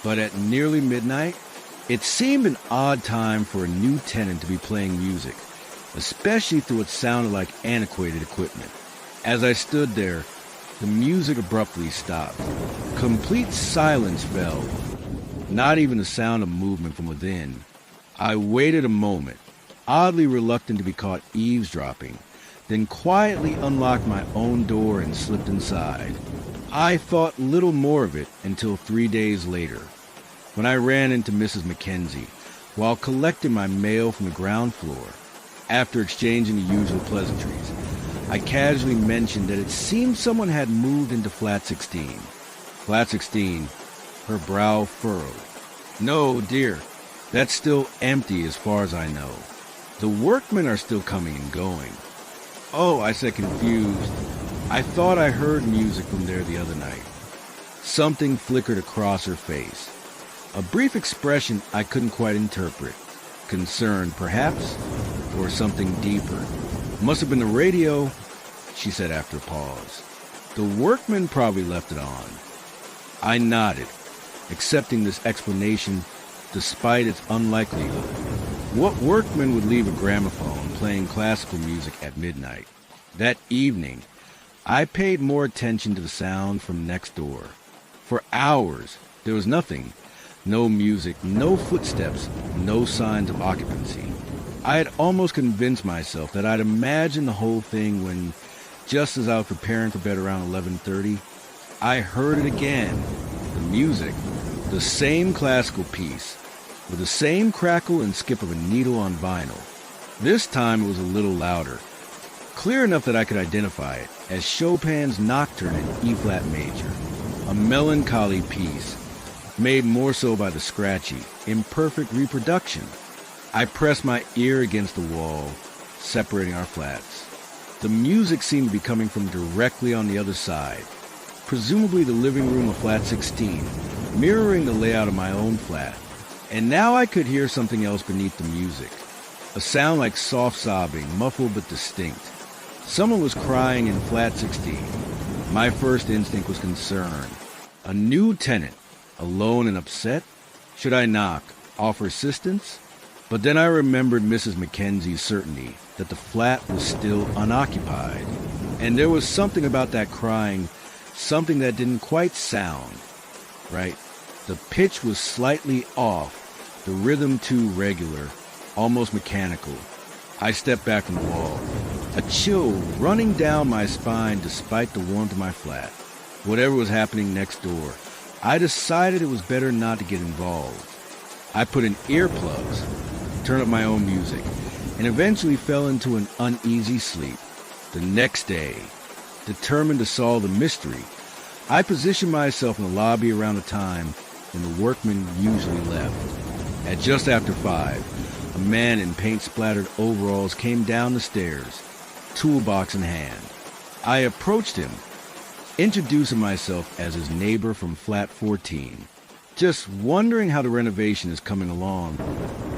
But at nearly midnight, it seemed an odd time for a new tenant to be playing music, especially through what sounded like antiquated equipment. As I stood there, the music abruptly stopped. Complete silence fell, not even the sound of movement from within. I waited a moment, oddly reluctant to be caught eavesdropping, then quietly unlocked my own door and slipped inside. I thought little more of it until 3 days later, when I ran into Mrs. Mackenzie while collecting my mail from the ground floor. After exchanging the usual pleasantries, I casually mentioned that it seemed someone had moved into Flat 16. Flat 16, her brow furrowed. "No, dear, that's still empty as far as I know. The workmen are still coming and going." "Oh," I said, confused. "I thought I heard music from there the other night." Something flickered across her face. A brief expression I couldn't quite interpret. Concern, perhaps, or something deeper. "Must have been the radio," she said after a pause. "The workmen probably left it on." I nodded, accepting this explanation despite its unlikelihood. What workman would leave a gramophone playing classical music at midnight? That evening, I paid more attention to the sound from next door. For hours, there was nothing. No music, no footsteps, no signs of occupancy. I had almost convinced myself that I'd imagined the whole thing when, just as I was preparing for bed around 11:30, I heard it again. The music, the same classical piece, with the same crackle and skip of a needle on vinyl. This time it was a little louder, clear enough that I could identify it as Chopin's Nocturne in E-flat major, a melancholy piece, made more so by the scratchy, imperfect reproduction. I pressed my ear against the wall, separating our flats. The music seemed to be coming from directly on the other side, presumably the living room of Flat 16, mirroring the layout of my own flat. And now I could hear something else beneath the music, a sound like soft sobbing, muffled but distinct. Someone was crying in Flat 16. My first instinct was concern. A new tenant, alone and upset? Should I knock, offer assistance? But then I remembered Mrs. Mackenzie's certainty that the flat was still unoccupied. And there was something about that crying, something that didn't quite sound right. The pitch was slightly off, the rhythm too regular, almost mechanical. I stepped back from the wall, a chill running down my spine despite the warmth of my flat. Whatever was happening next door, I decided it was better not to get involved. I put in earplugs, turned up my own music, and eventually fell into an uneasy sleep. The next day, determined to solve the mystery, I positioned myself in the lobby around the time and the workmen usually left. At just after 5, a man in paint-splattered overalls came down the stairs, toolbox in hand. I approached him, introducing myself as his neighbor from flat 14. Just wondering how the renovation is coming along.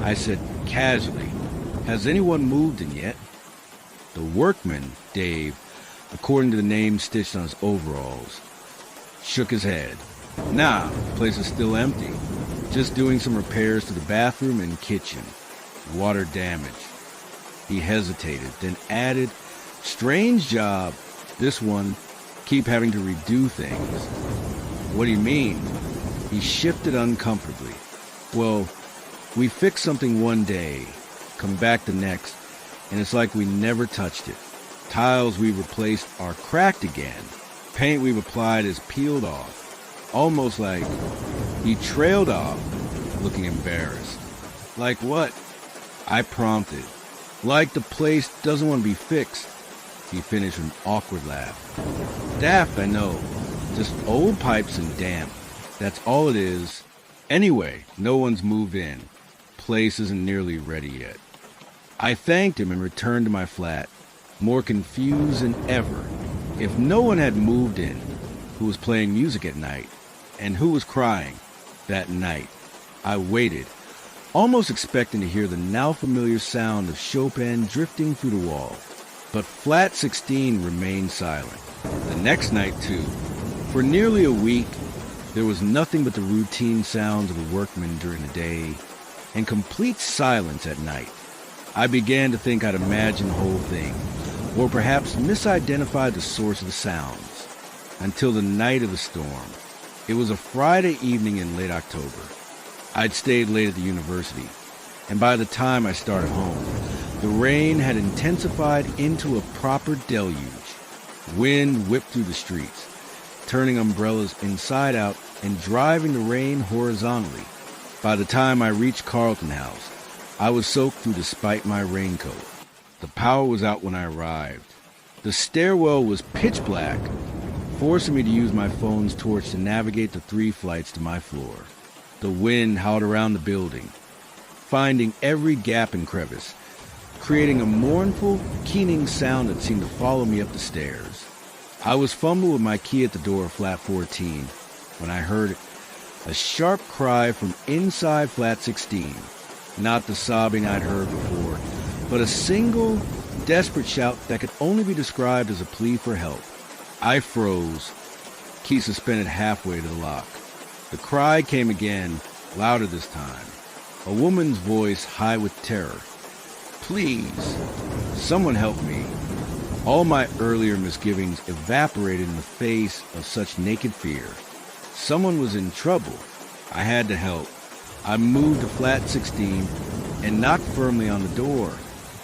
I said casually, "Has anyone moved in yet?" The workman, Dave, according to the name stitched on his overalls, shook his head. "Nah, the place is still empty. Just doing some repairs to the bathroom and kitchen. Water damage." He hesitated, then added, "Strange job, this one. Keep having to redo things." "What do you mean?" He shifted uncomfortably. "Well, we fix something one day, come back the next, and it's like we never touched it. Tiles we replaced are cracked again. Paint we've applied is peeled off. Almost like..." He trailed off, looking embarrassed. "Like what?" I prompted. "Like the place doesn't want to be fixed." He finished with an awkward laugh. "Daft, I know. Just old pipes and damp. That's all it is. Anyway, no one's moved in. Place isn't nearly ready yet." I thanked him and returned to my flat, more confused than ever. If no one had moved in, who was playing music at night, and who was crying that night? I waited, almost expecting to hear the now familiar sound of Chopin drifting through the wall. But flat 16 remained silent. The next night, too. For nearly a week, there was nothing but the routine sounds of the workmen during the day, and complete silence at night. I began to think I'd imagined the whole thing, or perhaps misidentified the source of the sounds, until the night of the storm. It was a Friday evening in late October. I'd stayed late at the university, and by the time I started home, the rain had intensified into a proper deluge. Wind whipped through the streets, turning umbrellas inside out and driving the rain horizontally. By the time I reached Carlton House, I was soaked through despite my raincoat. The power was out when I arrived. The stairwell was pitch black, forcing me to use my phone's torch to navigate the 3 flights to my floor. The wind howled around the building, finding every gap and crevice, creating a mournful, keening sound that seemed to follow me up the stairs. I was fumbling with my key at the door of flat 14 when I heard a sharp cry from inside flat 16. Not the sobbing I'd heard before, but a single, desperate shout that could only be described as a plea for help. I froze, key suspended halfway to the lock. The cry came again, louder this time. A woman's voice high with terror. "Please, someone help me." All my earlier misgivings evaporated in the face of such naked fear. Someone was in trouble. I had to help. I moved to flat 16 and knocked firmly on the door.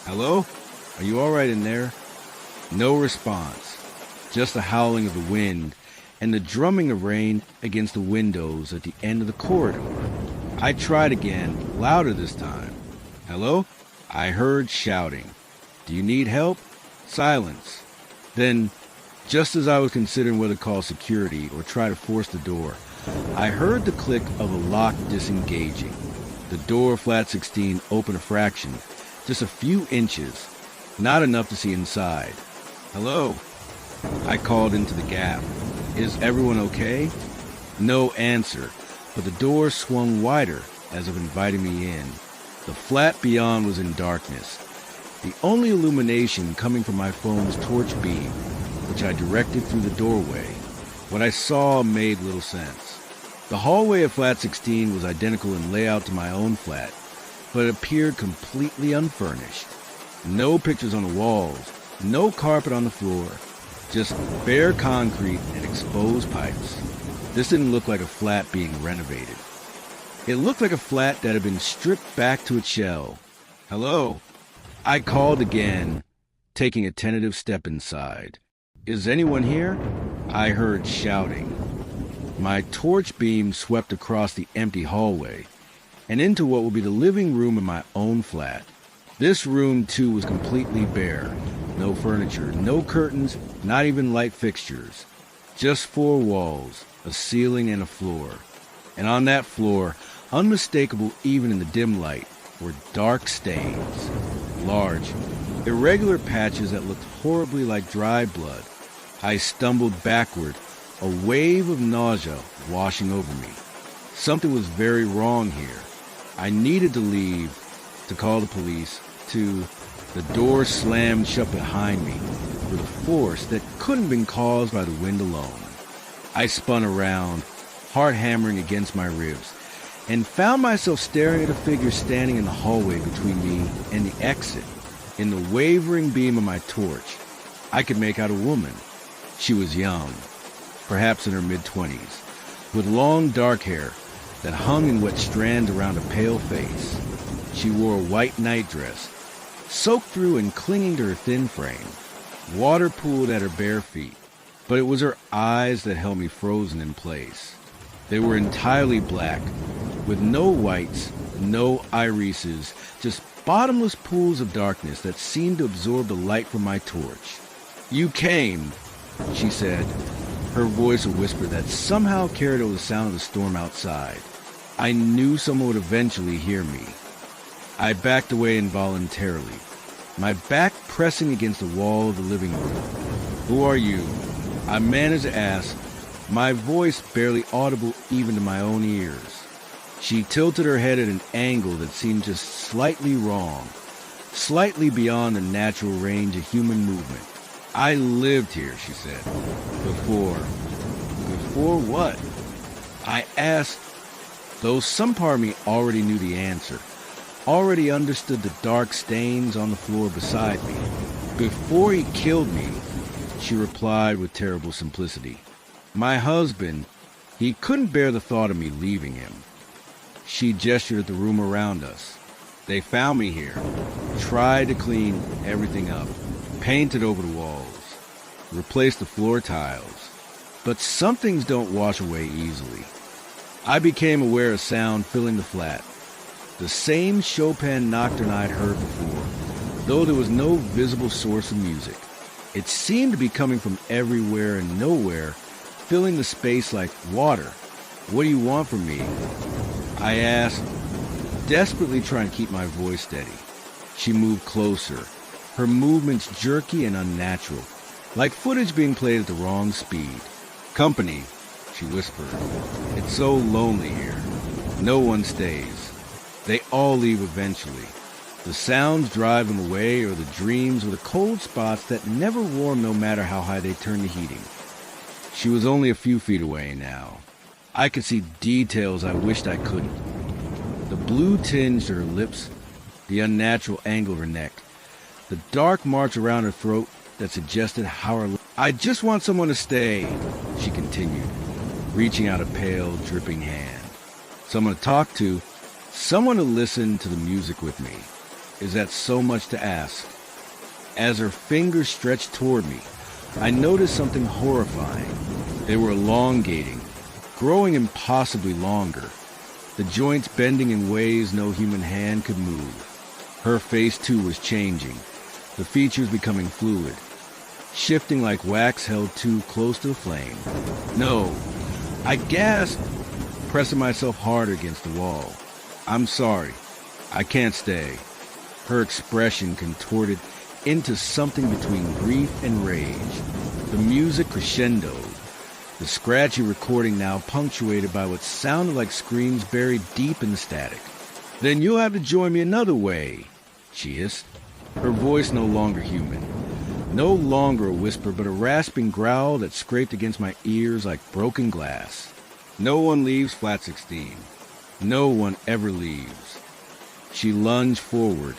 "Hello? Are you all right in there?" No response. Just the howling of the wind and the drumming of rain against the windows at the end of the corridor. I tried again, louder this time. "Hello?" I heard shouting. "Do you need help?" Silence. Then, just as I was considering whether to call security or try to force the door, I heard the click of a lock disengaging. The door of flat 16 opened a fraction, just a few inches, not enough to see inside. "Hello?" I called into the gap. "Is everyone okay?" No answer, but the door swung wider as if inviting me in. The flat beyond was in darkness, the only illumination coming from my phone's torch beam, which I directed through the doorway. What I saw made little sense. The hallway of flat 16 was identical in layout to my own flat, but it appeared completely unfurnished. No pictures on the walls, no carpet on the floor, just bare concrete and exposed pipes. This didn't look like a flat being renovated. It looked like a flat that had been stripped back to its shell. "Hello?" I called again, taking a tentative step inside. "Is anyone here?" I heard shouting. My torch beam swept across the empty hallway and into what would be the living room in my own flat. This room, too, was completely bare. No furniture, no curtains, not even light fixtures. Just 4 walls, a ceiling, and a floor. And on that floor, unmistakable even in the dim light, were dark stains. Large, irregular patches that looked horribly like dry blood. I stumbled backward, a wave of nausea washing over me. Something was very wrong here. I needed to leave, to call the police, The door slammed shut behind me with a force that couldn't have been caused by the wind alone. I spun around, heart hammering against my ribs, and found myself staring at a figure standing in the hallway between me and the exit. In the wavering beam of my torch, I could make out a woman. She was young, perhaps in her mid-20s, with long dark hair that hung in wet strands around a pale face. She wore a white nightdress, soaked through and clinging to her thin frame. Water pooled at her bare feet, but it was her eyes that held me frozen in place. They were entirely black, with no whites, no irises, just bottomless pools of darkness that seemed to absorb the light from my torch. "You came," she said, her voice a whisper that somehow carried over the sound of the storm outside. I knew someone would eventually hear me. I backed away involuntarily, my back pressing against the wall of the living room. "Who are you?" I managed to ask, my voice barely audible even to my own ears. She tilted her head at an angle that seemed just slightly wrong, slightly beyond the natural range of human movement. "I lived here," she said. Before what?" I asked, though some part of me already knew the answer, already understood the dark stains on the floor beside me. "Before he killed me," she replied with terrible simplicity. "My husband, he couldn't bear the thought of me leaving him." She gestured at the room around us. "They found me here, tried to clean everything up, painted over the walls, replaced the floor tiles. But some things don't wash away easily." I became aware of sound filling the flat. The same Chopin nocturne I'd heard before, though there was no visible source of music. It seemed to be coming from everywhere and nowhere, filling the space like water. "What do you want from me?" I asked, desperately trying to keep my voice steady. She moved closer, her movements jerky and unnatural, like footage being played at the wrong speed. "Company," she whispered. "It's so lonely here. No one stays. They all leave eventually. The sounds drive them away, or the dreams, or the cold spots that never warm no matter how high they turn the heating." She was only a few feet away now. I could see details I wished I couldn't. The blue tinge to her lips, the unnatural angle of her neck, the dark march around her throat that suggested how her... "I just want someone to stay," she continued, reaching out a pale, dripping hand. "Someone to talk to, someone to listen to the music with me. Is that so much to ask?" As her fingers stretched toward me, I noticed something horrifying. They were elongating, growing impossibly longer, the joints bending in ways no human hand could move. Her face, too, was changing, the features becoming fluid, shifting like wax held too close to the flame. "No," I gasped, pressing myself harder against the wall. "I'm sorry. I can't stay." Her expression contorted into something between grief and rage. The music crescendoed, the scratchy recording now punctuated by what sounded like screams buried deep in the static. "Then you'll have to join me another way," she hissed, her voice no longer human. No longer a whisper, but a rasping growl that scraped against my ears like broken glass. "No one leaves Flat 16. No one ever leaves." She lunged forward,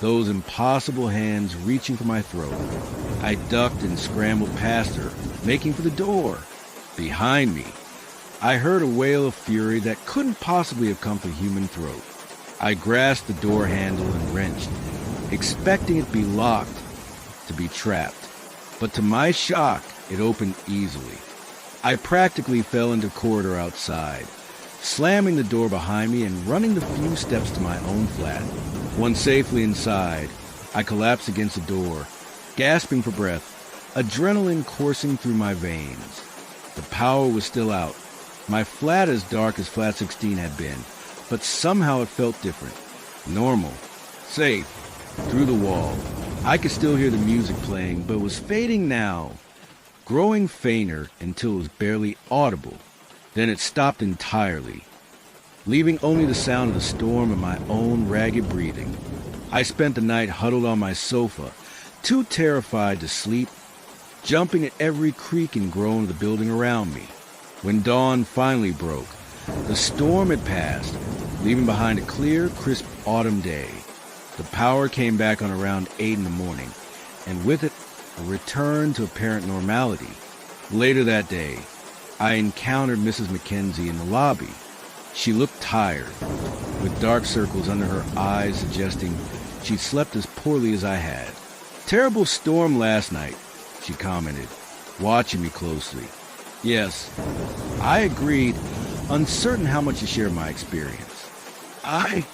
those impossible hands reaching for my throat. I ducked and scrambled past her, making for the door. Behind me, I heard a wail of fury that couldn't possibly have come from a human throat. I grasped the door handle and wrenched, expecting it to be locked, to be trapped. But to my shock, it opened easily. I practically fell into the corridor outside, slamming the door behind me and running the few steps to my own flat. Once safely inside, I collapsed against the door, gasping for breath, adrenaline coursing through my veins. The power was still out, My flat as dark as Flat 16 had been, but somehow it felt different. Normal. Safe. Through the wall. I could still hear the music playing, but it was fading now, growing fainter until it was barely audible. Then it stopped entirely, leaving only the sound of the storm and my own ragged breathing. I spent the night huddled on my sofa, too terrified to sleep, jumping at every creak and groan of the building around me. When dawn finally broke, the storm had passed, leaving behind a clear, crisp autumn day. The power came back on around 8 in the morning, and with it, a return to apparent normality. Later that day, I encountered Mrs. Mackenzie in the lobby. She looked tired, with dark circles under her eyes suggesting she'd slept as poorly as I had. "Terrible storm last night," she commented, watching me closely. Yes, I agreed, uncertain how much to share my experience. I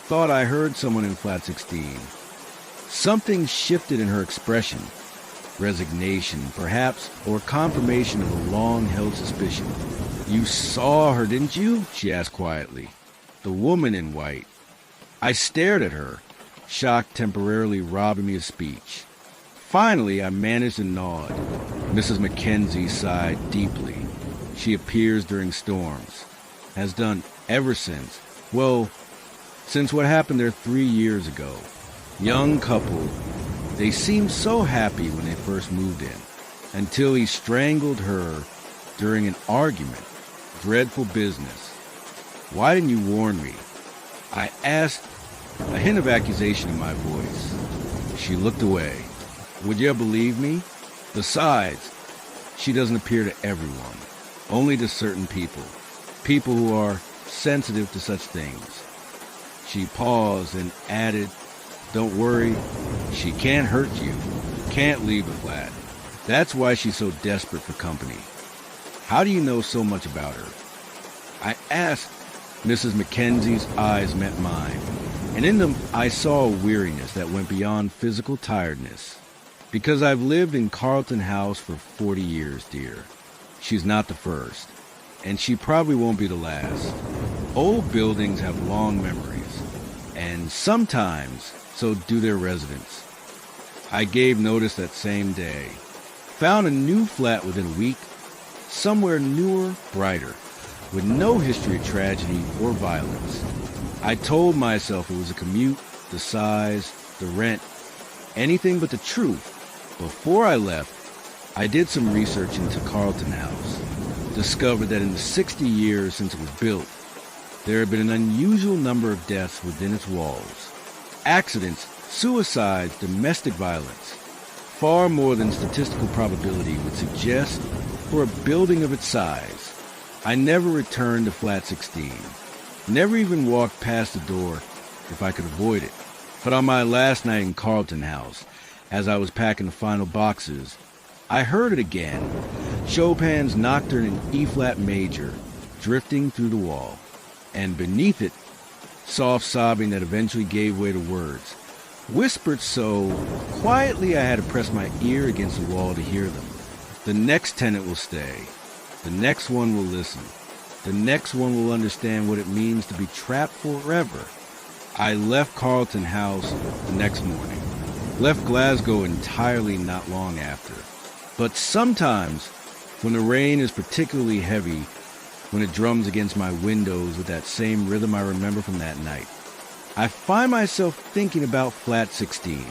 thought I heard someone in Flat 16. Something shifted in her expression. Resignation, perhaps, or confirmation of a long-held suspicion. "You saw her, didn't you?" she asked quietly. "The woman in white." I stared at her, shock temporarily robbing me of speech. Finally, I managed to nod. Mrs. Mackenzie sighed deeply. She appears during storms. Has done ever since. Well, since what happened there 3 years ago. Young couple. They seemed so happy when they first moved in, until he strangled her during an argument. Dreadful business. "Why didn't you warn me?" I asked, a hint of accusation in my voice. She looked away. "Would you believe me? Besides, she doesn't appear to everyone, only to certain people. People who are sensitive to such things." She paused and added, "Don't worry, she can't hurt you, can't leave the flat. That's why she's so desperate for company." "How do you know so much about her?" I asked. Mrs. Mackenzie's eyes met mine, and in them I saw a weariness that went beyond physical tiredness. "Because I've lived in Carlton House for 40 years, dear. She's not the first, and she probably won't be the last. Old buildings have long memories, and sometimes so do their residents." I gave notice that same day. Found a new flat within a week, somewhere newer, brighter, with no history of tragedy or violence. I told myself it was a commute, the size, the rent, anything but the truth. Before I left, I did some research into Carlton House. Discovered that in the 60 years since it was built, there had been an unusual number of deaths within its walls. Accidents, suicides, domestic violence. Far more than statistical probability would suggest for a building of its size. I never returned to Flat 16. Never even walked past the door if I could avoid it. But on my last night in Carlton House, as I was packing the final boxes, I heard it again. Chopin's Nocturne in E-flat major, drifting through the wall. And beneath it, soft sobbing that eventually gave way to words, whispered so quietly I had to press my ear against the wall to hear them. "The next tenant will stay. The next one will listen. The next one will understand what it means to be trapped forever." I left Carlton House the next morning. Left Glasgow entirely not long after. But sometimes, when the rain is particularly heavy, when it drums against my windows with that same rhythm I remember from that night, I find myself thinking about Flat 16,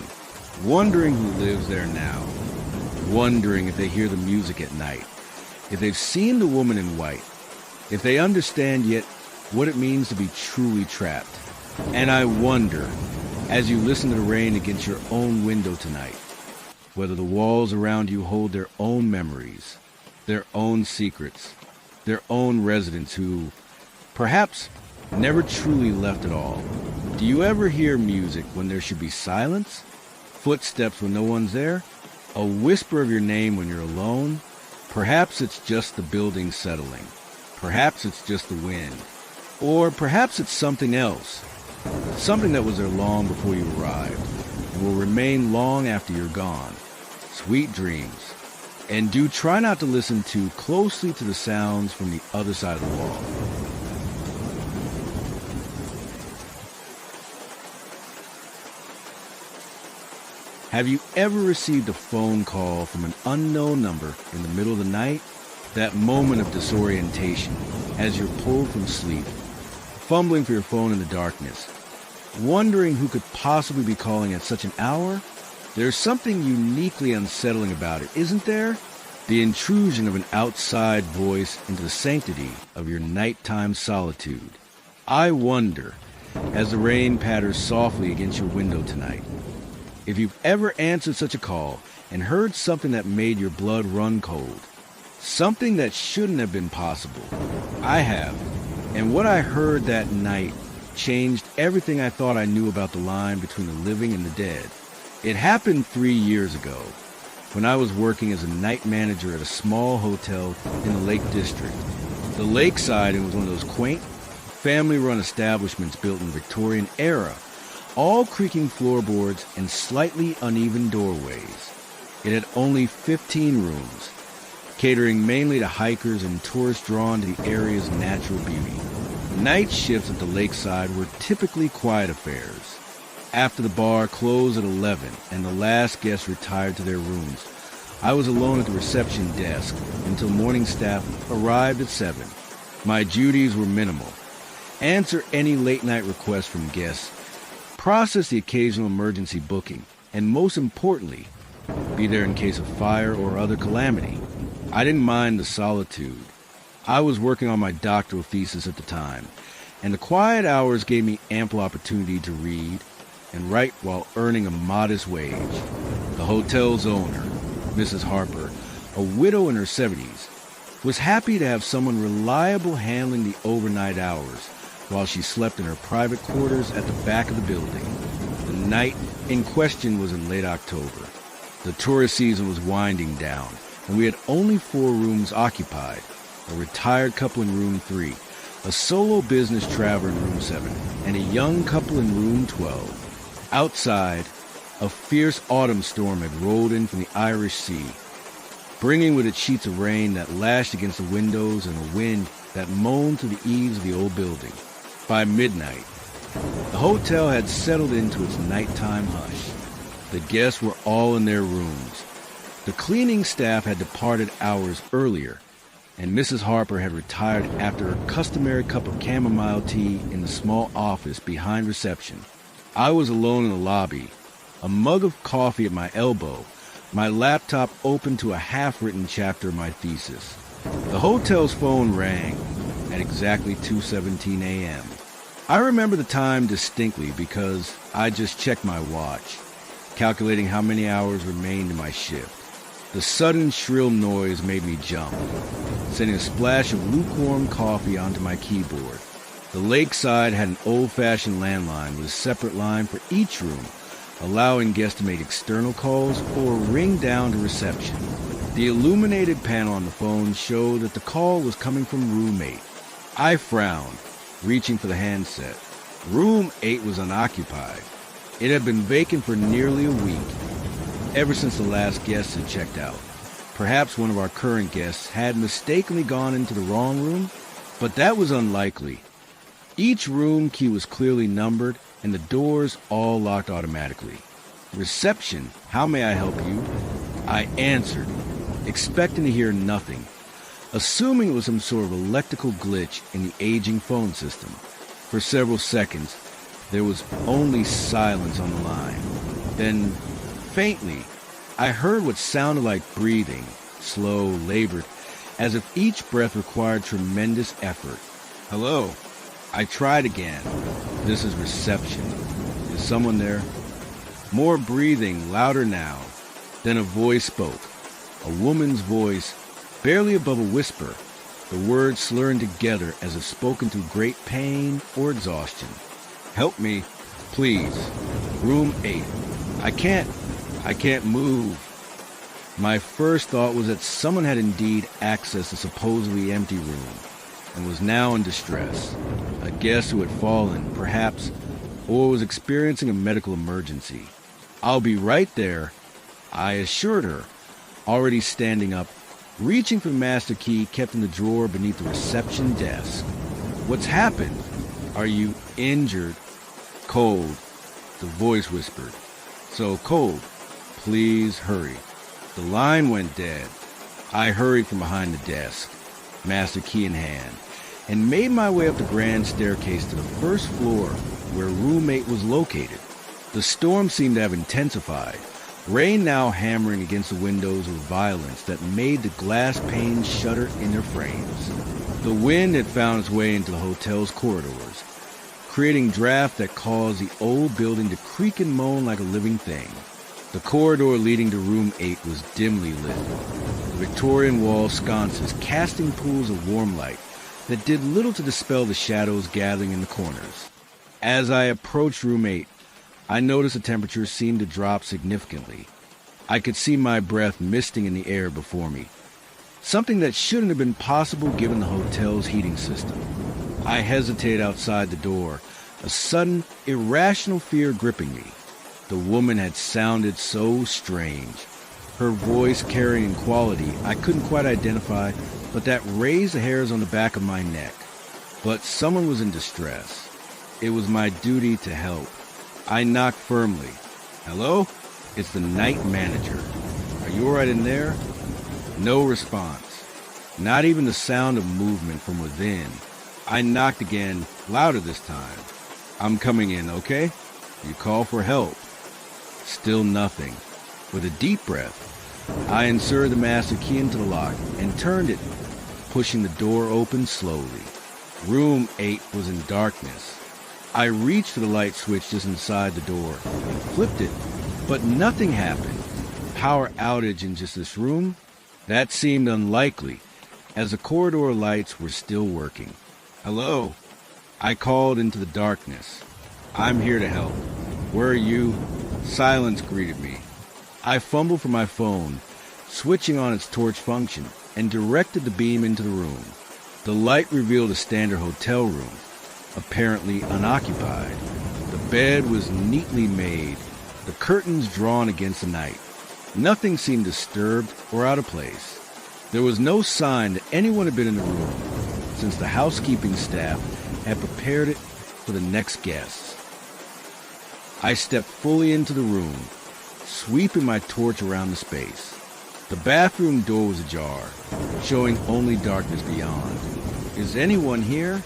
wondering who lives there now, wondering if they hear the music at night, if they've seen the woman in white, if they understand yet what it means to be truly trapped. And I wonder, as you listen to the rain against your own window tonight, whether the walls around you hold their own memories, their own secrets, their own residents who, perhaps, never truly left at all. Do you ever hear music when there should be silence? Footsteps when no one's there? A whisper of your name when you're alone? Perhaps it's just the building settling. Perhaps it's just the wind. Or perhaps it's something else. Something that was there long before you arrived and will remain long after you're gone. Sweet dreams. And do try not to listen too closely to the sounds from the other side of the wall. Have you ever received a phone call from an unknown number in the middle of the night? That moment of disorientation as you're pulled from sleep, fumbling for your phone in the darkness, wondering who could possibly be calling at such an hour? There's something uniquely unsettling about it, isn't there? The intrusion of an outside voice into the sanctity of your nighttime solitude. I wonder, as the rain patters softly against your window tonight, if you've ever answered such a call and heard something that made your blood run cold. Something that shouldn't have been possible. I have. And what I heard that night changed everything I thought I knew about the line between the living and the dead. It happened 3 years ago, when I was working as a night manager at a small hotel in the Lake District. The lakeside, it was one of those quaint, family-run establishments built in the Victorian era, all creaking floorboards and slightly uneven doorways. It had only 15 rooms, catering mainly to hikers and tourists drawn to the area's natural beauty. Night shifts at the lakeside were typically quiet affairs. After the bar closed at 11 and the last guests retired to their rooms, I was alone at the reception desk until morning staff arrived at 7. My duties were minimal. Answer any late-night requests from guests, process the occasional emergency booking, and most importantly, be there in case of fire or other calamity. I didn't mind the solitude. I was working on my doctoral thesis at the time, and the quiet hours gave me ample opportunity to read and write while earning a modest wage. The hotel's owner, Mrs. Harper, a widow in her 70s, was happy to have someone reliable handling the overnight hours while she slept in her private quarters at the back of the building. The night in question was in late October. The tourist season was winding down, and we had only 4 rooms occupied, a retired couple in room 3, a solo business traveler in room 7, and a young couple in room 12. Outside, a fierce autumn storm had rolled in from the Irish Sea, bringing with it sheets of rain that lashed against the windows and a wind that moaned through the eaves of the old building. By midnight, the hotel had settled into its nighttime hush. The guests were all in their rooms. The cleaning staff had departed hours earlier, and Mrs. Harper had retired after her customary cup of chamomile tea in the small office behind reception. I was alone in the lobby, a mug of coffee at my elbow, my laptop open to a half-written chapter of my thesis. The hotel's phone rang at exactly 2:17 a.m. I remember the time distinctly because I just checked my watch, calculating how many hours remained in my shift. The sudden shrill noise made me jump, sending a splash of lukewarm coffee onto my keyboard. The lakeside had an old-fashioned landline with a separate line for each room, allowing guests to make external calls or ring down to reception. The illuminated panel on the phone showed that the call was coming from room 8. I frowned, reaching for the handset. Room 8 was unoccupied. It had been vacant for nearly a week, ever since the last guest had checked out. Perhaps one of our current guests had mistakenly gone into the wrong room, but that was unlikely. Each room key was clearly numbered, and the doors all locked automatically. Reception, how may I help you? I answered, expecting to hear nothing, assuming it was some sort of electrical glitch in the aging phone system. For several seconds, there was only silence on the line. Then, faintly, I heard what sounded like breathing, slow, labored, as if each breath required tremendous effort. Hello. I tried again. This is reception. Is someone there? More breathing, louder now. Then a voice spoke. A woman's voice, barely above a whisper, the words slurring together as if spoken through great pain or exhaustion. Help me, please. Room 8. I can't move. My first thought was that someone had indeed accessed the supposedly empty room and was now in distress. A guest who had fallen, perhaps, or was experiencing a medical emergency. I'll be right there, I assured her, already standing up, reaching for the master key kept in the drawer beneath the reception desk. "What's happened? Are you injured?" "Cold," the voice whispered. "So cold. Please hurry." The line went dead. I hurried from behind the desk, master key in hand, and made my way up the grand staircase to the first floor where Room 8 was located. The storm seemed to have intensified, rain now hammering against the windows with violence that made the glass panes shudder in their frames. The wind had found its way into the hotel's corridors, creating draft that caused the old building to creak and moan like a living thing. The corridor leading to Room 8 was dimly lit, the Victorian wall sconces casting pools of warm light that did little to dispel the shadows gathering in the corners. As I approached Room 8, I noticed the temperature seemed to drop significantly. I could see my breath misting in the air before me, something that shouldn't have been possible given the hotel's heating system. I hesitated outside the door, a sudden, irrational fear gripping me. The woman had sounded so strange, her voice carrying quality I couldn't quite identify, but that raised the hairs on the back of my neck. But someone was in distress. It was my duty to help. I knocked firmly. "Hello? It's the night manager. Are you all right in there?" No response. Not even the sound of movement from within. I knocked again, louder this time. "I'm coming in, okay? You call for help." Still nothing. With a deep breath, I inserted the master key into the lock and turned it, pushing the door open slowly. Room 8 was in darkness. I reached for the light switch just inside the door and flipped it, but nothing happened. Power outage in just this room? That seemed unlikely, as the corridor lights were still working. "Hello?" I called into the darkness. "I'm here to help. Where are you?" Silence greeted me. I fumbled for my phone, switching on its torch function, and directed the beam into the room. The light revealed a standard hotel room, apparently unoccupied. The bed was neatly made, the curtains drawn against the night. Nothing seemed disturbed or out of place. There was no sign that anyone had been in the room, since the housekeeping staff had prepared it for the next guests. I stepped fully into the room, sweeping my torch around the space. The bathroom door was ajar, showing only darkness beyond. "Is anyone here?"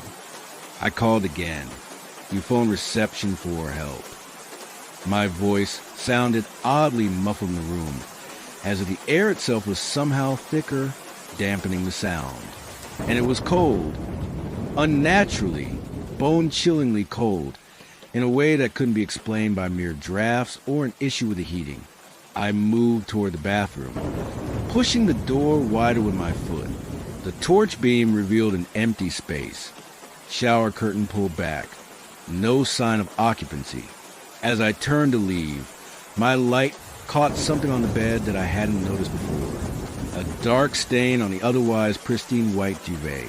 I called again. "You phoned reception for help." My voice sounded oddly muffled in the room, as if the air itself was somehow thicker, dampening the sound. And it was cold, unnaturally, bone-chillingly cold, in a way that couldn't be explained by mere drafts or an issue with the heating. I moved toward the bathroom, pushing the door wider with my foot. The torch beam revealed an empty space. Shower curtain pulled back. No sign of occupancy. As I turned to leave, my light caught something on the bed that I hadn't noticed before. A dark stain on the otherwise pristine white duvet,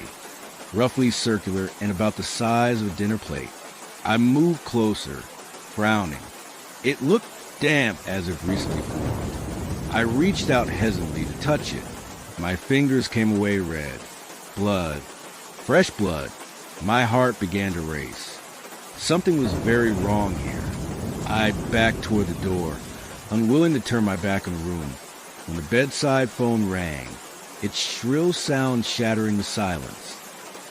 roughly circular and about the size of a dinner plate. I moved closer, frowning. It looked damp as if recently formed. I reached out hesitantly to touch it. My fingers came away red. Blood. Fresh blood. My heart began to race. Something was very wrong here. I backed toward the door, unwilling to turn my back on the room, when the bedside phone rang, its shrill sound shattering the silence.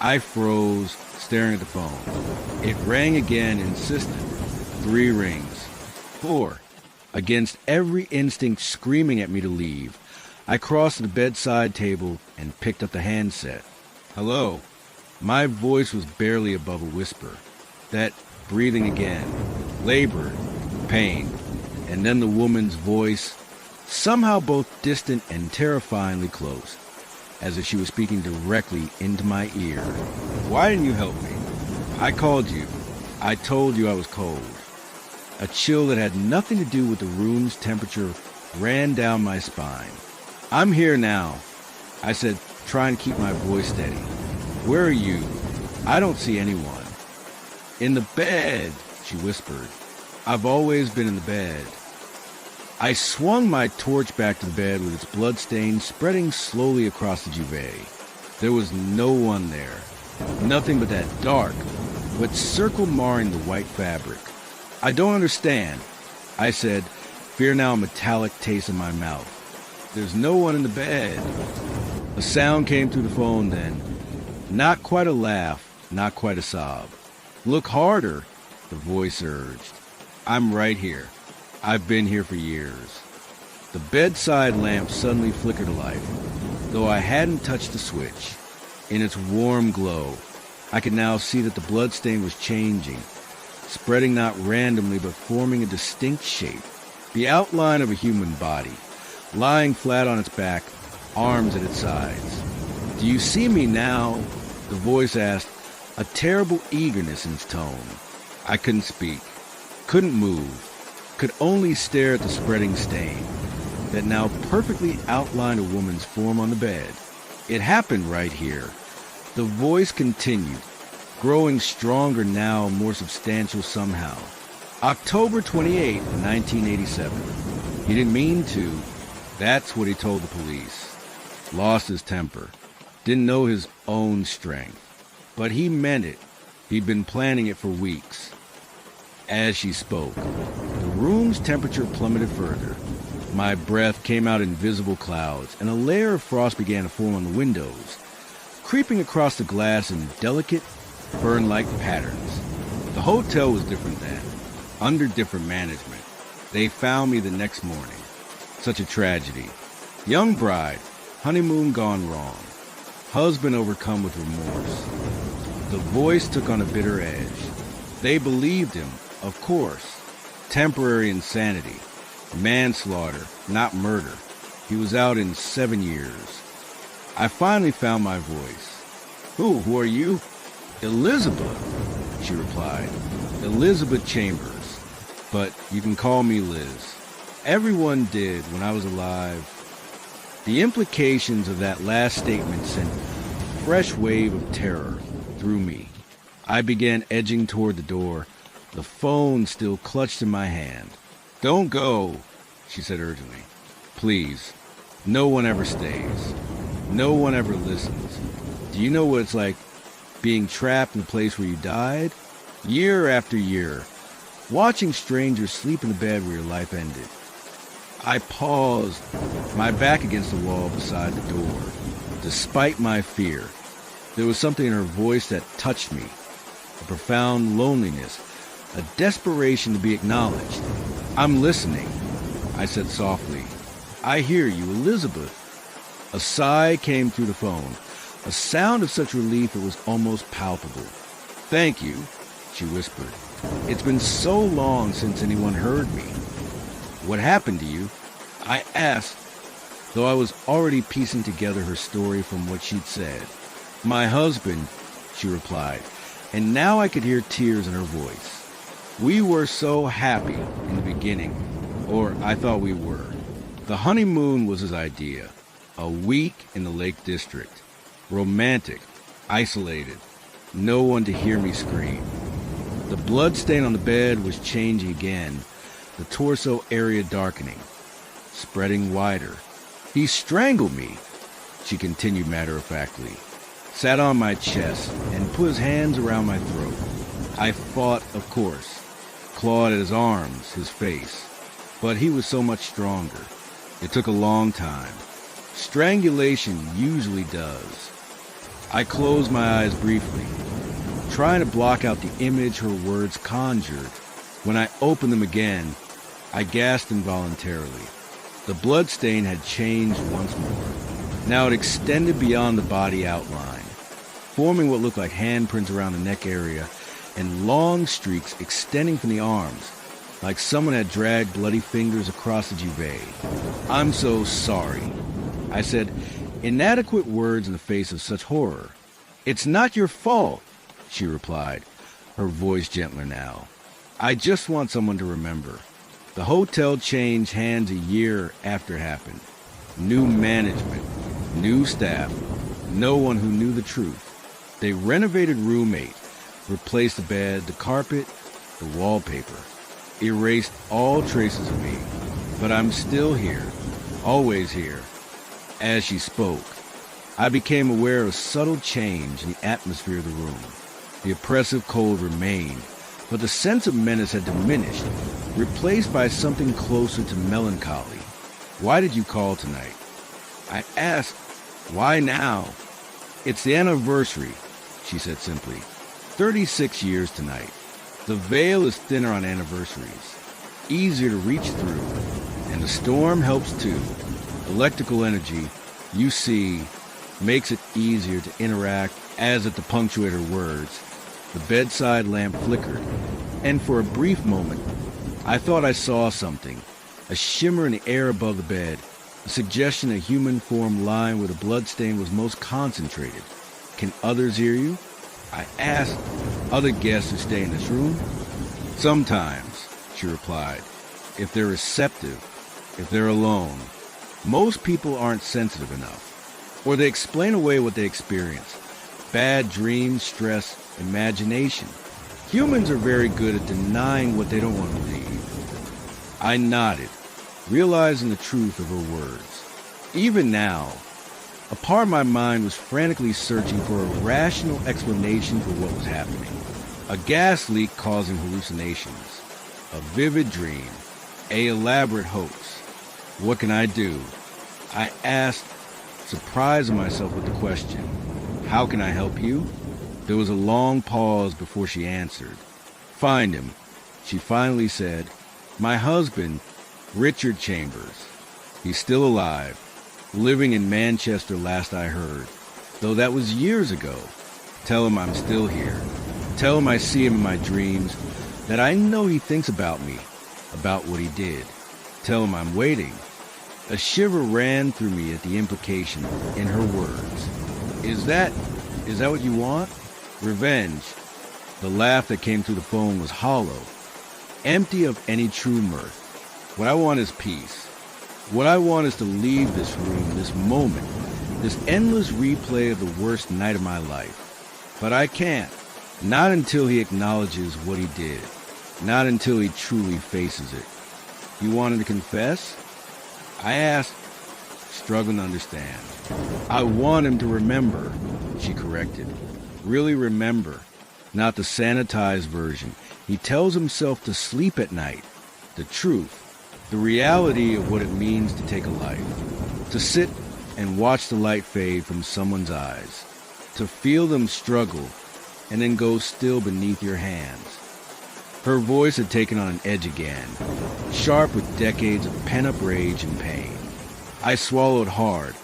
I froze, staring at the phone. It rang again, insistent. 3 rings. 4. Against every instinct screaming at me to leave, I crossed to the bedside table and picked up the handset. "Hello." My voice was barely above a whisper. That breathing again, labored, pain, and then the woman's voice, somehow both distant and terrifyingly close, as if she was speaking directly into my ear. "Why didn't you help me? I called you. I told you I was cold." A chill that had nothing to do with the room's temperature ran down my spine. "I'm here now," I said, trying to keep my voice steady. "Where are you? I don't see anyone." "In the bed," she whispered. "I've always been in the bed." I swung my torch back to the bed with its bloodstain spreading slowly across the duvet. There was no one there. Nothing but that dark, wet circle marring the white fabric. "I don't understand," I said, fear now a metallic taste in my mouth. "There's no one in the bed." A sound came through the phone then. Not quite a laugh, not quite a sob. "Look harder," the voice urged. "I'm right here. I've been here for years." The bedside lamp suddenly flickered to life, though I hadn't touched the switch. In its warm glow, I could now see that the bloodstain was changing, spreading not randomly but forming a distinct shape, the outline of a human body, lying flat on its back, arms at its sides. "Do you see me now?" the voice asked, a terrible eagerness in its tone. I couldn't speak, couldn't move, could only stare at the spreading stain that now perfectly outlined a woman's form on the bed. "It happened right here," the voice continued, growing stronger now, more substantial somehow. "October 28, 1987. He didn't mean to. That's what he told the police. Lost his temper. Didn't know his own strength. But he meant it. He'd been planning it for weeks." As she spoke, the room's temperature plummeted further. My breath came out in visible clouds, and a layer of frost began to form on the windows, creeping across the glass in delicate, fern-like patterns. The hotel was different then, under different management. They found me the next morning. Such a tragedy. Young bride, honeymoon gone wrong. Husband overcome with remorse. The voice took on a bitter edge. They believed him, of course. Temporary insanity. Manslaughter, not murder. He was out in 7 years. I finally found my voice. Who are you?" "Elizabeth," she replied. "Elizabeth Chambers. But you can call me Liz. Everyone did when I was alive." The implications of that last statement sent a fresh wave of terror through me. I began edging toward the door, the phone still clutched in my hand. "Don't go," she said urgently. "Please. No one ever stays. No one ever listens. Do you know what it's like being trapped in the place where you died? Year after year, watching strangers sleep in the bed where your life ended." I paused, my back against the wall beside the door. Despite my fear, there was something in her voice that touched me, a profound loneliness, a desperation to be acknowledged. "I'm listening," I said softly. "I hear you, Elizabeth." A sigh came through the phone, a sound of such relief it was almost palpable. "Thank you," she whispered. "It's been so long since anyone heard me." "What happened to you?" I asked, though I was already piecing together her story from what she'd said. "My husband," she replied, and now I could hear tears in her voice. "We were so happy in the beginning, or I thought we were. The honeymoon was his idea. A week in the Lake District. Romantic, isolated, no one to hear me scream. The blood stain on the bed was changing again, the torso area darkening, spreading wider. "He strangled me," she continued matter-of-factly, sat on my chest and put his hands around my throat. I fought, of course, clawed at his arms, his face, but he was so much stronger. It took a long time. Strangulation usually does. I closed my eyes briefly, trying to block out the image her words conjured. When I opened them again, I gasped involuntarily. The bloodstain had changed once more. Now it extended beyond the body outline, forming what looked like handprints around the neck area and long streaks extending from the arms, like someone had dragged bloody fingers across the duvet. "I'm so sorry," I said, inadequate words in the face of such horror. "It's not your fault," she replied, her voice gentler now. "I just want someone to remember. The hotel changed hands a year after it happened. New management, new staff, no one who knew the truth. They renovated room 8, replaced the bed, the carpet, the wallpaper, erased all traces of me. but I'm still here, always here. As she spoke, I became aware of a subtle change in the atmosphere of the room. The oppressive cold remained, but the sense of menace had diminished, replaced by something closer to melancholy. Why did you call tonight? I asked, why now? It's the anniversary, she said simply. 36 years tonight. The veil is thinner on anniversaries, easier to reach through, and the storm helps too. Electrical energy, you see, makes it easier to interact. As at the punctuate her words, the bedside lamp flickered, and for a brief moment, I thought I saw something, a shimmer in the air above the bed, a suggestion a human form lying where the bloodstain was most concentrated. Can others hear you? I asked. Other guests who stay in this room? Sometimes, she replied, if they're receptive, if they're alone. Most people aren't sensitive enough, or they explain away what they experience. Bad dreams, stress, imagination. Humans are very good at denying what they don't want to believe. I nodded, realizing the truth of her words. Even now, a part of my mind was frantically searching for a rational explanation for what was happening. A gas leak causing hallucinations, a vivid dream, an elaborate hoax. What can I do? I asked, surprising myself with the question, how can I help you? There was a long pause before she answered. Find him, she finally said. My husband, Richard Chambers. He's still alive, living in Manchester last I heard, though that was years ago. Tell him I'm still here. Tell him I see him in my dreams, that I know he thinks about me, about what he did. Tell him I'm waiting. A shiver ran through me at the implication in her words. Is that what you want? Revenge. The laugh that came through the phone was hollow, empty of any true mirth. What I want is peace. What I want is to leave this room, this moment, this endless replay of the worst night of my life. But I can't. Not until he acknowledges what he did. Not until he truly faces it. You wanted to confess? I asked, struggling to understand. I want him to remember, she corrected. Really remember, not the sanitized version. He tells himself to sleep at night. The truth, the reality of what it means to take a life. To sit and watch the light fade from someone's eyes. To feel them struggle and then go still beneath your hands. Her voice had taken on an edge again, sharp with decades of pent-up rage and pain. I swallowed hard,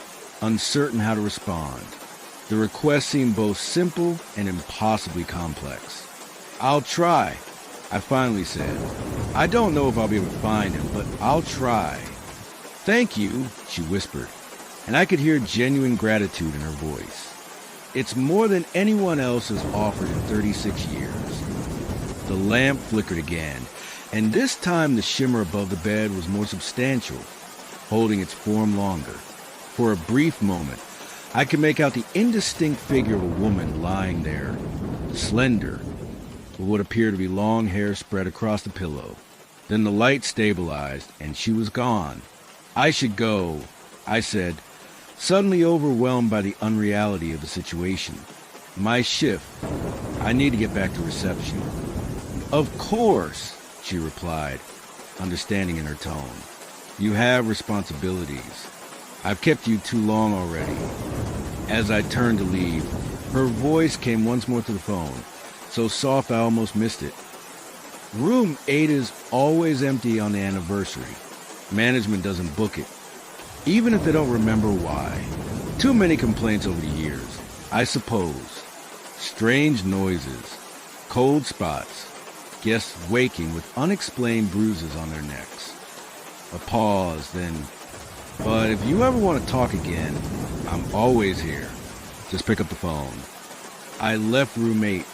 uncertain how to respond. The request seemed both simple and impossibly complex. I'll try, I finally said. I don't know if I'll be able to find him, but I'll try. Thank you, she whispered, and I could hear genuine gratitude in her voice. It's more than anyone else has offered in 36 years. The lamp flickered again, and this time the shimmer above the bed was more substantial, holding its form longer. For a brief moment, I could make out the indistinct figure of a woman lying there, slender, with what appeared to be long hair spread across the pillow. Then the light stabilized, and she was gone. I should go, I said, suddenly overwhelmed by the unreality of the situation. My shift. I need to get back to reception. Of course, she replied, understanding in her tone. You have responsibilities. I've kept you too long already. As I turned to leave, her voice came once more to the phone, so soft I almost missed it. Room 8 is always empty on the anniversary. Management doesn't book it, even if they don't remember why. Too many complaints over the years, I suppose. Strange noises, cold spots, guests waking with unexplained bruises on their necks. A pause, then, but if you ever want to talk again, I'm always here. Just pick up the phone. I left room 8,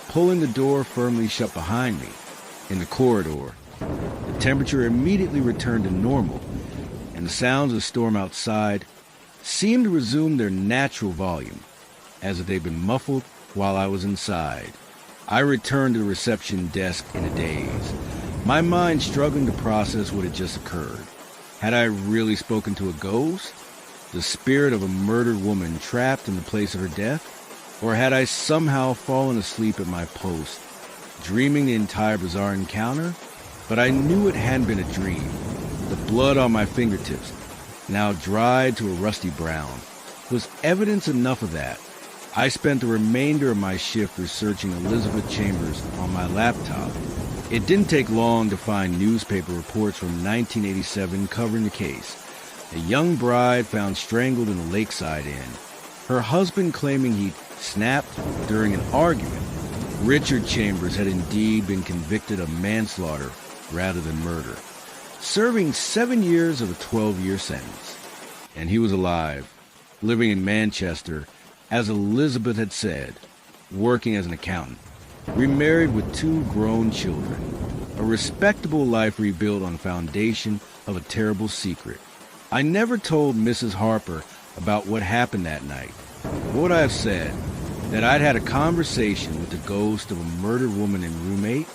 pulling the door firmly shut behind me. In the corridor, the temperature immediately returned to normal, and the sounds of the storm outside seemed to resume their natural volume, as if they'd been muffled while I was inside. I returned to the reception desk in a daze, my mind struggling to process what had just occurred. Had I really spoken to a ghost? The spirit of a murdered woman trapped in the place of her death? Or had I somehow fallen asleep at my post, dreaming the entire bizarre encounter? But I knew it hadn't been a dream. The blood on my fingertips, now dried to a rusty brown, was evidence enough of that. I spent the remainder of my shift researching Elizabeth Chambers on my laptop. It didn't take long to find newspaper reports from 1987 covering the case. A young bride found strangled in a lakeside inn. Her husband claiming he'd snapped during an argument. Richard Chambers had indeed been convicted of manslaughter rather than murder, serving 7 years of a 12-year sentence. And he was alive, living in Manchester, as Elizabeth had said, working as an accountant, remarried with 2 grown children, a respectable life rebuilt on the foundation of a terrible secret. I never told Mrs. Harper about what happened that night. Would I have said that I'd had a conversation with the ghost of a murdered woman and roommate,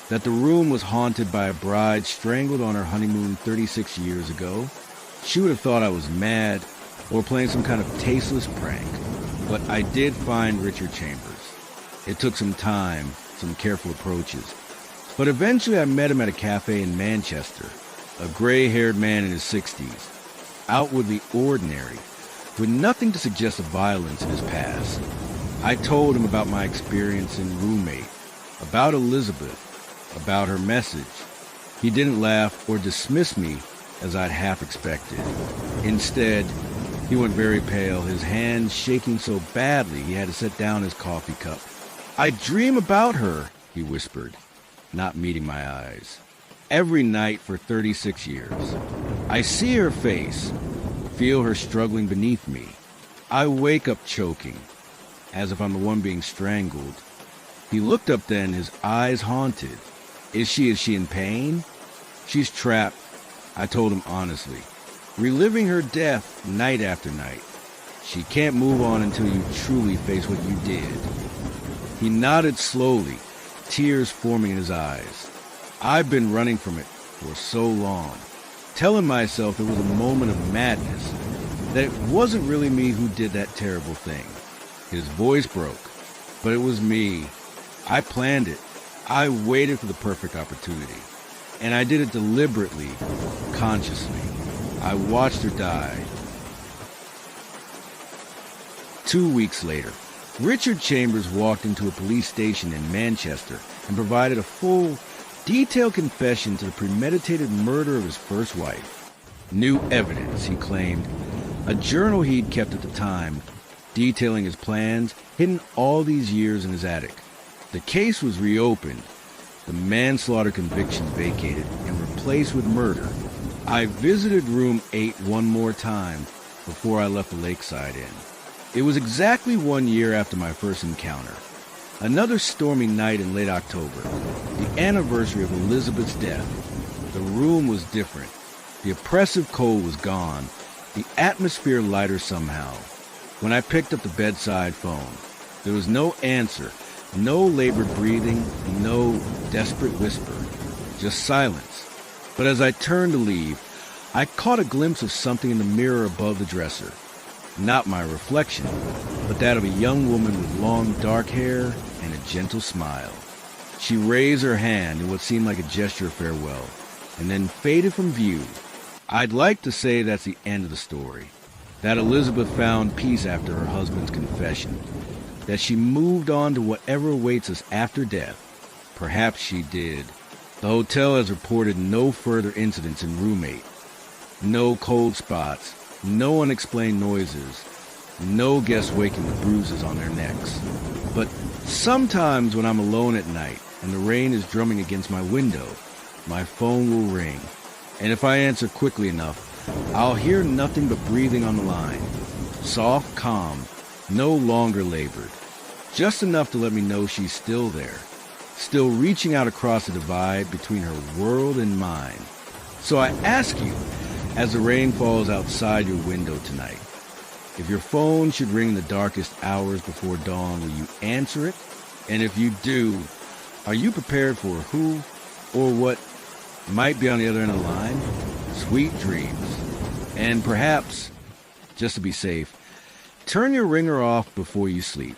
that the room was haunted by a bride strangled on her honeymoon 36 years ago? She would have thought I was mad or playing some kind of tasteless prank. But I did find Richard Chambers. It took some time, some careful approaches. But eventually I met him at a cafe in Manchester, a gray-haired man in his 60s, outwardly ordinary, with nothing to suggest of violence in his past. I told him about my experience in Roommate, about Elizabeth, about her message. He didn't laugh or dismiss me as I'd half expected. Instead, he went very pale, his hands shaking so badly he had to set down his coffee cup. "I dream about her," he whispered, not meeting my eyes. "Every night for 36 years. I see her face, feel her struggling beneath me. I wake up choking, as if I'm the one being strangled." He looked up then, his eyes haunted. Is she in pain?" "She's trapped," I told him honestly, "reliving her death night after night. She can't move on until you truly face what you did." He nodded slowly, tears forming in his eyes. I've been running from it for so long, telling myself it was a moment of madness, that it wasn't really me who did that terrible thing. His voice broke, but it was me. I planned it. I waited for the perfect opportunity, and I did it deliberately, consciously. I watched her die. 2 weeks later, Richard Chambers walked into a police station in Manchester and provided a full, detailed confession to the premeditated murder of his first wife. New evidence, he claimed, a journal he'd kept at the time, detailing his plans, hidden all these years in his attic. The case was reopened, the manslaughter convictions vacated and replaced with murder. I visited room 8 one more time before I left the Lakeside Inn. It was exactly 1 year after my first encounter. Another stormy night in late October, the anniversary of Elizabeth's death. The room was different. The oppressive cold was gone, the atmosphere lighter somehow. When I picked up the bedside phone, there was no answer, no labored breathing, no desperate whisper, just silence. But as I turned to leave, I caught a glimpse of something in the mirror above the dresser. Not my reflection, but that of a young woman with long dark hair and a gentle smile. She raised her hand in what seemed like a gesture of farewell, and then faded from view. I'd like to say that's the end of the story, that Elizabeth found peace after her husband's confession, that she moved on to whatever awaits us after death. Perhaps she did. The hotel has reported no further incidents in Roommate. No cold spots, no unexplained noises, no guests waking with bruises on their necks. But sometimes when I'm alone at night and the rain is drumming against my window, my phone will ring. And if I answer quickly enough, I'll hear nothing but breathing on the line. Soft, calm, no longer labored. Just enough to let me know she's still there, still reaching out across the divide between her world and mine. So I ask you, as the rain falls outside your window tonight, if your phone should ring in the darkest hours before dawn, will you answer it? And if you do, are you prepared for who or what might be on the other end of the line? sweet dreams. And perhaps, just to be safe, turn your ringer off before you sleep.